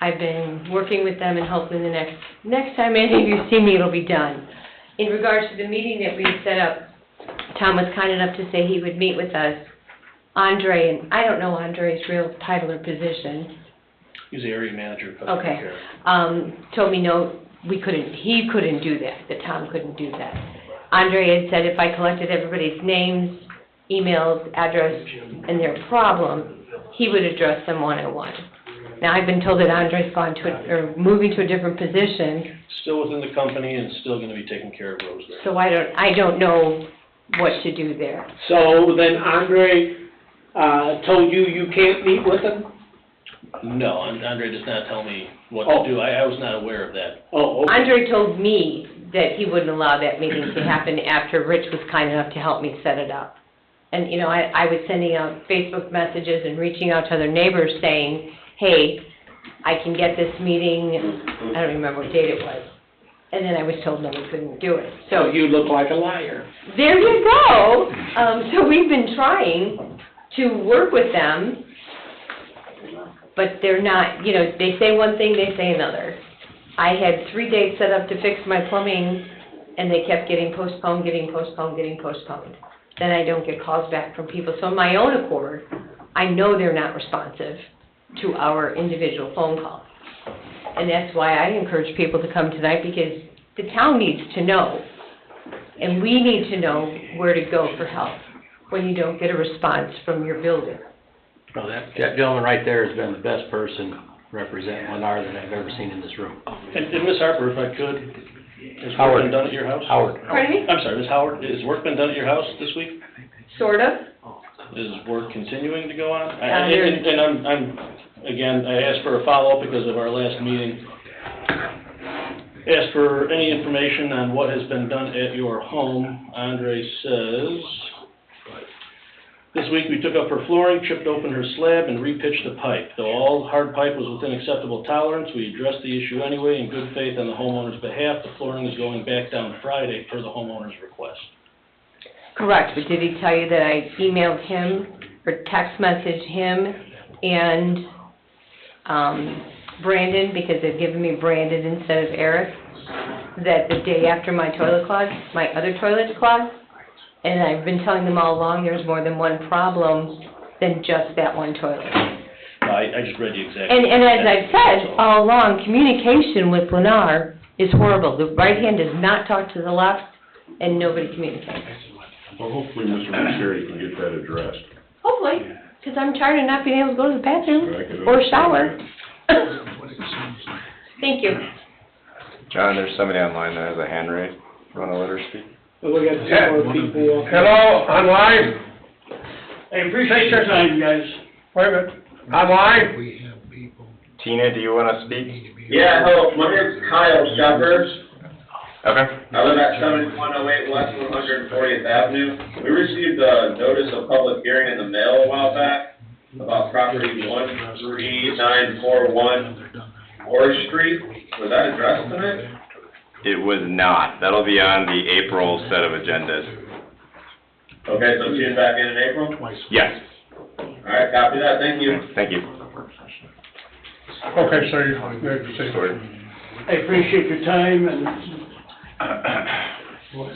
I've been working with them, and hopefully the next time any of you see me, it'll be done. In regards to the meeting that we set up, Tom was kind enough to say he would meet with us. Andre, and I don't know Andre's real title or position, He's the area manager. of okay, Care. told me no, he couldn't do that Tom couldn't do that. Andre had said if I collected everybody's names, emails, address, and their problem, he would address them one-on-one. Now, I've been told that Andre's moving to a different position, Still within the company and still gonna be taking care of Rose Garden. so I don't know what to do there. So then Andre, told you can't meet with him? No, Andre does not tell me what Oh. to do. I was not aware of that. Oh, okay. Andre told me that he wouldn't allow that meeting to happen after Rich was kind enough to help me set it up. And, I was sending out Facebook messages and reaching out to other neighbors saying, hey, I can get this meeting, I don't remember what date it was. And then I was told no, we couldn't do it. So you look like a liar. There you go. So we've been trying to work with them, but they're not, they say one thing, they say another. I had 3 days set up to fix my plumbing, and they kept getting postponed. Then I don't get calls back from people. So on my own accord, I know they're not responsive to our individual phone calls. And that's why I encourage people to come tonight, because the town needs to know, and we need to know where to go for help when you don't get a response from your builder. No, that gentleman right there has been the best person representing Lennar that I've ever seen in this room. And Ms. Harper, if I could, has work Howard. been done at your house? Howard. Pardon me? I'm sorry, Ms. Howard, has work been done at your house this week? Sort of. Is work continuing to go on? there's- And again, I asked for a follow-up because of our last meeting. Asked for any information on what has been done at your home. Andre says, this week we took up her flooring, chipped open her slab, and repitched the pipe. Though all hard pipe was within acceptable tolerance, we addressed the issue anyway in good faith on the homeowner's behalf. The flooring is going back down Friday per the homeowner's request. Correct, but did he tell you that I emailed him, or text messaged him and, Brandon, because they've given me Brandon instead of Eric, that the day after my toilet clogged, my other toilet clogged, and I've been telling them all along there's more than one problem than just that one toilet. I just read the exact. And as I've said all along, communication with Lennar is horrible. The right hand does not talk to the left, and nobody communicates. Well, hopefully Mr. McSherry can get that addressed. Hopefully, because I'm tired of not being able to go to the bathroom I can or understand shower. Thank you. John, there's somebody online that has a hand raised. You wanna let her speak? But we got two more people. Hello, online? I appreciate your time, guys. Wait a minute. Online? Tina, do you wanna speak? Yeah, hello, my name's Kyle Shepherd. Okay. I live at 7108 West 140th Avenue. We received a notice of public hearing in the mail a while back about property 13941 Orange Street. Was that addressed tonight? It was not. That'll be on the April set of agendas. Okay, so she's back in April? Yes. Alright, copy that, thank you. Thank you. Okay, so you say. I appreciate your time, and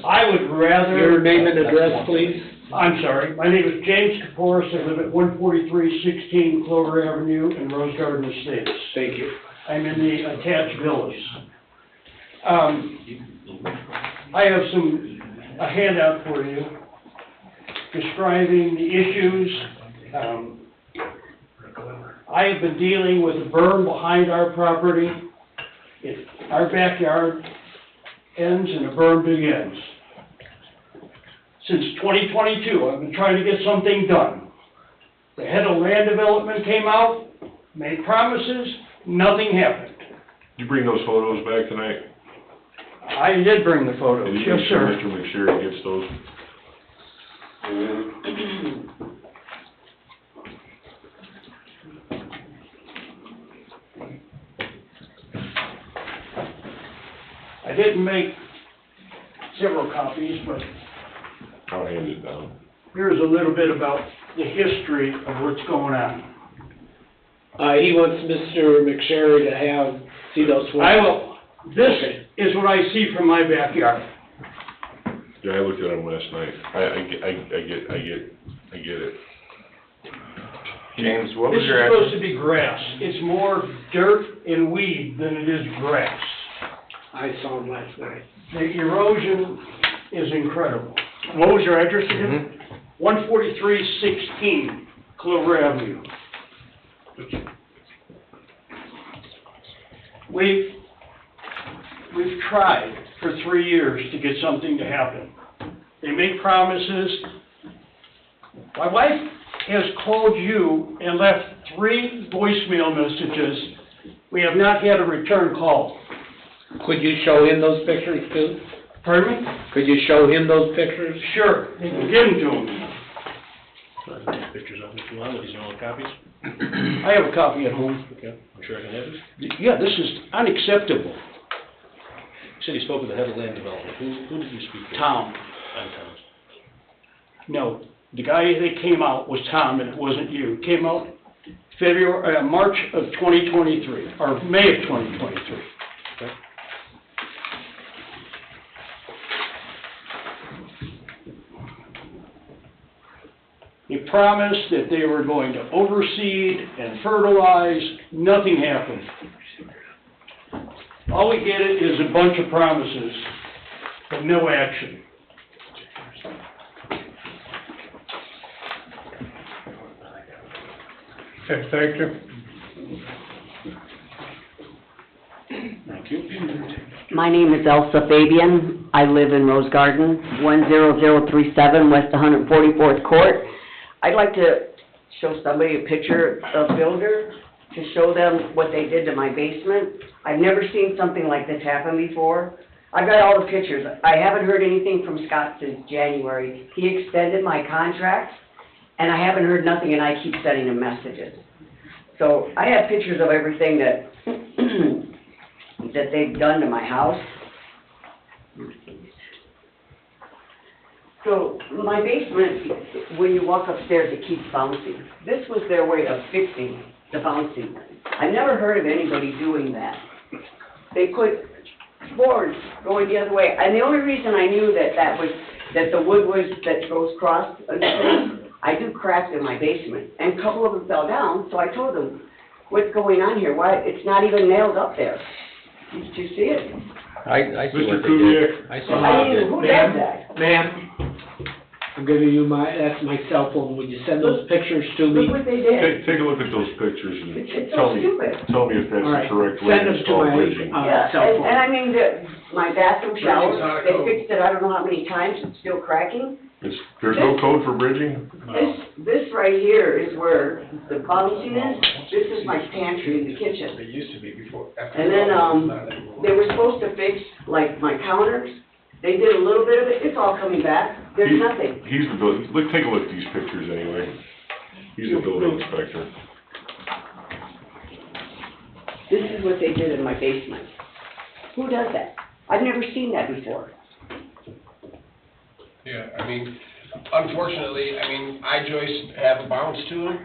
I would rather... Your name and address, please? I'm sorry, my name is James Kaporis, I live at 14316 Clover Avenue in Rose Garden Estates. Thank you. I'm in the attached villas. I have a handout for you describing the issues. I have been dealing with a berm behind our property. Our backyard ends and the berm begins. Since 2022, I've been trying to get something done. The head of land development came out, made promises, nothing happened. Did you bring those photos back tonight? I did bring the photos, Can you yes, make sure sir. Mr. McSherry gets those? I didn't make several copies, but I'll hand it down. here's a little bit about the history of what's going on. He wants Mr. McSherry to see those ones. I will, this is what I see from my backyard. Yeah, I looked at them last night. I get it. James, what was This your is address? supposed to be grass. It's more dirt and weed than it is grass. I saw him last night. The erosion is incredible. What was your address again? 14316 Clover Avenue. We've tried for 3 years to get something to happen. They make promises. My wife has called you and left 3 voicemail messages. We have not had a return call. Could you show him those pictures too? Pardon me? Could you show him those pictures? Sure, you can give them to him. Pictures of them if you want, these are all copies. I have a copy at home. Okay, I'm sure I can have it. Yeah, this is unacceptable. You said you spoke with the head of land development. Who did you speak to? Tom. I'm Tom. No, the guy that came out was Tom, and it wasn't you. Came out March of 2023, or May of 2023. Okay. They promised that they were going to overseed and fertilize. Nothing happened. All we get is a bunch of promises, but no action. Okay, thank you. Thank you. My name is Elsa Fabian. I live in Rose Garden, 10037 West 144th Court. I'd like to show somebody a picture of Builder to show them what they did to my basement. I've never seen something like this happen before. I've got all the pictures. I haven't heard anything from Scott since January. He extended my contract, and I haven't heard nothing, and I keep sending him messages. So I have pictures of everything that that they've done to my house. So my basement, when you walk upstairs, it keeps bouncing. This was their way of fixing the bouncing. I've never heard of anybody doing that. They put boards going the other way, and the only reason I knew that the wood that goes across and things, I do cracks in my basement, and a couple of them fell down, so I told them, what's going on here? Why, it's not even nailed up there. Did you see it? I see Mr. what they did. Kubiak. I see what they did. Who does that? Ma'am, I'm giving you that's my cell phone, would you send those pictures to me? Look what they did. Take a look at those pictures and It's tell so me, stupid. tell me if that's All the right, correct way send to them to install my, bridging. Yeah, cell phone. and I mean, my bathroom shower, Bridging's not a they code. fixed it I don't know how many times, it's still cracking. There's no code for bridging? This right here is where the bouncing is, this is my pantry in the kitchen. It used to be before. And then, they were supposed to fix, like, my counters, they did a little bit of it, it's all coming back, there's nothing. He's the building, look, take a look at these pictures anyway. He's the building inspector. This is what they did in my basement. Who does that? I've never seen that before. Yeah, I mean, unfortunately, I mean, I-joists have a bounce to them.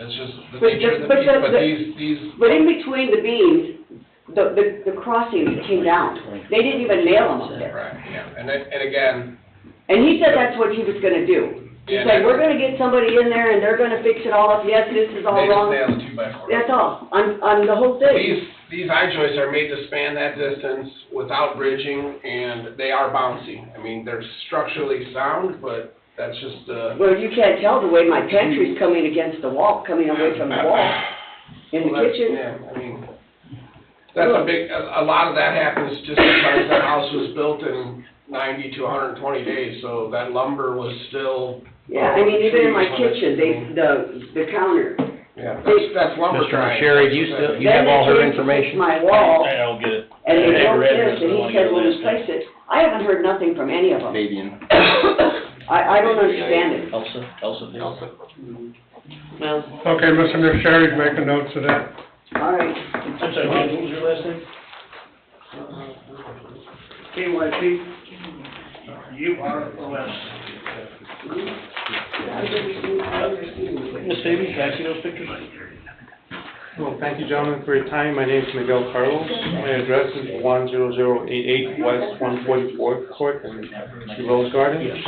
It's just the But nature of the- the but beast, the- but the- these, But in between the beams, the crossings came down. They didn't even nail them up there. right, yeah, and again, And he said that's what he was gonna do. He Yeah, said, that- we're gonna get somebody in there and they're gonna fix it all up. Yes, this is all they just wrong. nailed the 2x4. That's all, on the whole thing. These I-joists are made to span that distance without bridging, and they are bouncy. I mean, they're structurally sound, but that's just, Well, you can't tell the way my pantry's coming against the wall, coming away from the wall in the Well, that's- kitchen. Yeah, I mean, that's a lot of that happens just because that house was built in 90 to 120 days, so that lumber was still. Yeah, I mean, even in my kitchen, the counter. Yeah, that's lumber Mr. drying. Sherry, do you have all her Then they came to information? fix my wall, I don't get it. and they I broke read this, this, and I he wanna said, get we'll last replace it. I haven't heard nothing from any of them. Fabian. I don't understand it. Elsa. Well, Okay, Mr. Sherry's making notes of that. all right. I'm sorry, what was your last name? KYP, UROS. Ms. Fabian, can I see those pictures? Well, thank you, gentlemen, for your time. My name is Miguel Carlos. My address is 10088 West 144th Court in Rose Garden.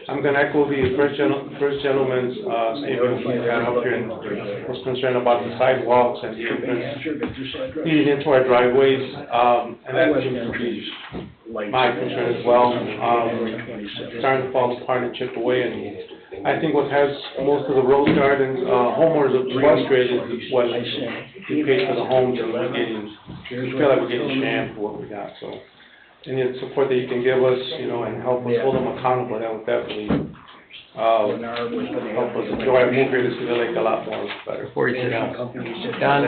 I'm gonna echo the first gentleman's statement he got up here and was concerned about the sidewalks and the entrance leading into our driveways, and that seems to be my concern as well. Starting to fall apart and chip away, and I think what has most of the Rose Garden homeowners frustrated is what we pay for the homes, and we're getting, we feel like we're getting shammed for what we got, so. Any support that you can give us, you know, and help us hold them accountable, that would definitely, help us enjoy our move here to Cedar Lake a lot more better. Before you sit down, Don,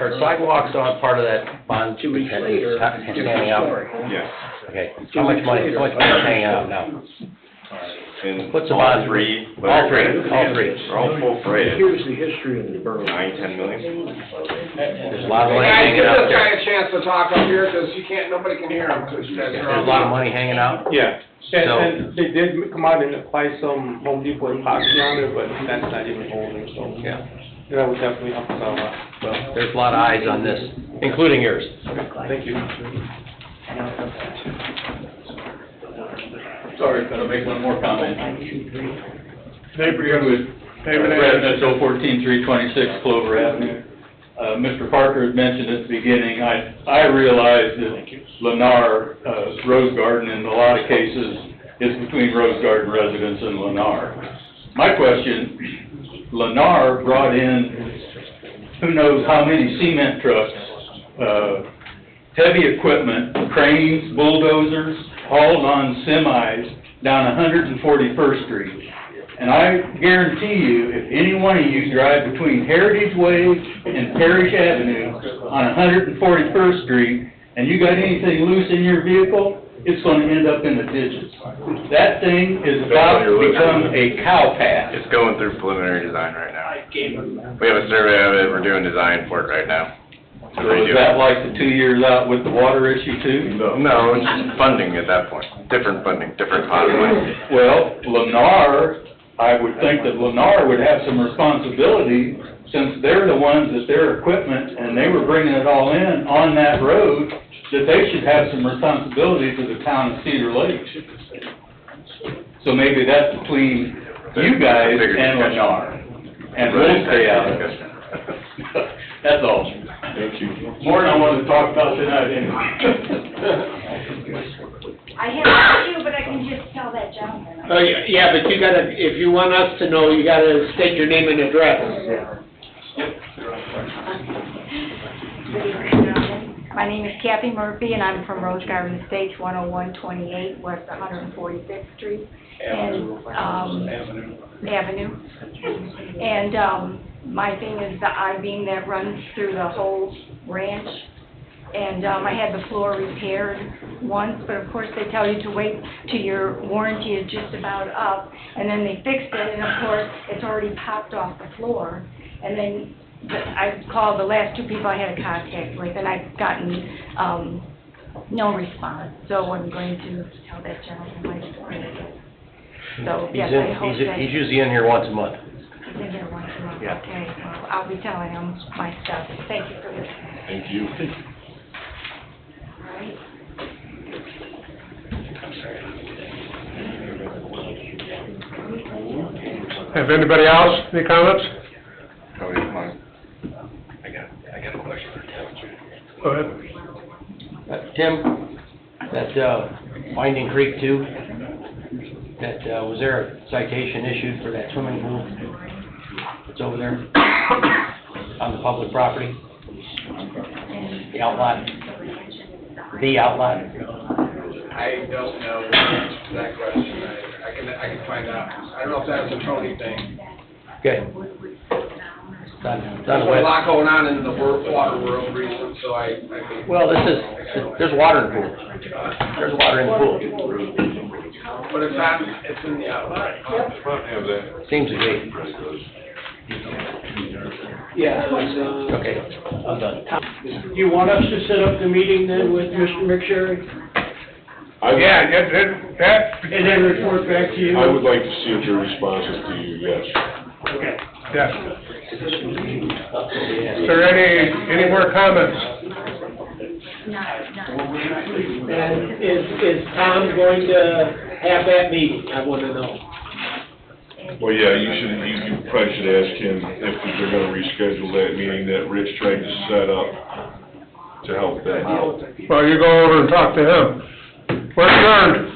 are sidewalks on part of that bond? 2 weeks later, Hanging out? Yes. Okay, how much money is hanging out now? And What's the all bond? three. All three. They're all full freight. Here's the history of the borough. 9-10 million. There's a lot of money Guys, hanging give out this guy there. a chance to talk up here, because nobody can hear him, because you guys are There's a lot of money hanging out? Yeah, So- and they did come out and apply some Home Depot epoxy on it, but that's not even holding, so. Yeah. That would definitely help us out a lot. Well, there's a lot of eyes on this, including yours. Thank you. Sorry, can I make one more comment? David, With Residence 014-326 Clover Avenue. Mr. Parker had mentioned at the beginning, I realize that Lennar, Rose Garden in a lot of cases is between Rose Garden residents and Lennar. My question, Lennar brought in who knows how many cement trucks, heavy equipment, cranes, bulldozers, hauled on semis down 141st Street. And I guarantee you, if any one of you drive between Heritage Way and Parish Avenue on 141st Street, and you got anything loose in your vehicle, it's gonna end up in the ditches. That thing is about to become a cow path. It's going through preliminary design right now. We have a survey of it, we're doing design for it right now. So is that like the 2 years out with the water issue too? No, it's just funding at that point. Different funding, different pot of money. Well, Lennar, I would think that Lennar would have some responsibility, since they're the ones that their equipment, and they were bringing it all in on that road, that they should have some responsibility to the town of Cedar Lake. So maybe that's between you guys and Lennar, and we'll stay out of it. That's all. Thank you. More than I wanted to talk about tonight anyway. I have a few, but I can just tell that that, John? Yeah, but you gotta, if you want us to know, you gotta state your name and address. My name is Kathy Murphy, and I'm from Rose Garden Estates, 10128 West 145th Street. And, Avenue. And, my thing is the I-beam that runs through the whole ranch. And, I had the floor repaired once, but of course they tell you to wait till your warranty is just about up. And then they fixed it, and of course, it's already popped off the floor. And then I called the last two people I had a contact with, and I've gotten, no response. So I'm going to tell that gentleman my story. So, yes, I hope that. He's usually in here once a month. He's in here once a month, Yeah. okay. Well, I'll be telling him my stuff. Thank you for this. Thank you. All right. Have anybody else, any comments? Cody, come on. I got a question for Tim. Go ahead. Tim, that, Winding Creek too, that, was there a citation issued for that swimming pool that's over there on the public property? The outlot? The outlot? I don't know the answer to that question. I can find out. I don't know if that's a Tony thing. Okay. There's a lot going on in the water world recent, so I mean. Well, there's water in the pool. There's water in the pool. But it's not, it's in the outlet. Seems to be. Yeah. Okay, I'm done. You want us to set up the meeting then with Mr. McSherry? Yeah, that. And then report back to you? I would like to see if they're responsive to you, yes. Okay. Yes. Is there any more comments? And is Tom going to have that meeting? I wanna know. Well, yeah, you probably should ask him if they're gonna reschedule that meeting that Rich tried to set up to help that out. Well, you go over and talk to him. We're adjourned.